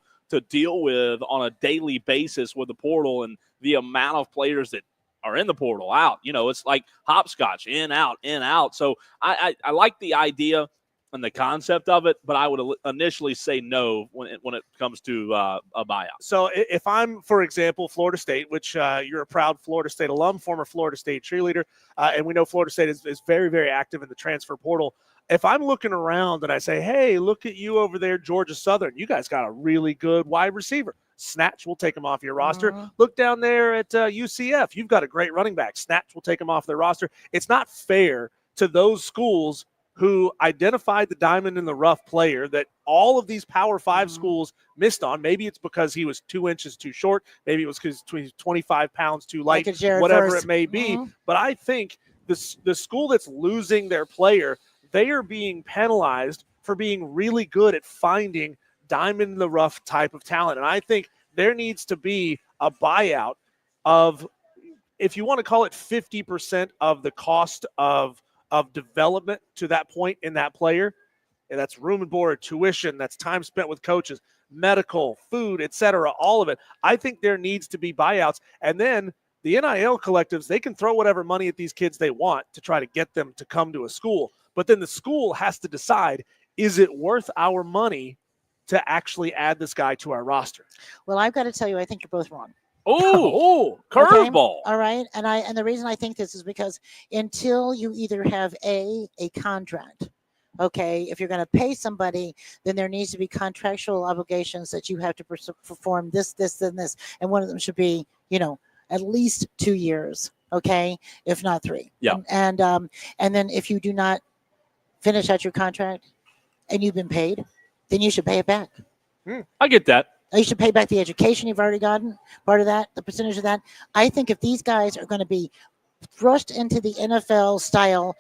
deal with on a daily basis with the portal and the amount of players that are in the portal out? You know, it's like hopscotch, in, out, in, out. So I like the idea and the concept of it, but I would initially say no when it comes to a buyout. So if I'm, for example, Florida State, which you're a proud Florida State alum, former Florida State cheerleader, and we know Florida State is very, very active in the transfer portal. If I'm looking around and I say, hey, look at you over there, Georgia Southern, you guys got a really good wide receiver. Snatch, we'll take him off your roster. Look down there at UCF. You've got a great running back. Snatch, will take him off their roster. It's not fair to those schools who identified the diamond in the rough player that all of these Power 5 schools missed on. Maybe it's because he was 2 inches too short. Maybe it was because he was 25 pounds too light, whatever it may be. But I think the school that's losing their player, they are being penalized for being really good at finding diamond in the rough type of talent. And I think there needs to be a buyout of, if you want to call it 50% of the cost of development to that point in that player. And that's room and board, tuition, that's time spent with coaches, medical, food, etc., all of it. I think there needs to be buyouts. And then the NIL collectives, they can throw whatever money at these kids they want to try to get them to come to a school. But then the school has to decide, is it worth our money to actually add this guy to our roster? Well, I've got to tell you, I think you're both wrong. Oh, curveball. Okay. All right. And the reason I think this is because until you either have a contract, okay, if you're going to pay somebody, then there needs to be contractual obligations that you have to perform this, and this. And one of them should be, at least 2 years, okay, if not 3. Yeah. And then if you do not finish out your contract and you've been paid, then you should pay it back. I get that. You should pay back the education you've already gotten, part of that, the percentage of that. I think if these guys are going to be thrust into the NFL style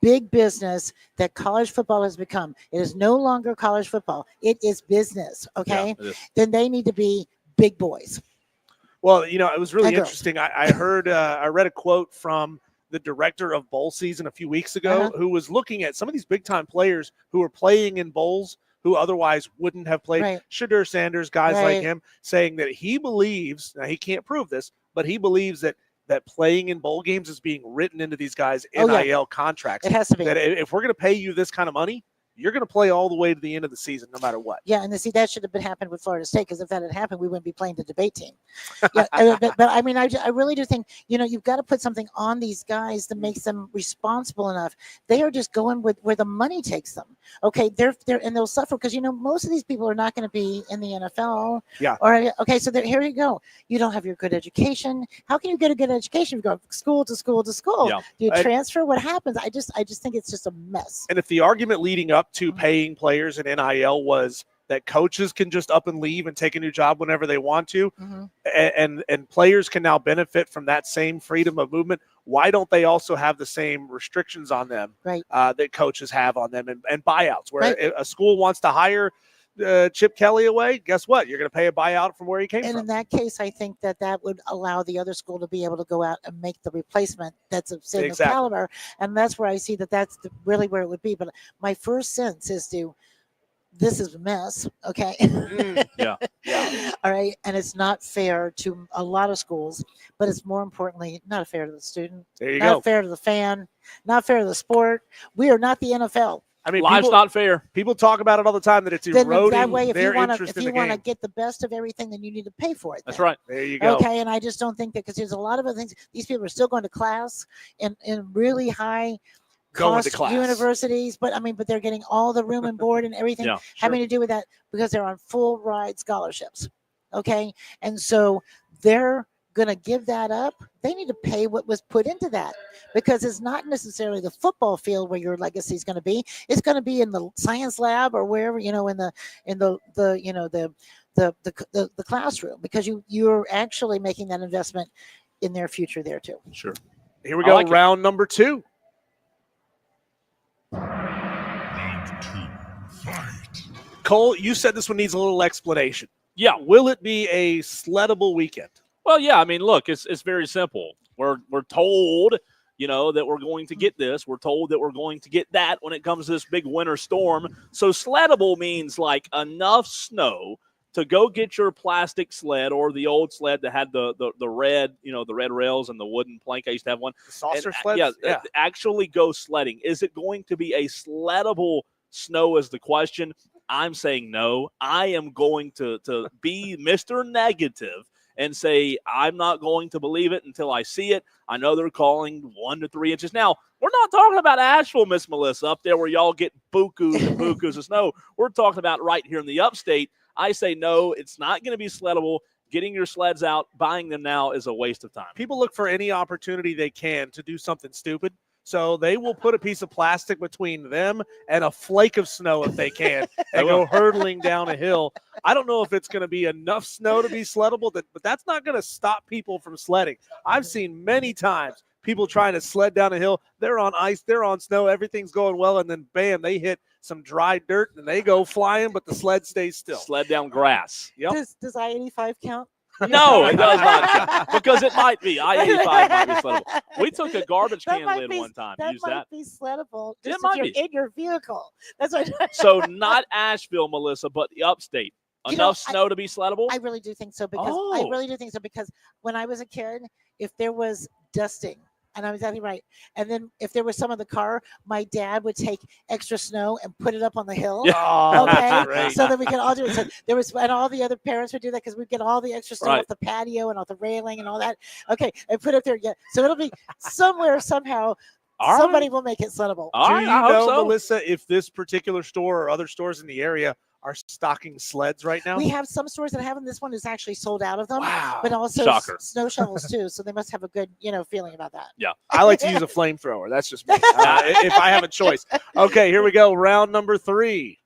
big business that college football has become, it is no longer college football. It is business, okay? Yeah, then they need to be big boys. Well, it was really interesting. I read a quote from the director of bowl season a few weeks ago who was looking at some of these big-time players who are playing in bowls who otherwise wouldn't have played. Shadur Sanders, guys like him, saying that he believes, now he can't prove this, but he believes that playing in bowl games is being written into these guys' NIL contracts. It has to be. That if we're going to pay you this kind of money, you're going to play all the way to the end of the season, no matter what. Yeah, and see, that should have happened with Florida State, because if that had happened, we wouldn't be playing the debate team. Yeah, but I mean, I really do think, you've got to put something on these guys that makes them responsible enough. They are just going with where the money takes them. Okay, and they'll suffer because most of these people are not going to be in the NFL. Yeah. Or okay, so here you go. You don't have your good education. How can you get a good education? You go school to school to school. Yeah. Do you transfer? What happens? I just think it's just a mess. And if the argument leading up to paying players in NIL was that coaches can just up and leave and take a new job whenever they want to, and players can now benefit from that same freedom of movement, why don't they also have the same restrictions on them that coaches have on them, and buyouts, where if a school wants to hire Chip Kelley away, guess what? You're going to pay a buyout from where he came from. And in that case, I think that would allow the other school to be able to go out and make the replacement that's of same caliber. And that's where I see that's really where it would be. But my first sense is this is a mess. Okay. Yeah. All right. And it's not fair to a lot of schools, but it's more importantly not fair to the student. There you not go. fair to the fan. Not fair to the sport. We are not the NFL. I mean, life's not fair. People talk about it all the time that it's eroding that way, their interest in the game. If you want to get the best of everything, then you need to pay for it. That's right. There you go. Okay, and I just don't think that because there's a lot of other things. These people are still going to class in really high cost universities, but they're getting all the room and board and everything having to do with that because they're on full ride scholarships. Okay, and so they're going to give that up. They need to pay what was put into that because it's not necessarily the football field where your legacy is going to be. It's going to be in the science lab or wherever, in the classroom because you're actually making that investment in their future there too. Sure. Here we go. Round number 2. Round 2. Fight. Cole, you said this one needs a little explanation. Yeah. Will it be a sleddable weekend? Well, yeah. I mean, look, it's very simple. We're told, that we're going to get this. We're told that we're going to get that when it comes to this big winter storm. So sleddable means like enough snow to go get your plastic sled or the old sled that had the red, the red rails and the wooden plank. I used to have one. The saucer sleds? Yeah. Actually go sledding. Is it going to be a sleddable snow is the question. I'm saying no. I am going to be Mr. Negative and say I'm not going to believe it until I see it. I know they're calling 1 to 3 inches. Now, we're not talking about Asheville, Miss Melissa, up there where y'all get bukus and bukus of snow. We're talking about right here in the upstate. I say no, it's not going to be sleddable. Getting your sleds out, buying them now is a waste of time. People look for any opportunity they can to do something stupid. So they will put a piece of plastic between them and a flake of snow if they can and go hurtling down a hill. I don't know if it's going to be enough snow to be sleddable, but that's not going to stop people from sledding. I've seen many times people trying to sled down a hill. They're on ice, they're on snow, everything's going well, and then bam, they hit some dry dirt and they go flying, but the sled stays still. Sled down grass. Yep. Does I-85 count? No, it does not count, because it might be. I-85 might be sleddable. We took a garbage can lid one time. That Use might that. be sleddable. It Just might if you're in your vehicle. That's what. So not Asheville, Melissa, but the upstate. Enough snow to be sleddable? I really do think so because when I was a kid, if there was dusting, and I'm exactly right. And then if there was some of the car, my dad would take extra snow and put it up on the hill. Oh, okay, great. so that we could all do it. So and all the other parents would do that because we'd get all the extra snow off the patio and off the railing and all that. Okay, and put it there. Yeah, so it'll be somewhere somehow. Somebody will make it sleddable. Do you know, Melissa, if this particular store or other stores in the area are stocking sleds right now? We have some stores that have them. This one is actually sold out of them. Wow. But also snow shovels too. So they must have a good, feeling about that. Yeah. I like to use a flamethrower. That's just me. If I have a choice. Okay, here we go. Round number 3.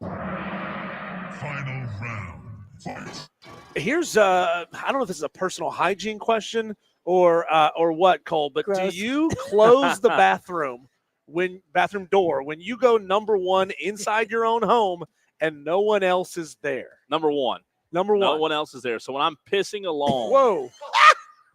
Final round. Fight. Here's I don't know if this is a personal hygiene question or what, Cole, but Gross. do you close the bathroom door when you go number 1 inside your own home and no one else is there? Number one. No one else is there. So when I'm pissing alone, whoa,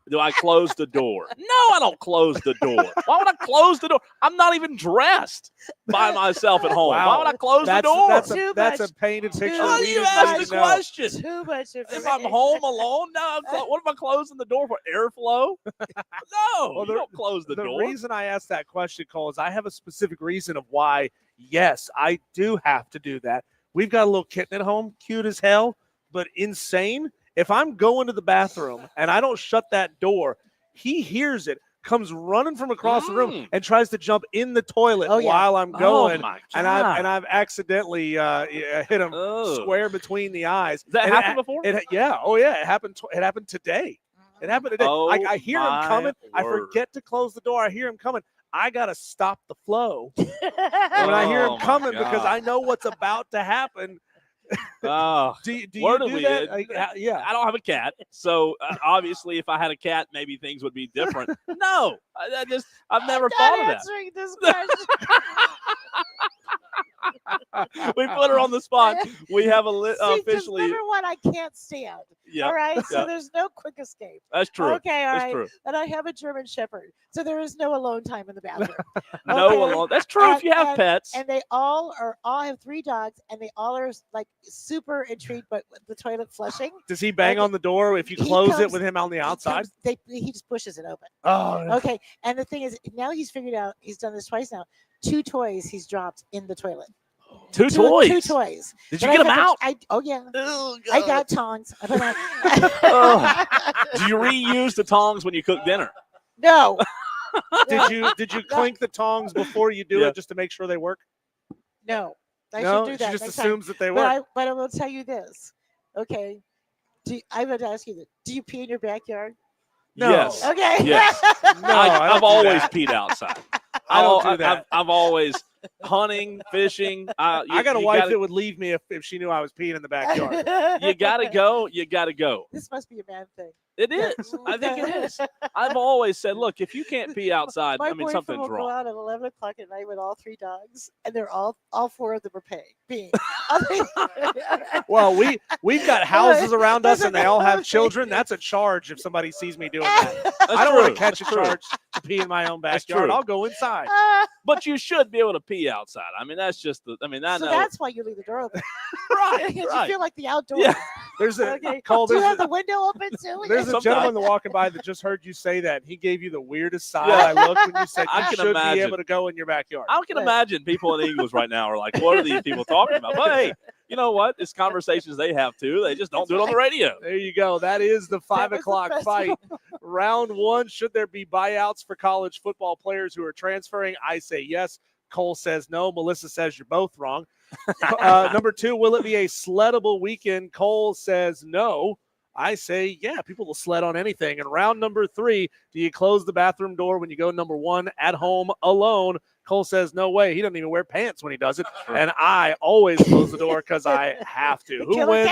do I close the door? No, I don't close the door. Why would I close the door? I'm not even dressed by myself at home. Wow. Why would I close the door? That's a painted picture. Why do you ask the question? Too much. If I'm home alone, what am I closing the door for? Airflow? No, you don't close the door. The reason I asked that question, Cole, is I have a specific reason of why, yes, I do have to do that. We've got a little kitten at home, cute as hell, but insane. If I'm going to the bathroom and I don't shut that door, he hears it, comes running from across the room and tries to jump in the toilet while I'm going. Oh, and I've accidentally hit him square between the eyes. That happened before? Yeah. Oh, yeah. It happened today. It happened today. Oh, I hear him coming. word. I forget to close the door. I hear him coming. I got to stop the flow when I hear him coming because I know what's about to happen. Oh, do you do that? Yeah. I don't have a cat, so obviously, if I had a cat, maybe things would be different. No, I've never thought of that. Answering this question. We put her on the spot. We have officially. Number one, I can't stand. Yeah. All right. So there's no quick escape. That's true. Okay. All That's right. true. And I have a German Shepherd, so there is no alone time in the bathroom. No alone. That's true. If you have pets. And they all have 3 dogs, and they all are like super intrigued by the toilet flushing. Does he bang on the door if you close it with him on the outside? He just pushes it open. Oh. Okay. And the thing is, now he's figured out. He's done this twice now. 2 toys he's dropped in the toilet. Two toys. 2 toys. Did you get them out? Yeah. Oh, I got tongs. Do you reuse the tongs when you cook dinner? No. Did you clink the tongs before you do it just to make sure they work? No. I should do that. She just assumes that they work. But I will tell you this. Okay. I would ask you this. Do you pee in your backyard? No. Yes. Okay. Yes. No, I've always peed outside. I don't do that. I've always hunting, fishing. I got a wife that would leave me if she knew I was peeing in the backyard. You gotta go. You gotta go. This must be a man thing. It is. I think it is. I've always said, look, if you can't pee outside, something's will wrong. Go out at 11 o'clock at night with all 3 dogs, and they're all 4 of them are peeing. Well, we've got houses around us, and they all have children. That's a charge if somebody sees me doing that. I don't want to catch a charge to pee in my own backyard. I'll go inside. But you should be able to pee outside. That's just the. That's why you leave the door open. Right. You feel like the outdoors. Yeah. There's a Cole. Do you have the window open too? There's a gentleman walking by that just heard you say that. He gave you the weirdest side I looked when you said you should be able to go in your backyard. I can imagine people in Eagles right now are like, what are these people talking about? But hey, you know what? It's conversations they have too. They just don't do it on the radio. There you go. That is the 5 o'clock fight. Round 1. Should there be buyouts for college football players who are transferring? I say yes. Cole says no. Melissa says you're both wrong. Number 2, will it be a sleddable weekend? Cole says no. I say, yeah, people will sled on anything. And round number 3, do you close the bathroom door when you go number 1 at home alone? Cole says, no way. He doesn't even wear pants when he does it. And I always close the door because I have to. Who wins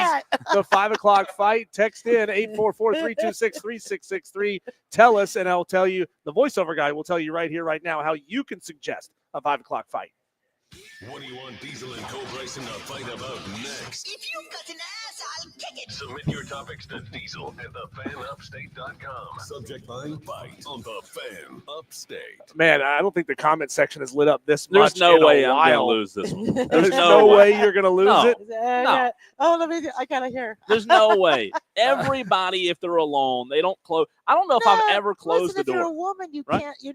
the 5 o'clock fight? Text in 844-326-3663. Tell us, and I'll tell you, the voiceover guy will tell you right here, right now, how you can suggest a 5 o'clock fight. What do you want Diesel and Cole Bryson to fight about next? If you've got an ass, I'll kick it. Submit your topics to diesel@thefanupstate.com. Subject line fight on the Fan Upstate. Man, I don't think the comment section is lit up this much. There's no way I'm going to lose this one. There's no way you're going to lose it. No. I got to hear. There's no way. Everybody, if they're alone, they don't close. I don't know if I've ever closed the door. If you're a woman, you can't. You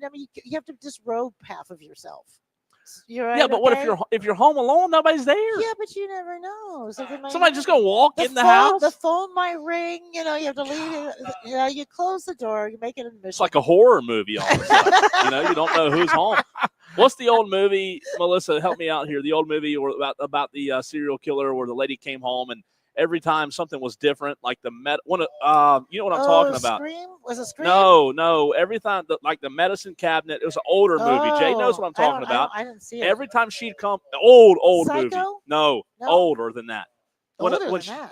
have to disrobe half of yourself. Right, yeah, but what if you're home alone? Nobody's there. Yeah, but you never know. Somebody just gonna walk in the house. The phone might ring. You have to leave it. You close the door. You make it a mission. It's like a horror movie all of a sudden. You don't know who's home. What's the old movie, Melissa? Help me out here. The old movie about the serial killer where the lady came home and every time something was different, like you know what I'm talking about. Scream? Was it Scream? No. Every time, like the medicine cabinet, it was an older movie. Jay knows what I'm talking about. I didn't see it. Every time she'd come, old Psycho? movie. No, older than that.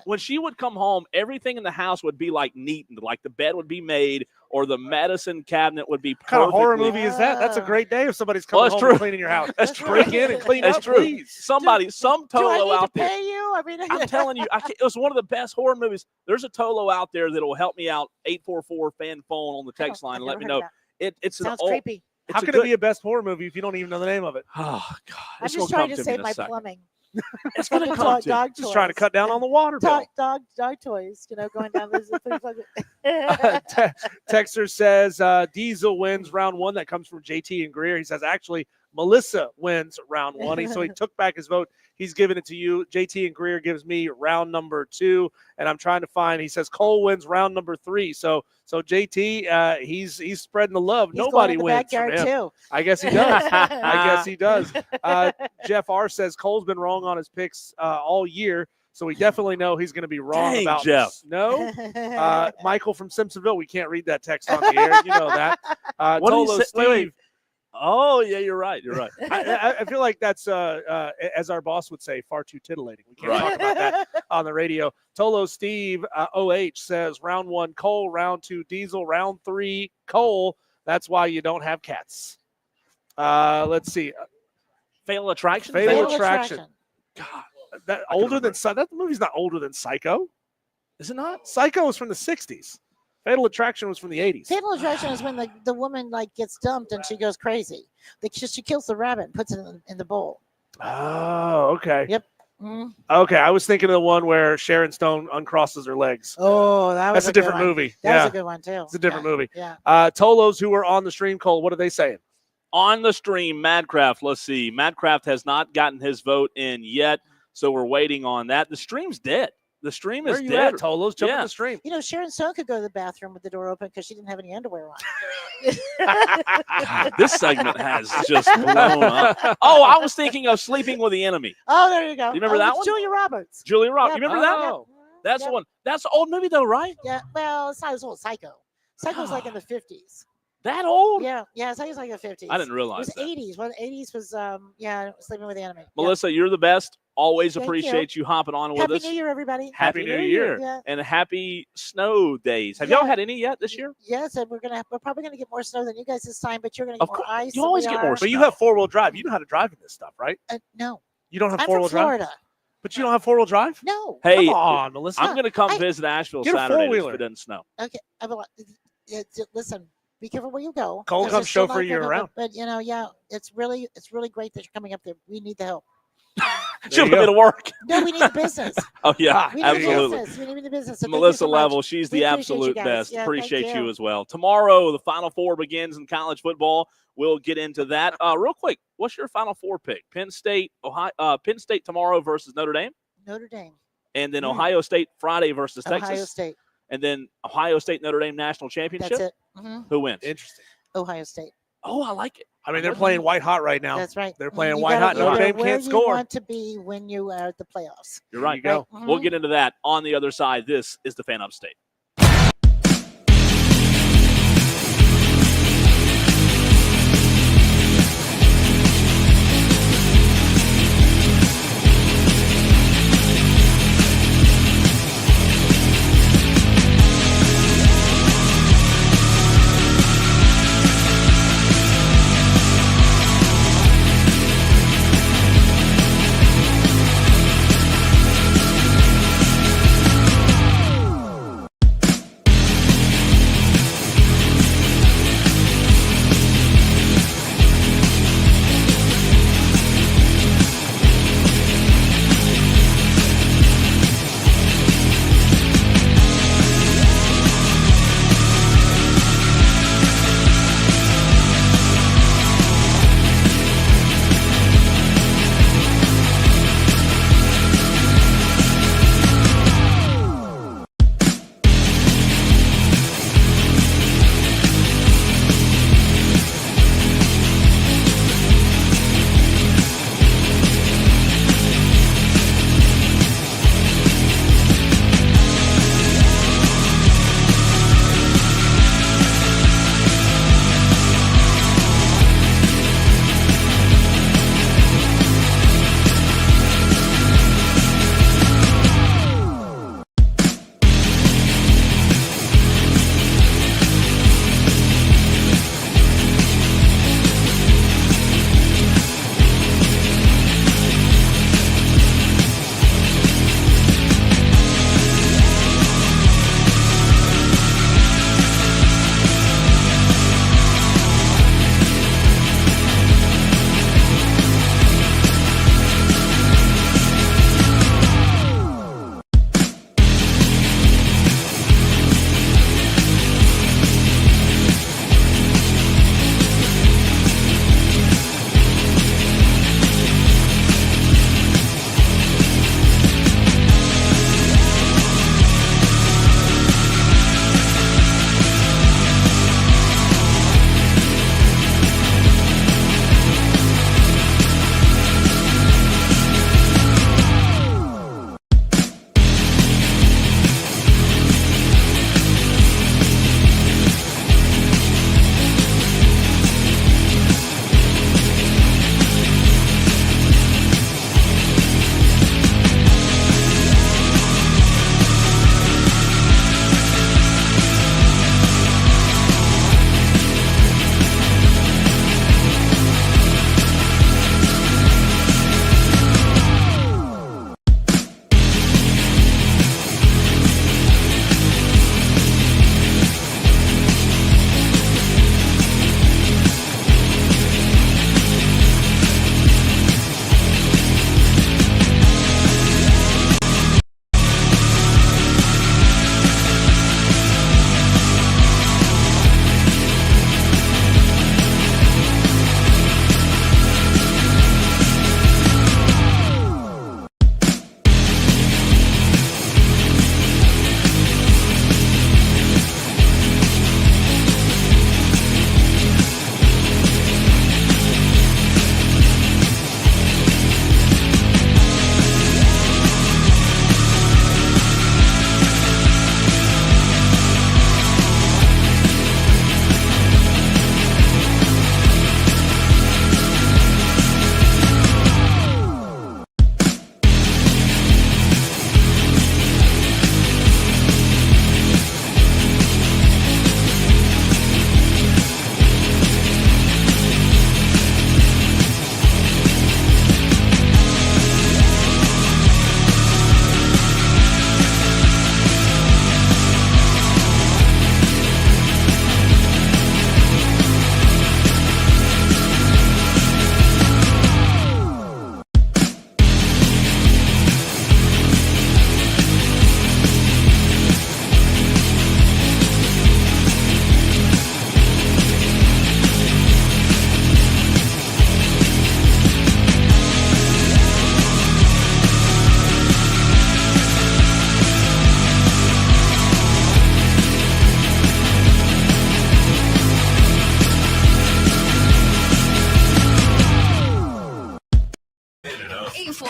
When she would come home, everything in the house would be like neat, and like the bed would be made, or the medicine cabinet would be perfect. What kind of horror movie is that? That's a great day if somebody's coming home and cleaning your house. That's break in and clean up, true. Please. Some Tolo out there. Pay you? I'm telling you, it was one of the best horror movies. There's a Tolo out there that will help me out. 844-FAN phone on the text line and let me know. It's sounds creepy. How can it be a best horror movie if you don't even know the name of it? Oh God! I'm just trying to save my plumbing. It's going to come to just trying to cut down on the water bill. Dog toys, going down this. Texter says Diesel wins round 1. That comes from JT and Greer. He says, actually, Melissa wins round 1. So he took back his vote. He's giving it to you. JT and Greer gives me round number 2. And I'm trying to find, he says Cole wins round number 3. So JT, he's spreading the love. He's Nobody going wins from him. Too. I guess he does. Jeff R says Cole's been wrong on his picks all year. So we definitely know he's going to be wrong about Jeff. No. Michael from Simpsonville, we can't read that text on the air. You know that. What do you say? Steve, wait. Oh, yeah, you're right. I feel like that's, as our boss would say, far too titillating. We can't talk about that on the radio. Tolo Steve, OH, says round 1, Cole, round 2, Diesel, round 3, Cole. That's why you don't have cats. Let's see. Fatal Attraction? Fatal Attraction. God, that movie's not older than Psycho, is it not? Psycho was from the 60s. Fatal Attraction was from the 80s. Fatal Attraction is when the woman gets dumped and she goes crazy. She kills the rabbit and puts it in the bowl. Oh, okay. Yep. Mm-hmm. Okay, I was thinking of the one where Sharon Stone uncrosses her legs. Oh, that's a different movie. That was a good one too. It's a different movie. Yeah. Tolos who were on the stream, Cole, what are they saying? On the stream, Madcraft. Let's see. Madcraft has not gotten his vote in yet, so we're waiting on that. The stream's dead. The stream is dead. At, Tolos? Jump in the stream. Sharon Stone could go to the bathroom with the door open because she didn't have any underwear on. This segment has just blown up. Oh, I was thinking of Sleeping with the Enemy. Oh, there you go. You remember that one? Julia Roberts. Julia Roberts. Yep. You remember that one? That's the one. That's an old movie, though, right? Yeah. Well, it's not as old. Psycho. Psycho's like in the 50s. That old? Yeah. Psycho's like the 50s. I didn't realize it was 80s. Well, the 80s was Sleeping with the Enemy. Melissa, you're the best. Always appreciate you hopping on with us. Happy New Year, everybody. Happy New Year. Yeah. And happy snow days. Have y'all had any yet this year? Yes, and we're probably gonna get more snow than you guys this time, but you're gonna get more ice. You always get more snow. But you have 4-wheel drive. You know how to drive in this stuff, right? No. You don't have I'm 4-wheel from drive? Florida. But you don't have 4-wheel drive? No. Hey, come on, Melissa. I'm going to come visit Asheville get a Saturday if 4-wheeler. it doesn't snow. Okay. Listen, be careful where you go. Cole comes chauffeur you around. But it's really great that you're coming up there. We need the help. She'll put it work. No, we need the business. Oh, yeah, we absolutely. We need the business. So Melissa Level, she's the absolute best. Yeah, appreciate you as well. Tomorrow, the Final Four begins in college football. We'll get into that. Real quick, what's your Final Four pick? Penn State, Penn State tomorrow versus Notre Dame? Notre Dame. And then Ohio State Friday versus Texas? Ohio State. And then Ohio State, Notre Dame National Championship? That's it. Mm-hmm. Who wins? Interesting. Ohio State. Oh, I like it. I mean, they're playing white hot right now. That's right. They're playing white hot. Notre Dame can't score. You want to be when you are at the playoffs. You're right. There you go. Mm-hmm. We'll get into that on the other side. This is the Fan Upstate.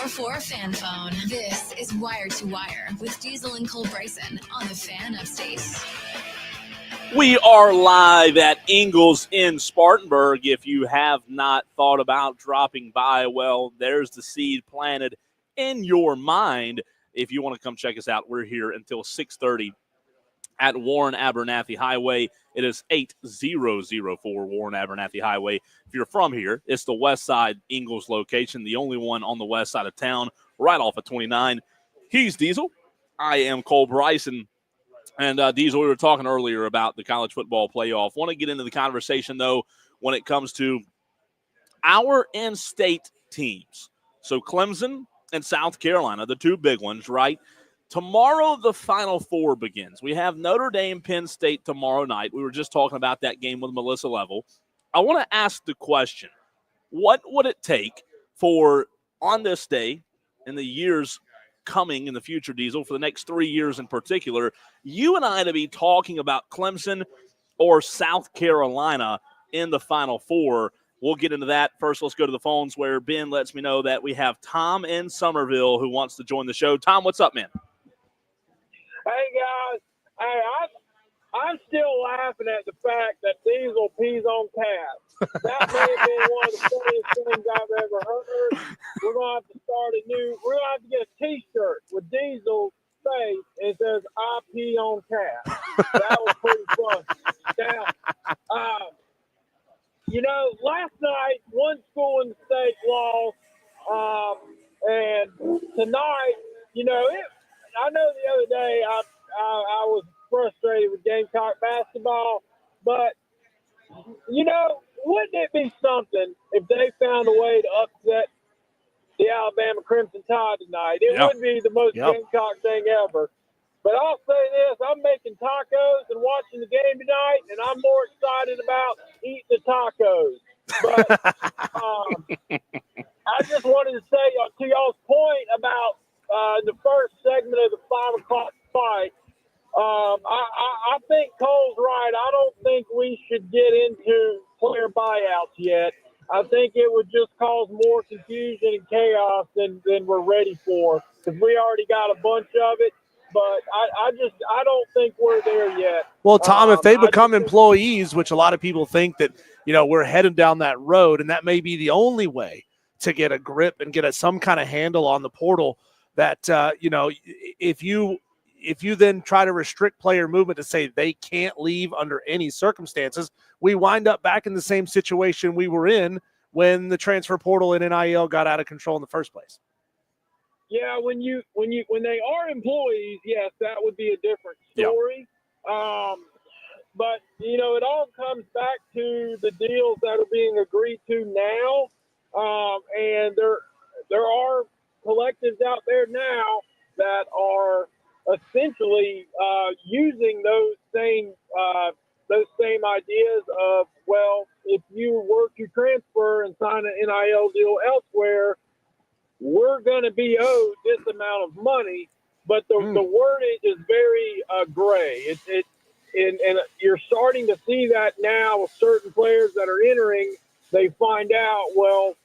844 Fan Phone. This is Wire to Wire with Diesel and Cole Bryson on the Fan Upstate. We are live at Ingles in Spartanburg. If you have not thought about dropping by, well, there's the seed planted in your mind. If you want to come check us out, we're here until 6:30 at Warren Abernathy Highway. It is 8004 Warren Abernathy Highway. If you're from here, it's the West Side Ingles location, the only one on the west side of town, right off of 29. He's Diesel. I am Cole Bryson. And Diesel, we were talking earlier about the college football playoff. Want to get into the conversation, though, when it comes to our in-state teams. So Clemson and South Carolina, the two big ones, right? Tomorrow, the Final Four begins. We have Notre Dame, Penn State tomorrow night. We were just talking about that game with Melissa Level. I want to ask the question, what would it take for, on this day, in the years coming in the future, Diesel, for the next 3 years in particular, you and I to be talking about Clemson or South Carolina in the Final Four? We'll get into that. First, let's go to the phones where Ben lets me know that we have Tom in Somerville who wants to join the show. Tom, what's up, man? Hey, guys. Hey, I'm still laughing at the fact that Diesel pees on cats. That may have been one of the funniest things I've ever heard. We're going to have to get a T-shirt with Diesel's face and it says, I pee on cats. That was pretty funny. Now, last night, one school in the state lost, and tonight, I know the other day I was frustrated with Gamecock basketball, but, wouldn't it be something if they found a way to upset the Alabama Crimson Tide tonight? It would be the most Gamecock thing ever. But I'll say this, I'm making tacos and watching the game tonight, and I'm more excited about eating the tacos. But I just wanted to say to y'all's point about the first segment of the 5 o'clock fight, I think Cole's right. I don't think we should get into player buyouts yet. I think it would just cause more confusion and chaos than we're ready for, because we already got a bunch of it. But I don't think we're there yet. Well, Tom, if they become employees, which a lot of people think that, we're headed down that road, and that may be the only way to get a grip and get some kind of handle on the portal, that, if you then try to restrict player movement to say they can't leave under any circumstances, we wind up back in the same situation we were in when the transfer portal and NIL got out of control in the first place. Yeah, when they are employees, yes, that would be a different story. Yeah. But it all comes back to the deals that are being agreed to now, and there are collectives out there now that are essentially using those same ideas of, well, if you were to transfer and sign an NIL deal elsewhere, we're going to be owed this amount of money, but the wording is very gray. And you're starting to see that now with certain players that are entering. They find out, well,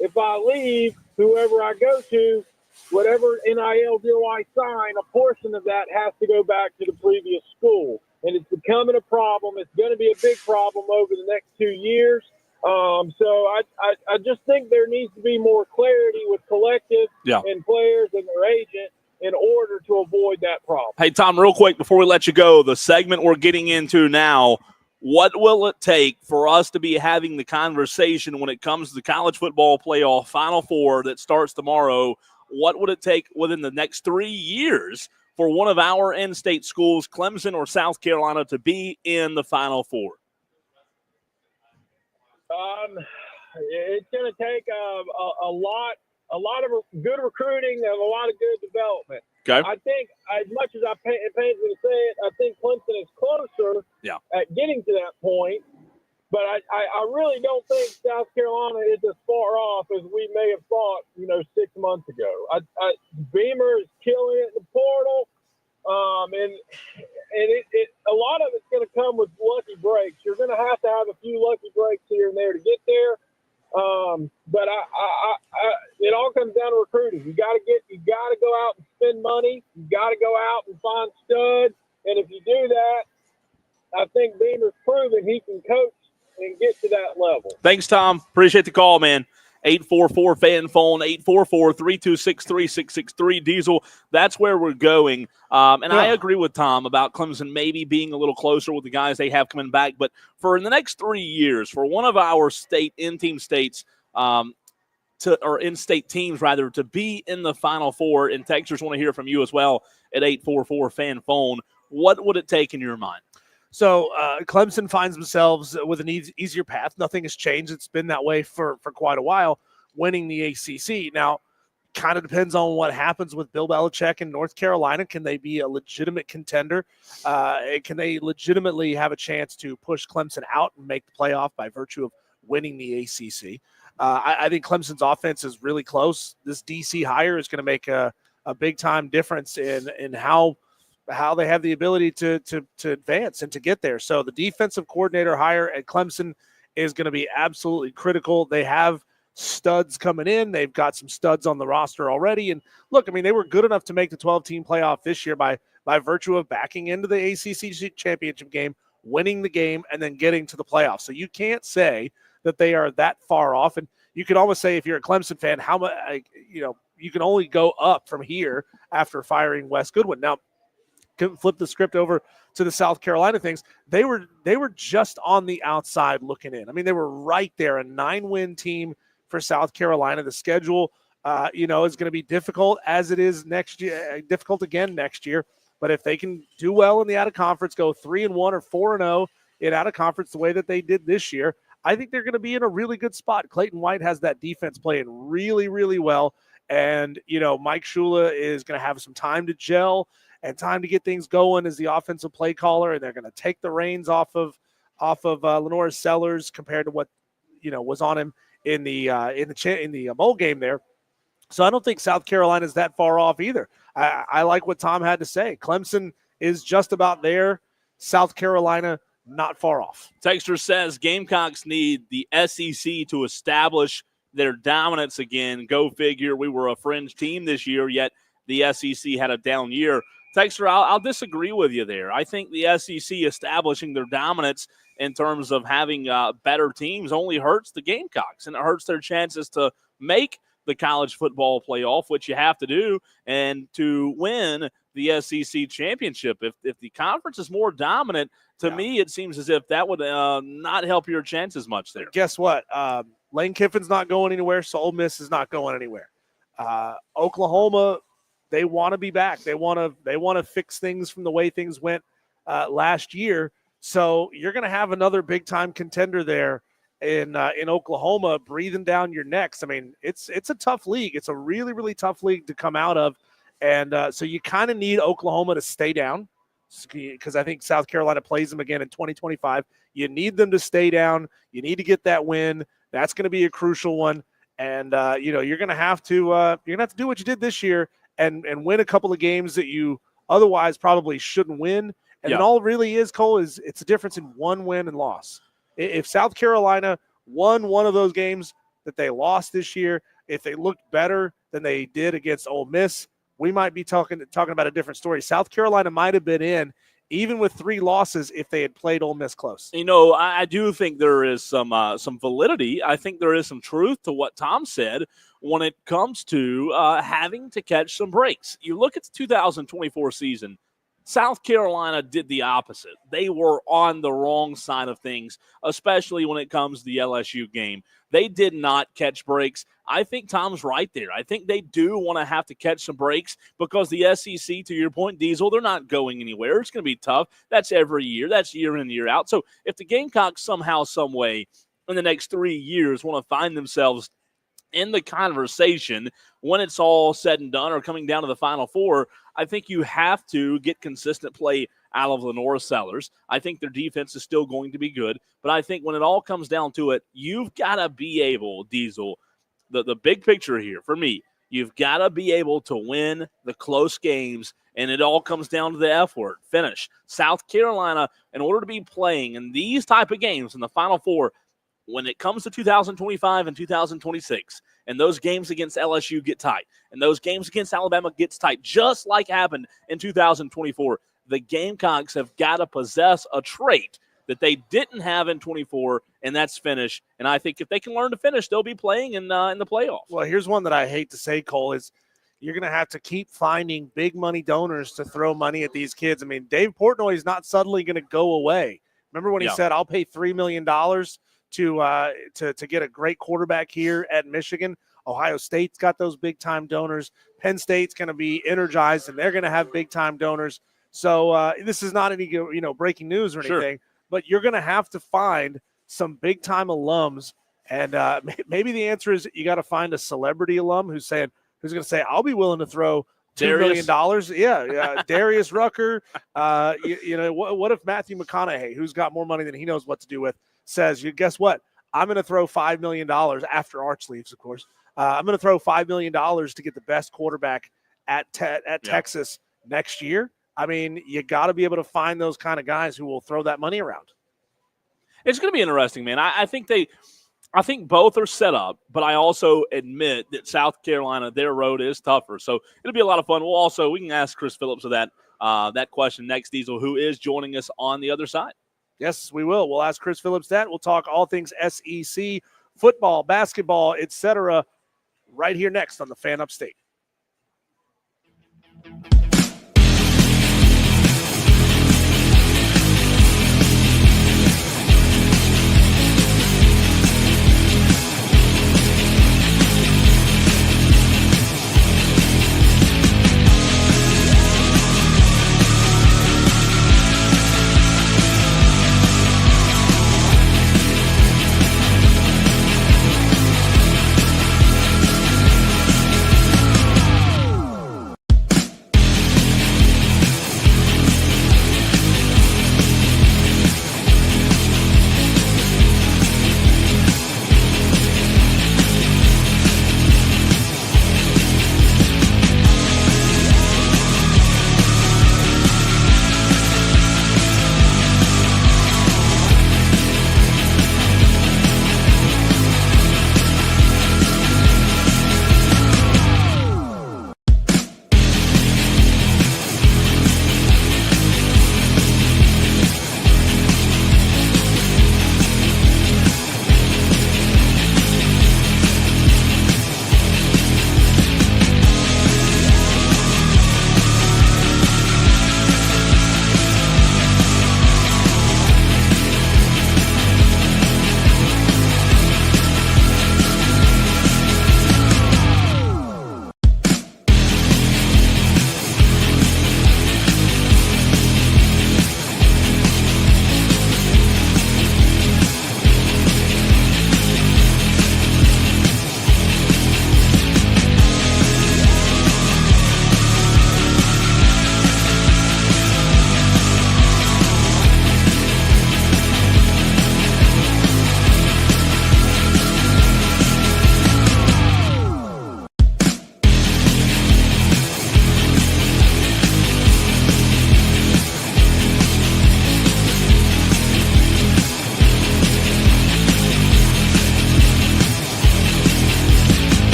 if I leave, whoever I go to, whatever NIL deal I sign, a portion of that has to go back to the previous school. And it's becoming a problem. It's going to be a big problem over the next 2 years. So I just think there needs to be more clarity with collectives and players and their agent in order to avoid that problem. Hey, Tom, real quick before we let you go, the segment we're getting into now, what will it take for us to be having the conversation when it comes to the college football playoff Final Four that starts tomorrow? What would it take within the next 3 years for one of our in-state schools, Clemson or South Carolina, to be in the Final Four? It's going to take a lot of good recruiting and a lot of good development. Okay. I think, as much as it pains me to say it, I think Clemson is closer at getting to that point. But I really don't think South Carolina is as far off as we may have thought, 6 months ago. Beamer is killing it in the portal, and a lot of it's going to come with lucky breaks. You're going to have a few lucky breaks here and there to get there. But it all comes down to recruiting. You got to go out and spend money. You got to go out and find studs. And if you do that, I think Beamer's proven he can coach and get to that level. Thanks, Tom. Appreciate the call, man. 844-FAN phone, 844-326-3663. Diesel, that's where we're going. I agree with Tom about Clemson maybe being a little closer with the guys they have coming back. But for in the next 3 years, for one of our in-team states or in-state teams, rather, to be in the Final Four, and Texans want to hear from you as well at 844-FAN phone, what would it take in your mind? So Clemson finds themselves with an easier path. Nothing has changed. It's been that way for quite a while, winning the ACC. Now, kind of depends on what happens with Bill Belichick in North Carolina. Can they be a legitimate contender? Can they legitimately have a chance to push Clemson out and make the playoff by virtue of winning the ACC? I think Clemson's offense is really close. This DC hire is going to make a big-time difference in how they have the ability to advance and to get there. So the defensive coordinator hire at Clemson is going to be absolutely critical. They have studs coming in. They've got some studs on the roster already. And look, I mean, they were good enough to make the 12-team playoff this year by virtue of backing into the ACC championship game, winning the game, and then getting to the playoffs. So you can't say that they are that far off. And you can almost say, if you're a Clemson fan, how much, you can only go up from here after firing Wes Goodwin. Now, flip the script over to the South Carolina things. They were just on the outside looking in. I mean, they were right there, a 9-win team for South Carolina. The schedule, is going to be difficult as it is next year, difficult again next year. But if they can do well in the out-of-conference, go 3-1 or 4-0 in out-of-conference the way that they did this year, I think they're going to be in a really good spot. Clayton White has that defense playing really, really well. And, Mike Shula is going to have some time to gel and time to get things going as the offensive play caller, and they're going to take the reins off of Lenore Sellers compared to what was on him in the bowl game there. So I don't think South Carolina is that far off either. I like what Tom had to say. Clemson is just about there. South Carolina not far off. Texter says Gamecocks need the SEC to establish their dominance again. Go figure. We were a fringe team this year, yet the SEC had a down year. Texter, I'll disagree with you there. I think the SEC establishing their dominance in terms of having better teams only hurts the Gamecocks, and it hurts their chances to make the college football playoff, which you have to do, and to win the SEC championship. If the conference is more dominant, to me it seems as if that would not help your chances much there. Guess what? Lane Kiffin's not going anywhere, so Ole Miss is not going anywhere. Oklahoma, they want to be back. They want to fix things from the way things went last year. So you're going to have another big-time contender there in Oklahoma breathing down your necks. I mean, it's a tough league. It's a really, really tough league to come out of. And so you kind of need Oklahoma to stay down because I think South Carolina plays them again in 2025. You need them to stay down. You need to get that win. That's going to be a crucial one. And, you're going to have to do what you did this year and win a couple of games that you otherwise probably shouldn't win. And then all it really is, Cole, is it's a difference in one win and loss. If South Carolina won one of those games that they lost this year, if they looked better than they did against Ole Miss, we might be talking about a different story. South Carolina might have been in, even with 3 losses, if they had played Ole Miss close. I do think there is some validity. I think there is some truth to what Tom said when it comes to having to catch some breaks. You look at the 2024 season, South Carolina did the opposite. They were on the wrong side of things, especially when it comes to the LSU game. They did not catch breaks. I think Tom's right there. I think they do want to have to catch some breaks because the SEC, to your point, Diesel, they're not going anywhere. It's going to be tough. That's every year. That's year in, year out. So if the Gamecocks somehow, some way in the next 3 years want to find themselves in the conversation when it's all said and done or coming down to the Final Four, I think you have to get consistent play out of Lenore Sellers. I think their defense is still going to be good, but I think when it all comes down to it, you've got to be able, Diesel, the big picture here for me, you've got to be able to win the close games, and it all comes down to the F word, finish. South Carolina, in order to be playing in these type of games in the Final Four, when it comes to 2025 and 2026, and those games against LSU get tight, and those games against Alabama gets tight, just like happened in 2024, the Gamecocks have got to possess a trait that they didn't have in 24, and that's finish. And I think if they can learn to finish, they'll be playing in the playoff. Well, here's one that I hate to say, Cole, is you're going to have to keep finding big money donors to throw money at these kids. I mean, Dave Portnoy is not suddenly going to go away. Remember when he said, I'll pay $3 million to get a great quarterback here at Michigan? Ohio State's got those big-time donors. Penn State's going to be energized, and they're going to have big-time donors. So this is not any breaking news or anything, but you're going to have to find some big-time alums. And maybe the answer is you got to find a celebrity alum who's going to say, I'll be willing to throw $2 million. Yeah, Darius Rucker. What if Matthew McConaughey, who's got more money than he knows what to do with, says, guess what? I'm going to throw $5 million after Arch leaves, of course. I'm going to throw $5 million to get the best quarterback at Texas next year. I mean, you got to be able to find those kind of guys who will throw that money around. It's going to be interesting, man. I think both are set up, but I also admit that South Carolina, their road is tougher. So it'll be a lot of fun. We can ask Chris Phillips of that question next, Diesel, who is joining us on the other side. Yes, we will. We'll ask Chris Phillips that. We'll talk all things SEC, football, basketball, etc. right here next on the Fan Upstate.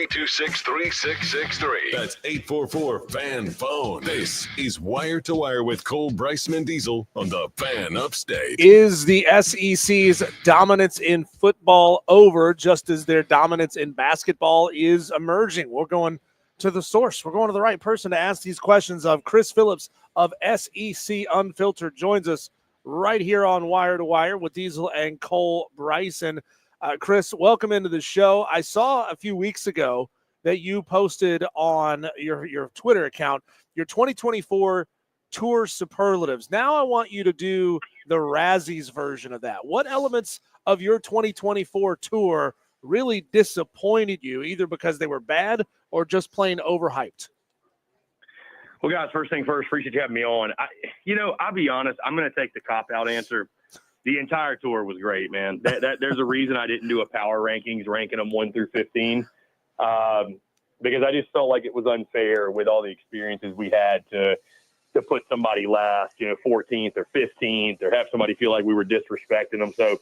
826-3663. That's 844-FAN-PHONE. This is Wire to Wire with Cole, Bryson, and Diesel on the Fan Upstate. Is the SEC's dominance in football over, just as their dominance in basketball is emerging? We're going to the source. We're going to the right person to ask these questions of. Chris Phillips of SEC Unfiltered joins us right here on Wire to Wire with Diesel and Cole Bryson. Chris, welcome into the show. I saw a few weeks ago that you posted on your Twitter account your 2024 tour superlatives. Now I want you to do the Razzies version of that. What elements of your 2024 tour really disappointed you, either because they were bad or just plain overhyped? Well, guys, first thing first, appreciate you having me on. I'll be honest, I'm going to take the cop-out answer. The entire tour was great, man. There's a reason I didn't do a power rankings, ranking them 1 through 15, because I just felt like it was unfair with all the experiences we had to put somebody last, 14th or 15th, or have somebody feel like we were disrespecting them. So,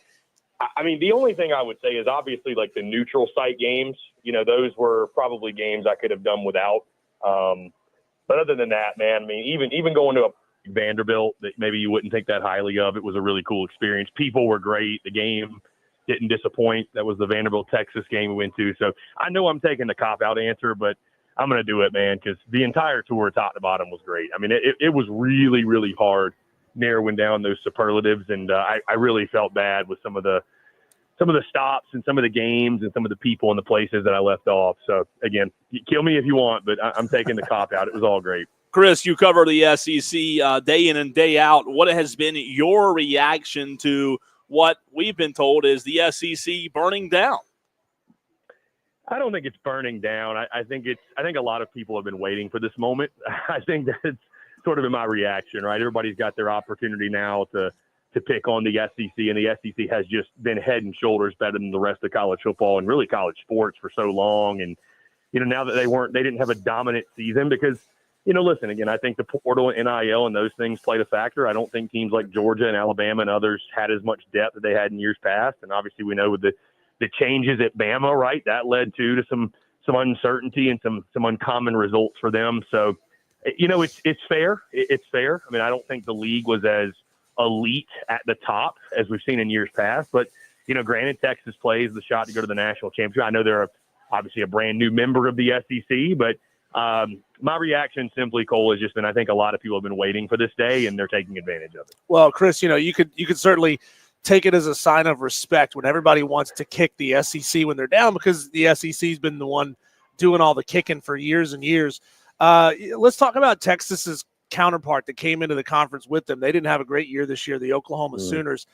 I mean, the only thing I would say is obviously like the neutral site games, those were probably games I could have done without. But other than that, man, I mean, even going to a Vanderbilt that maybe you wouldn't think that highly of, it was a really cool experience. People were great. The game didn't disappoint. That was the Vanderbilt-Texas game we went to. So I know I'm taking the cop-out answer, but I'm going to do it, man, because the entire tour top to bottom was great. I mean, it was really, really hard narrowing down those superlatives, and I really felt bad with some of the stops and some of the games and some of the people and the places that I left off. So, again, kill me if you want, but I'm taking the cop-out. It was all great. Chris, you cover the SEC day in and day out. What has been your reaction to what we've been told is the SEC burning down? I don't think it's burning down. I think a lot of people have been waiting for this moment. I think that's sort of been my reaction, right? Everybody's got their opportunity now to pick on the SEC, and the SEC has just been head and shoulders better than the rest of college football and really college sports for so long. And, now that they didn't have a dominant season because, listen, again, I think the portal and NIL and those things played a factor. I don't think teams like Georgia and Alabama and others had as much depth that they had in years past. And obviously we know with the changes at Bama, right, that led to some uncertainty and some uncommon results for them. So, it's fair. It's fair. I mean, I don't think the league was as elite at the top as we've seen in years past. But, granted, Texas plays the shot to go to the national championship. I know they're obviously a brand new member of the SEC, but my reaction simply, Cole, has just been I think a lot of people have been waiting for this day, and they're taking advantage of it. Well, Chris, you could certainly take it as a sign of respect when everybody wants to kick the SEC when they're down because the SEC's been the one doing all the kicking for years and years. Let's talk about Texas's counterpart that came into the conference with them. They didn't have a great year this year, the Oklahoma Sooners.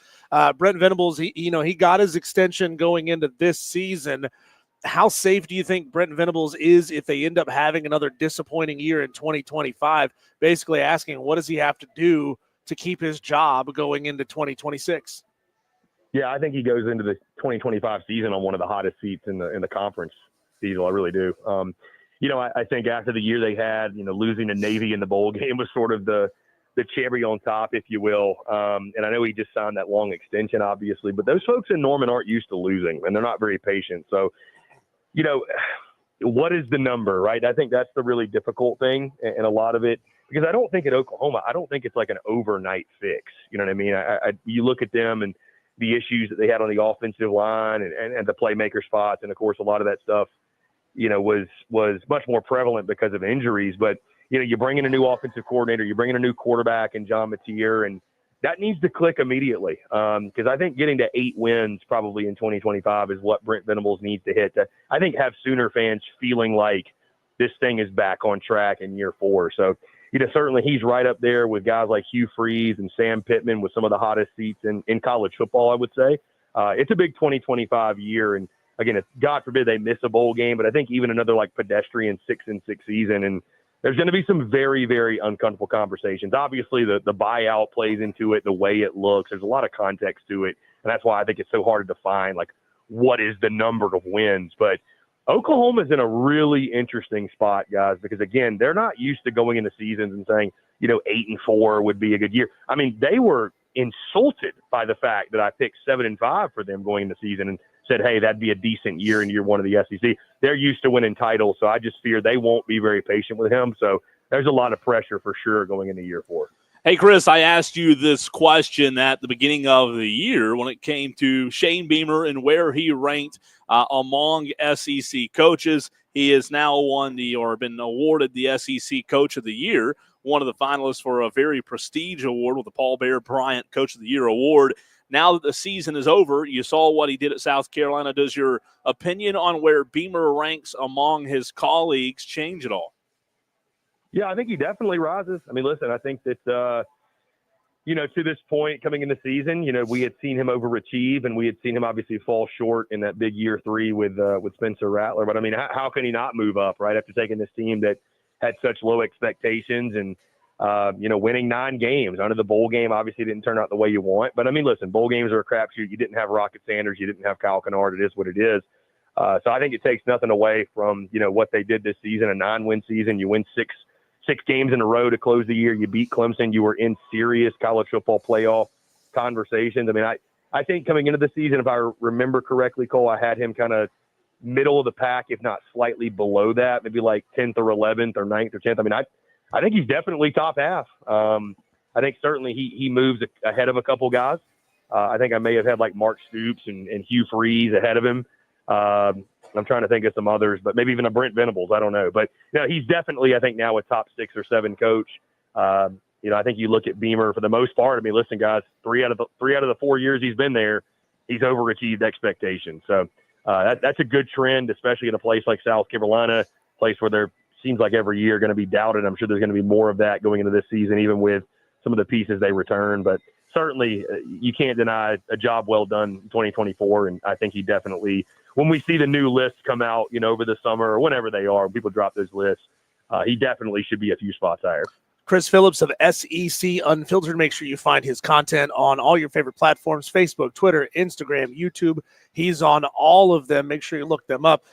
Brent Venables, he got his extension going into this season. How safe do you think Brent Venables is if they end up having another disappointing year in 2025? Basically asking, what does he have to do to keep his job going into 2026? Yeah, I think he goes into the 2025 season on one of the hottest seats in the conference, Diesel. I really do. I think after the year they had, losing to Navy in the bowl game was sort of the cherry on top, if you will. And I know he just signed that long extension, obviously, but those folks in Norman aren't used to losing, and they're not very patient. So, what is the number, right? I think that's the really difficult thing, and a lot of it, because I don't think at Oklahoma, I don't think it's like an overnight fix. You know what I mean? You look at them and the issues that they had on the offensive line and the playmaker spots, and of course, a lot of that stuff, was much more prevalent because of injuries. But you bring in a new offensive coordinator, you bring in a new quarterback and John Mateer, and that needs to click immediately. Because I think getting to 8 wins probably in 2025 is what Brent Venables needs to hit. I think have Sooner fans feeling like this thing is back on track in year 4. So, certainly he's right up there with guys like Hugh Freeze and Sam Pittman with some of the hottest seats in college football, I would say. It's a big 2025 year. And again, God forbid they miss a bowl game, but I think even another like pedestrian 6-6 season, and there's going to be some very, very uncomfortable conversations. Obviously, the buyout plays into it, the way it looks. There's a lot of context to it, and that's why I think it's so hard to define, like, what is the number of wins. But Oklahoma's in a really interesting spot, guys, because, again, they're not used to going into seasons and saying, 8-4 would be a good year. I mean, they were insulted by the fact that I picked 7-5 for them going into the season, and said, hey, that'd be a decent year in year one of the SEC. They're used to winning titles, so I just fear they won't be very patient with him. So there's a lot of pressure for sure going into year 4. Hey, Chris, I asked you this question at the beginning of the year when it came to Shane Beamer and where he ranked among SEC coaches. He has now been awarded the SEC Coach of the Year, one of the finalists for a very prestigious award with the Paul Bear Bryant Coach of the Year award. Now that the season is over, you saw what he did at South Carolina. Does your opinion on where Beamer ranks among his colleagues change at all? Yeah, I think he definitely rises. I mean, listen, I think that, to this point coming in the season, we had seen him overachieve and we had seen him obviously fall short in that big year 3 with Spencer Rattler. But I mean, how can he not move up, right? After taking this team that had such low expectations and, winning 9 games. Under the bowl game, obviously didn't turn out the way you want. But I mean, listen, bowl games are a crapshoot. You didn't have Rocket Sanders. You didn't have Kyle Kennard. It is what it is. So I think it takes nothing away from, what they did this season, a 9-win season. You win six games in a row to close the year. You beat Clemson. You were in serious college football playoff conversations. I mean, I think coming into the season, if I remember correctly, Cole, I had him kind of middle of the pack, if not slightly below that, maybe like 10th or 11th or 9th or 10th. I mean, I think he's definitely top half. I think certainly he moves ahead of a couple guys. I think I may have had like Mark Stoops and Hugh Freeze ahead of him. I'm trying to think of some others, but maybe even a Brent Venables. I don't know. But, he's definitely, I think, now a top 6 or 7 coach. I think you look at Beamer for the most part. I mean, listen, guys, 3 out of the 4 years he's been there, he's overachieved expectations. So that's a good trend, especially in a place like South Carolina, a place where there seems like every year going to be doubted. I'm sure there's going to be more of that going into this season, even with some of the pieces they return. But certainly you can't deny a job well done in 2024. And I think he definitely – when we see the new lists come out, over the summer or whenever they are, people drop those lists, he definitely should be a few spots higher. Chris Phillips of SEC Unfiltered. Make sure you find his content on all your favorite platforms, Facebook, Twitter, Instagram, YouTube. He's on all of them. Make sure you look them up.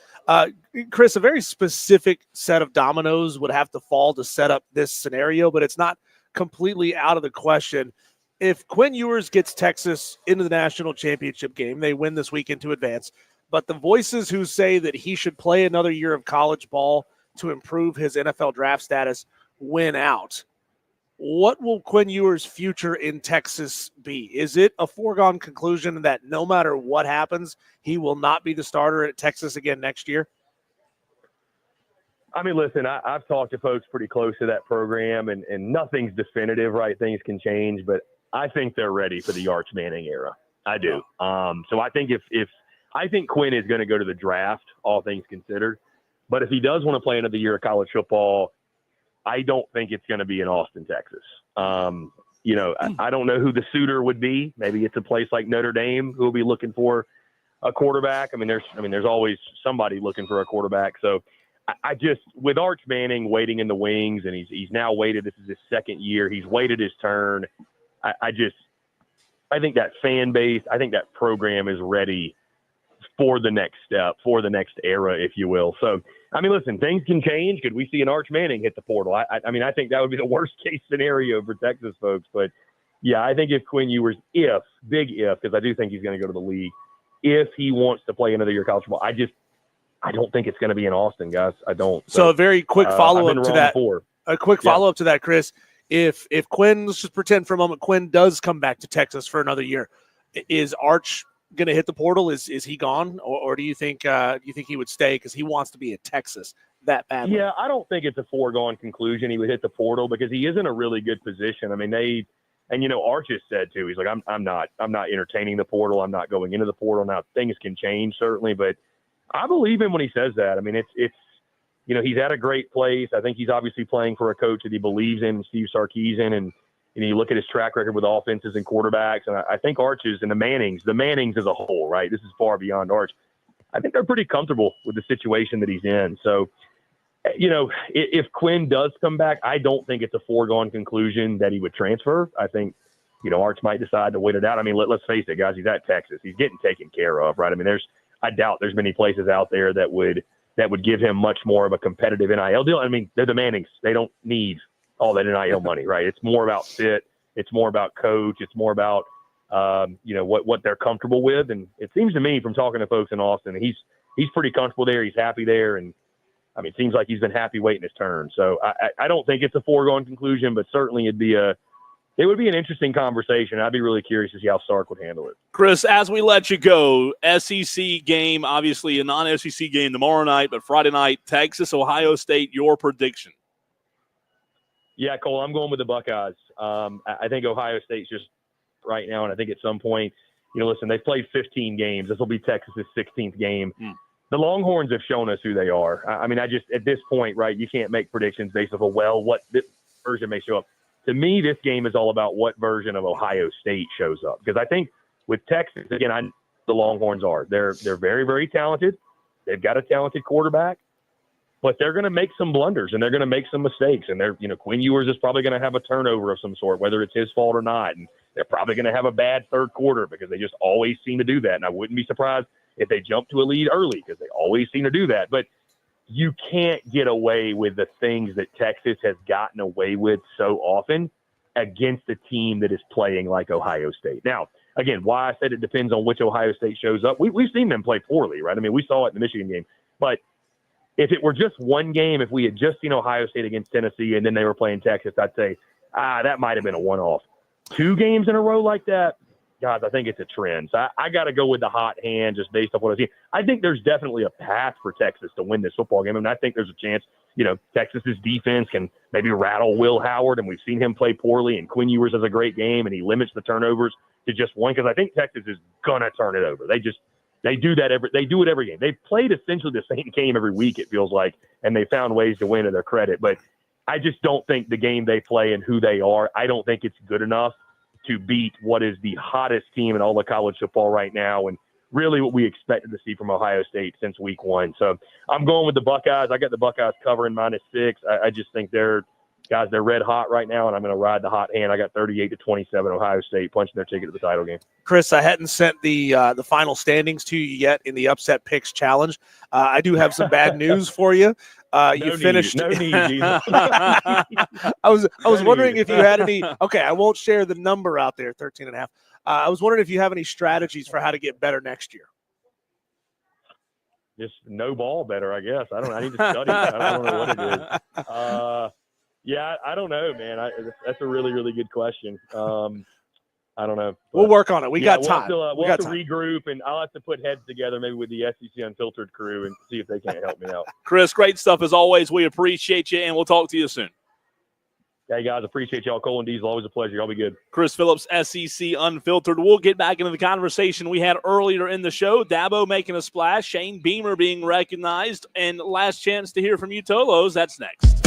Chris, a very specific set of dominoes would have to fall to set up this scenario, but it's not completely out of the question. If Quinn Ewers gets Texas into the national championship game, they win this weekend to advance. But the voices who say that he should play another year of college ball to improve his NFL draft status win out. What will Quinn Ewers' future in Texas be? Is it a foregone conclusion that no matter what happens, he will not be the starter at Texas again next year? I mean, listen, I've talked to folks pretty close to that program, and nothing's definitive, right? Things can change, but I think they're ready for the Arch Manning era. I do. So I think I think Quinn is going to go to the draft, all things considered. But if he does want to play another year of college football, I don't think it's going to be in Austin, Texas. I don't know who the suitor would be. Maybe it's a place like Notre Dame who will be looking for a quarterback. I mean, there's always somebody looking for a quarterback. So I just, with Arch Manning waiting in the wings, and he's now waited. This is his 2nd year. He's waited his turn. I think that fan base, I think that program is ready for the next step, for the next era, if you will. So, I mean, listen, things can change. Could we see an Arch Manning hit the portal? I mean, I think that would be the worst case scenario for Texas folks. But, yeah, I think if Quinn Ewers, big if, because I do think he's going to go to the league, if he wants to play another year of college football, I don't think it's going to be in Austin, guys. I don't. So a very quick follow-up to that. A quick follow-up to that, Chris. If Quinn, let's just pretend for a moment, Quinn does come back to Texas for another year, is Arch going to hit the portal? Is he gone, or do you think he would stay because he wants to be at Texas that badly? Yeah, I don't think it's a foregone conclusion he would hit the portal because he is in a really good position. I mean, Arch has said too. He's like, I'm not entertaining the portal. I'm not going into the portal. Now things can change certainly, but I believe him when he says that. I mean, it's he's at a great place. I think he's obviously playing for a coach that he believes in, Steve Sarkisian, and you look at his track record with offenses and quarterbacks, and I think Arch's and the Mannings as a whole, right? This is far beyond Arch. I think they're pretty comfortable with the situation that he's in. So, if Quinn does come back, I don't think it's a foregone conclusion that he would transfer. I think, Arch might decide to wait it out. I mean, let's face it, guys, he's at Texas. He's getting taken care of, right? I mean, I doubt there's many places out there that would give him much more of a competitive NIL deal. I mean, they're the Mannings. They don't need all that NIL money, right? It's more about fit. It's more about coach. It's more about, what they're comfortable with. And it seems to me from talking to folks in Austin, he's pretty comfortable there. He's happy there. And I mean, it seems like he's been happy waiting his turn. So I don't think it's a foregone conclusion, but certainly it would be an interesting conversation. I'd be really curious to see how Sark would handle it. Chris, as we let you go, SEC game, obviously a non-SEC game tomorrow night, but Friday night, Texas, Ohio State, your prediction? Yeah, Cole, I'm going with the Buckeyes. I think Ohio State's just right now, and I think at some point, listen, they've played 15 games. This will be Texas's 16th game. The Longhorns have shown us who they are. I mean, at this point, right, you can't make predictions based off of, what this version may show up. To me, this game is all about what version of Ohio State shows up. Because I think with Texas, again, the Longhorns are. They're very, very talented. They've got a talented quarterback. But they're going to make some blunders, and they're going to make some mistakes. And Quinn Ewers is probably going to have a turnover of some sort, whether it's his fault or not. And they're probably going to have a bad third quarter because they just always seem to do that. And I wouldn't be surprised if they jump to a lead early because they always seem to do that. But you can't get away with the things that Texas has gotten away with so often against a team that is playing like Ohio State. Now, again, why I said it depends on which Ohio State shows up. We've seen them play poorly, right? I mean, we saw it in the Michigan game. But if it were just one game, if we had just seen Ohio State against Tennessee and then they were playing Texas, I'd say, that might have been a one-off. 2 games in a row like that, guys, I think it's a trend. So I got to go with the hot hand just based off what I've seen. I think there's definitely a path for Texas to win this football game. I mean, I think there's a chance, Texas's defense can maybe rattle Will Howard, and we've seen him play poorly, and Quinn Ewers has a great game, and he limits the turnovers to just one because I think Texas is going to turn it over. They do it every game. They've played essentially the same game every week, it feels like, and they found ways to win to their credit. But I just don't think the game they play and who they are, I don't think it's good enough to beat what is the hottest team in all of college football right now and really what we expected to see from Ohio State since week 1. So I'm going with the Buckeyes. I got the Buckeyes covering -6. I just think they're red hot right now, and I'm going to ride the hot hand. I got 38-27 Ohio State punching their ticket to the title game. Chris, I hadn't sent the final standings to you yet in the Upset Picks Challenge. I do have some bad news for you. You finished. No need. I was wondering if you had any. Okay, I won't share the number out there, 13.5. I was wondering if you have any strategies for how to get better next year. Just no ball better, I guess. I need to study. I don't know what it is. Yeah, I don't know, man. That's a really, really good question. I don't know. We'll work on it. We got time. We'll have to regroup, and I'll have to put heads together maybe with the SEC Unfiltered crew and see if they can't help me out. Chris, great stuff as always. We appreciate you, and we'll talk to you soon. Hey, guys, appreciate y'all. Cole and Diesel, always a pleasure. Y'all be good. Chris Phillips, SEC Unfiltered. We'll get back into the conversation we had earlier in the show. Dabo making a splash, Shane Beamer being recognized, and last chance to hear from you, Tolos. That's next.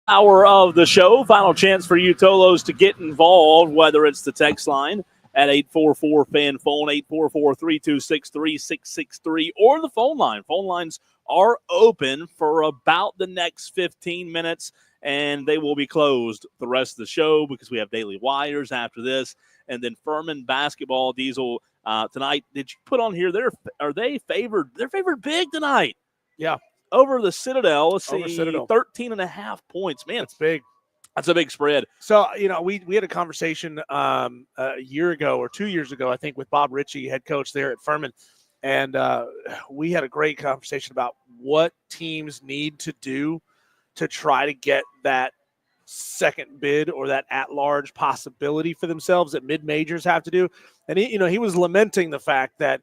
Hour of the show. Final chance for you Tolos to get involved, whether it's the text line at 844-FAN-PHONE, 844-326-3663, or the phone line. Phone lines are open for about the next 15 minutes, and they will be closed the rest of the show because we have Daily Wires after this. And then Furman basketball, Diesel, tonight. Did you put on here, are they favored? They're favored big tonight. Yeah. Over the Citadel. Let's see, Citadel. 13.5 points. Man, that's big. That's a big spread. So, we had a conversation a year ago or 2 years ago, I think, with Bob Ritchie, head coach there at Furman. And we had a great conversation about what teams need to do to try to get that second bid or that at-large possibility for themselves that mid-majors have to do. And, he was lamenting the fact that,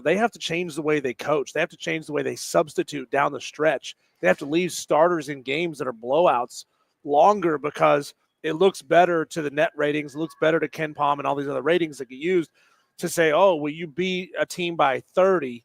they have to change the way they coach. They have to change the way they substitute down the stretch. They have to leave starters in games that are blowouts longer because it looks better to the net ratings. It looks better to Ken Palm and all these other ratings that get used to say, oh, well, you beat a team by 30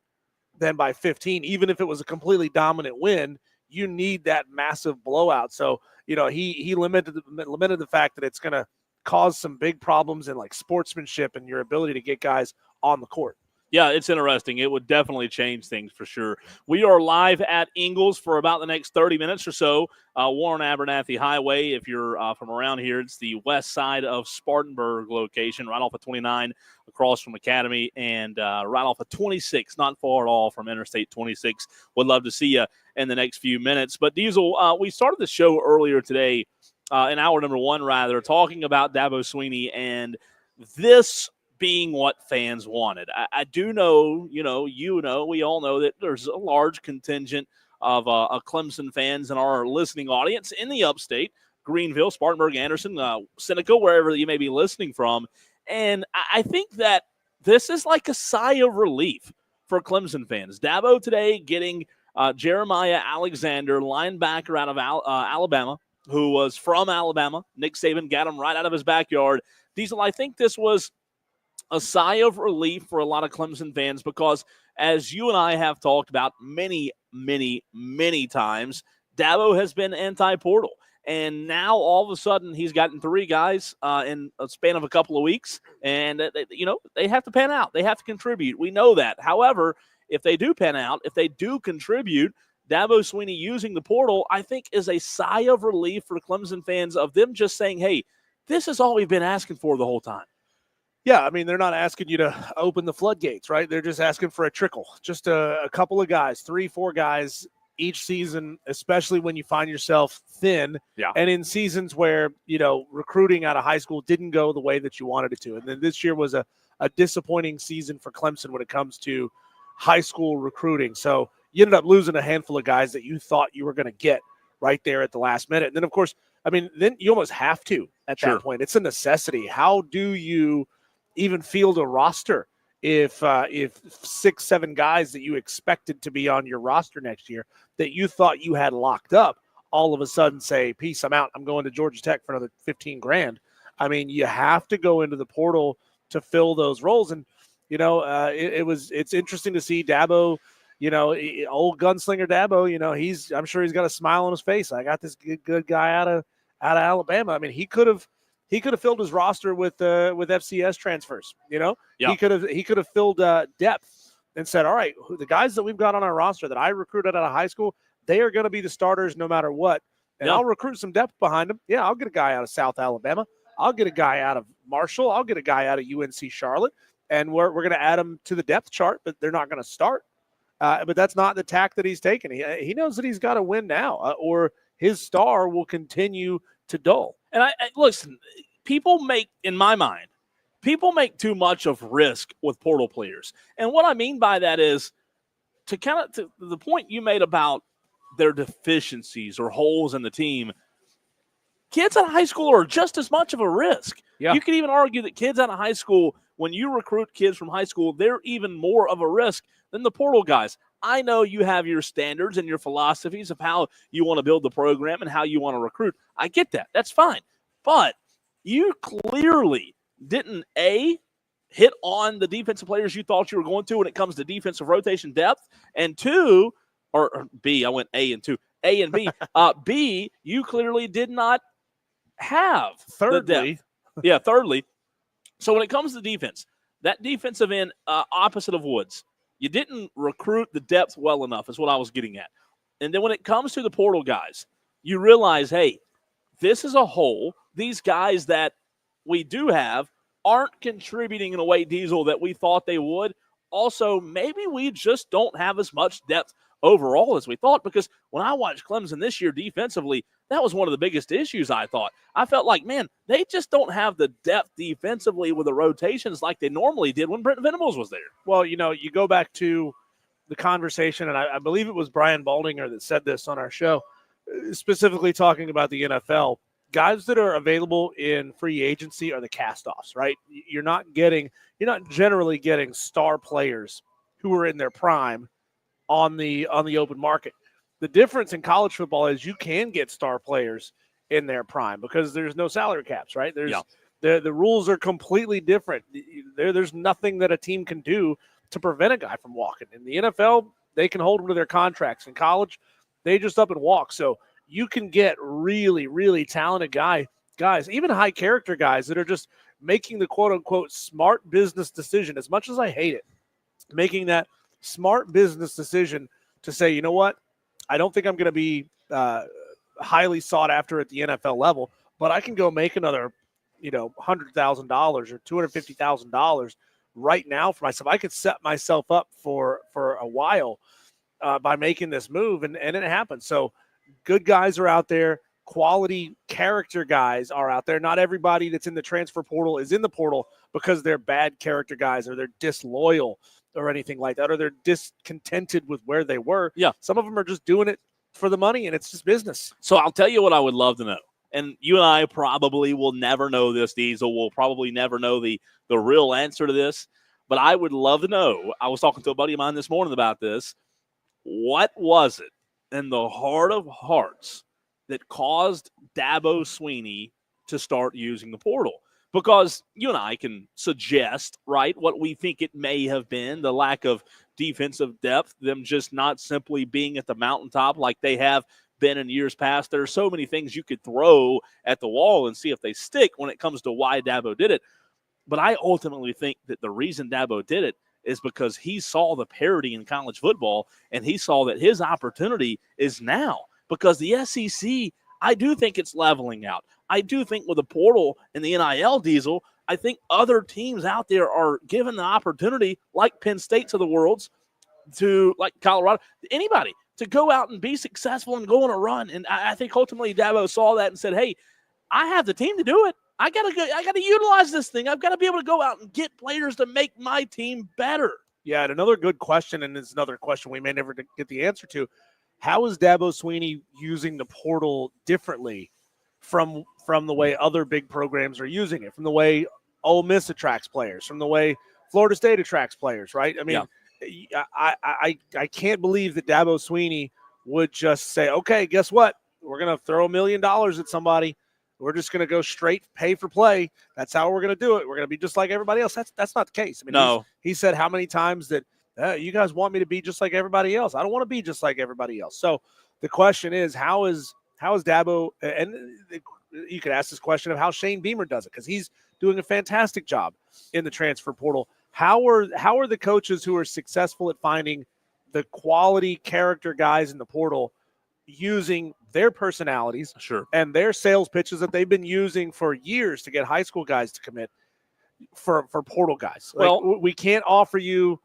than by 15. Even if it was a completely dominant win, you need that massive blowout. So, he limited the fact that it's going to cause some big problems in like sportsmanship and your ability to get guys on the court. Yeah, it's interesting. It would definitely change things for sure. We are live at Ingles for about the next 30 minutes or so. Warren Abernathy Highway. If you're from around here, it's the west side of Spartanburg location, right off of 29 across from Academy, and right off of 26, not far at all from Interstate 26. Would love to see you in the next few minutes. But Diesel, we started the show earlier today, in hour number one rather, talking about Dabo Swinney and this being what fans wanted. I do know, we all know that there's a large contingent of Clemson fans in our listening audience in the upstate, Greenville, Spartanburg, Anderson, Seneca, wherever you may be listening from. And I think that this is like a sigh of relief for Clemson fans. Dabo today getting Jeremiah Alexander, linebacker out of Alabama, who was from Alabama. Nick Saban got him right out of his backyard. Diesel, I think this was a sigh of relief for a lot of Clemson fans because, as you and I have talked about many, many, many times, Dabo has been anti-portal. And now all of a sudden he's gotten three guys in a span of a couple of weeks, and they have to pan out. They have to contribute. We know that. However, if they do pan out, if they do contribute, Dabo Swinney using the portal, I think, is a sigh of relief for Clemson fans of them just saying, hey, this is all we've been asking for the whole time. Yeah, I mean, they're not asking you to open the floodgates, right? They're just asking for a trickle, just a couple of guys, 3-4 guys each season, especially when you find yourself thin. Yeah. And in seasons where, recruiting out of high school didn't go the way that you wanted it to. And then this year was a disappointing season for Clemson when it comes to high school recruiting. So you ended up losing a handful of guys that you thought you were going to get right there at the last minute. And then, of course, then you almost have to at that point. It's a necessity. How do you even field a roster if 6-7 guys that you expected to be on your roster next year that you thought you had locked up all of a sudden say, peace, I'm out, I'm going to Georgia Tech for another $15,000. I mean, you have to go into the portal to fill those roles. And it's interesting to see Dabo, old gunslinger Dabo, I'm sure he's got a smile on his face. I got this good guy out of Alabama. I mean, he could have filled his roster with FCS transfers. Yeah. He could have filled depth and said, all right, the guys that we've got on our roster that I recruited out of high school, they are going to be the starters no matter what. And I'll recruit some depth behind them. Yeah, I'll get a guy out of South Alabama. I'll get a guy out of Marshall. I'll get a guy out of UNC Charlotte. And we're going to add them to the depth chart, but they're not going to start. But that's not the tack that he's taken. He knows that he's got to win now, or his star will continue to dull. And I listen, people make too much of risk with portal players. And what I mean by that is to the point you made about their deficiencies or holes in the team. Kids out of high school are just as much of a risk. Yeah. You could even argue that kids out of high school, when you recruit kids from high school, they're even more of a risk than the portal guys. I know you have your standards and your philosophies of how you want to build the program and how you want to recruit. I get that. That's fine. But you clearly didn't, A, hit on the defensive players you thought you were going to when it comes to defensive rotation depth, and two, or B, I went A and two, A and B. B, you clearly did not have the depth. Yeah, thirdly. So when it comes to defense, that defensive end opposite of Woods, you didn't recruit the depth well enough is what I was getting at. And then when it comes to the portal guys, you realize, hey, this is a hole. These guys that we do have aren't contributing in a way, Diesel, that we thought they would. Also, maybe we just don't have as much depth overall as we thought, because when I watched Clemson this year defensively, that was one of the biggest issues, I thought. I felt like, man, they just don't have the depth defensively with the rotations like they normally did when Brent Venables was there. Well, you go back to the conversation, and I believe it was Brian Baldinger that said this on our show, specifically talking about the NFL. Guys that are available in free agency are the cast-offs, right? You're not generally getting star players who are in their prime on the open market. The difference in college football is you can get star players in their prime because there's no salary caps, right? The rules are completely different. There's nothing that a team can do to prevent a guy from walking. In the NFL, they can hold them to their contracts. In college, they just up and walk. So you can get really, really talented guys, even high character guys that are just making the quote-unquote smart business decision, as much as I hate it, making that smart business decision to say, you know what, I don't think I'm going to be highly sought after at the NFL level, but I can go make another, $100,000 or $250,000 right now for myself. I could set myself up for a while by making this move, and it happened. So good guys are out there. Quality character guys are out there. Not everybody that's in the transfer portal is in the portal because they're bad character guys or they're disloyal or anything like that, or they're discontented with where they were. Yeah. Some of them are just doing it for the money, and it's just business. So I'll tell you what I would love to know. And you and I probably will never know this, Diesel. We'll probably never know the real answer to this. But I would love to know. I was talking to a buddy of mine this morning about this. What was it in the heart of hearts that caused Dabo Swinney to start using the portal? Because you and I can suggest, right, what we think it may have been, the lack of defensive depth, them just not simply being at the mountaintop like they have been in years past. There are so many things you could throw at the wall and see if they stick when it comes to why Dabo did it. But I ultimately think that the reason Dabo did it is because he saw the parity in college football, and he saw that his opportunity is now. Because the SEC, I do think it's leveling out. I do think with the portal and the NIL, Diesel, I think other teams out there are given the opportunity, like Penn State to the worlds, to like Colorado, anybody, to go out and be successful and go on a run. And I think ultimately Dabo saw that and said, hey, I have the team to do it. I gotta utilize this thing. I've got to be able to go out and get players to make my team better. Yeah, and another good question, and it's another question we may never get the answer to. How is Dabo Swinney using the portal differently from the way other big programs are using it, from the way Ole Miss attracts players, from the way Florida State attracts players, right? I mean, yeah. I can't believe that Dabo Swinney would just say, okay, guess what? We're going to throw $1 million at somebody. We're just going to go straight pay for play. That's how we're going to do it. We're going to be just like everybody else. That's not the case. I mean, no. He said how many times that you guys want me to be just like everybody else. I don't want to be just like everybody else. So the question is, how is Dabo, and you could ask this question of how Shane Beamer does it, because he's doing a fantastic job in the transfer portal. How are the coaches who are successful at finding the quality character guys in the portal using their personalities and their sales pitches that they've been using for years to get high school guys to commit for portal guys? Well, we can't offer you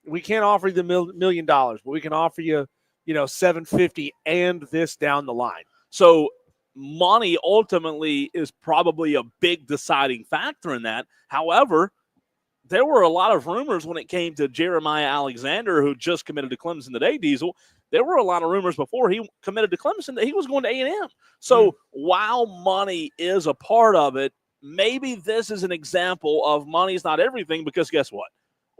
the $1 million, but we can offer you, $750 and this down the line. So money ultimately is probably a big deciding factor in that. However, there were a lot of rumors when it came to Jeremiah Alexander, who just committed to Clemson today, Diesel. There were a lot of rumors before he committed to Clemson that he was going to A&M. So while money is a part of it, maybe this is an example of money's not everything, because guess what?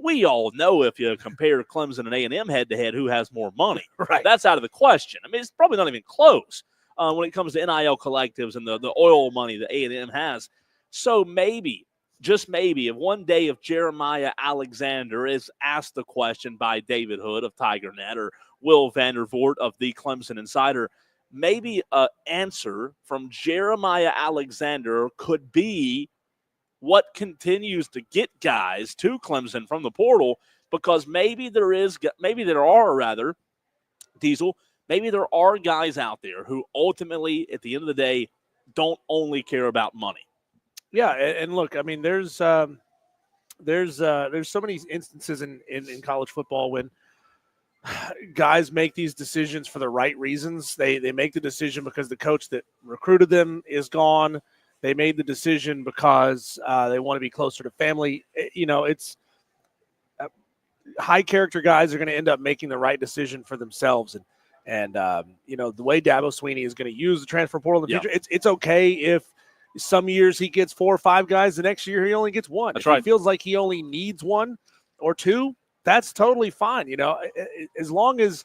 We all know if you compare Clemson and A&M head-to-head, who has more money. Right. That's out of the question. I mean, it's probably not even close when it comes to NIL collectives and the oil money that A&M has. So maybe, just maybe, if one day if Jeremiah Alexander is asked the question by David Hood of TigerNet or Will Vandervoort of the Clemson Insider, maybe an answer from Jeremiah Alexander could be what continues to get guys to Clemson from the portal, because maybe there are guys out there who ultimately, at the end of the day, don't only care about money. Yeah, and look, I mean, there's so many instances in college football when guys make these decisions for the right reasons. They make the decision because the coach that recruited them is gone. They made the decision because they want to be closer to family. It's high character guys are going to end up making the right decision for themselves. And the way Dabo Swinney is going to use the transfer portal in the future, it's okay if some years he gets 4 or 5 guys. The next year he only gets 1. That's right. He feels like he only needs 1 or 2. That's totally fine. As long as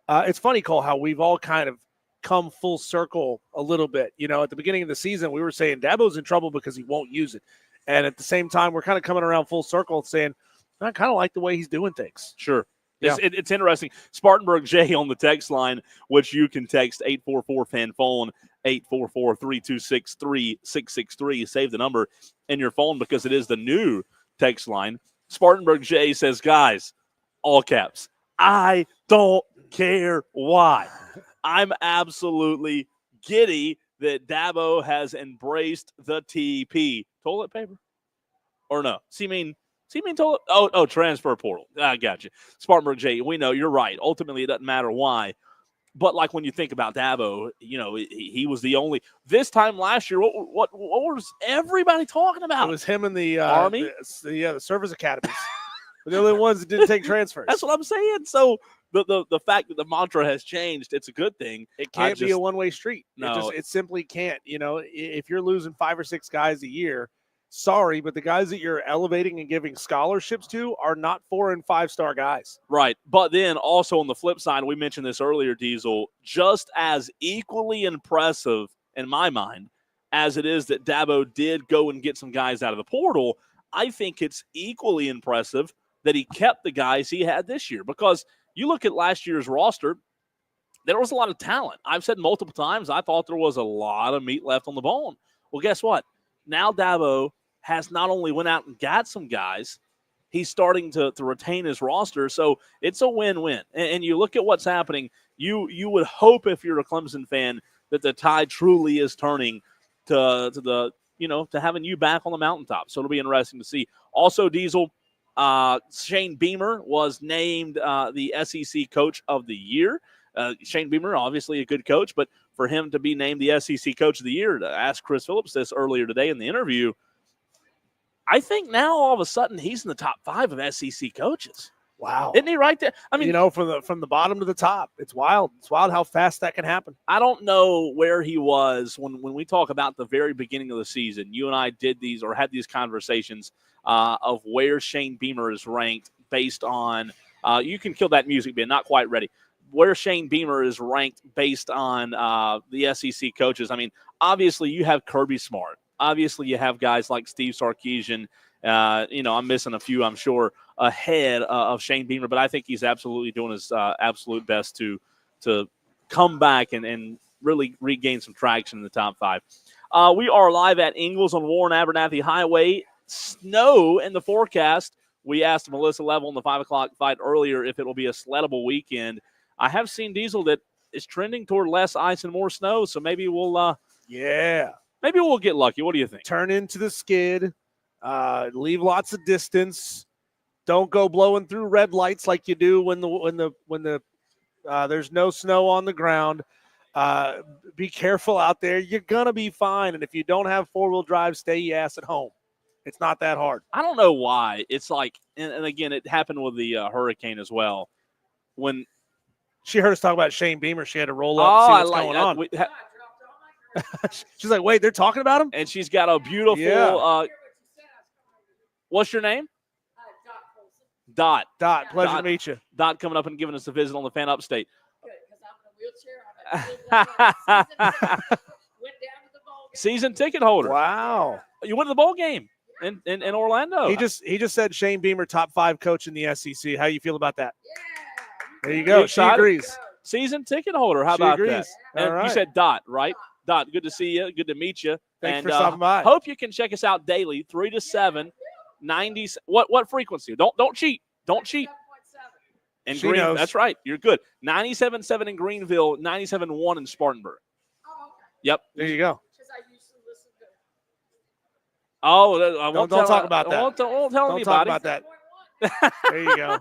it's funny, Cole, how we've all kind of come full circle a little bit. At the beginning of the season, we were saying Dabo's in trouble because he won't use it. And at the same time, we're kind of coming around full circle saying, I kind of like the way he's doing things. Sure. Yeah. It's interesting. Spartanburg J on the text line, which you can text 844-FAN-PHONE, 844-326-3663. Save the number in your phone because it is the new text line. Spartanburg J says, guys, all caps, I don't care why. I'm absolutely giddy that Dabo has embraced the TP. Toilet paper? Or no? See, mean toilet? Oh, transfer portal. I got you. Spartanburg J, we know you're right. Ultimately, it doesn't matter why. But like when you think about Dabo, he was the only. This time last year, what was everybody talking about? It was him and the Army, the service academies. They're the only ones that didn't take transfers. That's what I'm saying. So the fact that the mantra has changed, it's a good thing. It can't be a one-way street. No, it simply can't. If you're losing 5 or 6 guys a year, sorry, but the guys that you're elevating and giving scholarships to are not 4- and 5-star guys. Right. But then also on the flip side, we mentioned this earlier, Diesel, just as equally impressive in my mind as it is that Dabo did go and get some guys out of the portal, I think it's equally impressive that he kept the guys he had this year. Because you look at last year's roster, there was a lot of talent. I've said multiple times, I thought there was a lot of meat left on the bone. Well, guess what? Now Dabo has not only went out and got some guys, he's starting to retain his roster. So it's a win-win. And you look at what's happening, you would hope if you're a Clemson fan that the tide truly is turning to having you back on the mountaintop. So it'll be interesting to see. Also, Diesel, Shane Beamer was named the SEC Coach of the Year. Shane Beamer, obviously a good coach, but for him to be named the SEC Coach of the Year, to ask Chris Phillips this earlier today in the interview, I think now all of a sudden he's in the top 5 of SEC coaches. Wow. Isn't he right there? I mean, from the bottom to the top, it's wild. It's wild how fast that can happen. I don't know where he was when we talk about the very beginning of the season. You and I did these or had these conversations of where Shane Beamer is ranked based on you can kill that music, Ben, not quite ready. Where Shane Beamer is ranked based on the SEC coaches. I mean, obviously you have Kirby Smart. Obviously, you have guys like Steve Sarkisian. I'm missing a few, I'm sure, ahead of Shane Beamer, but I think he's absolutely doing his absolute best to come back and really regain some traction in the top 5. We are live at Ingalls on Warren Abernathy Highway. Snow in the forecast. We asked Melissa Level in the 5 o'clock fight earlier if it will be a sleddable weekend. I have seen, Diesel, that is trending toward less ice and more snow, so maybe we'll maybe we'll get lucky. What do you think? Turn into the skid, leave lots of distance. Don't go blowing through red lights like you do when there's no snow on the ground. Be careful out there. You're gonna be fine. And if you don't have 4-wheel drive, stay your ass at home. It's not that hard. I don't know why. It's like, and again, it happened with the hurricane as well. When she heard us talk about Shane Beamer, she had to roll up and see what's going on. She's like, wait, they're talking about him? And she's got a beautiful what's your name? Dot. Pleasure to meet you. Dot coming up and giving us a visit on the Fan Upstate. Good, because I'm in a wheelchair. Went down to the bowl game. Season ticket holder. Wow. You went to the bowl game in Orlando. He just said Shane Beamer, top 5 coach in the SEC. How you feel about that? Yeah. There you go. She agrees. Season ticket holder. How She about agrees. that? And All right. you said Dot, right? Dot, good to see you. Good to meet you. Thanks for stopping by. Hope you can check us out daily, 3 to 7, 90s. What frequency? Don't cheat. Don't cheat. And She knows. That's right. You're good. 97.7 in Greenville, 97.1 in Spartanburg. Yep. There you go. Oh, I won't don't talk about that. Won't tell Don't anybody. talk about that. There you go.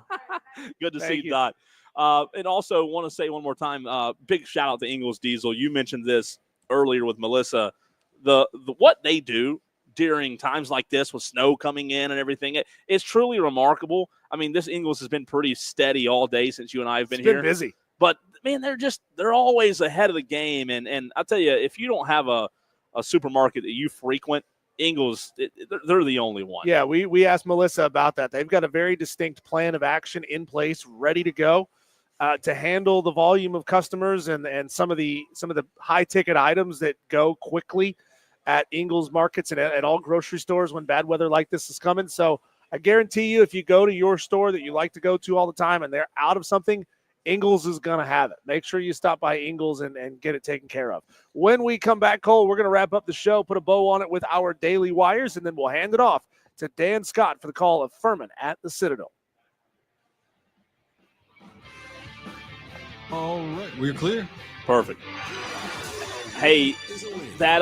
Good to Thank see you. Dot. And also want to say one more time, big shout out to Ingles Diesel. You mentioned this earlier with Melissa. The what they do during times like this with snow coming in and everything, it's truly remarkable. I mean, this Ingles has been pretty steady all day since you and I have been here. It's been busy. But, man, they're always ahead of the game. And I'll tell you, if you don't have a supermarket that you frequent, Ingles, they're the only one. Yeah, we asked Melissa about that. They've got a very distinct plan of action in place, ready to go to handle the volume of customers and some of the high ticket items that go quickly at Ingles markets and at all grocery stores when bad weather like this is coming. So I guarantee you, if you go to your store that you like to go to all the time and they're out of something, Ingles is going to have it. Make sure you stop by Ingles and get it taken care of. When we come back, Cole, we're going to wrap up the show, put a bow on it with our daily wires, and then we'll hand it off to Dan Scott for the call of Furman at the Citadel. All right, we're clear. Perfect. Hey, that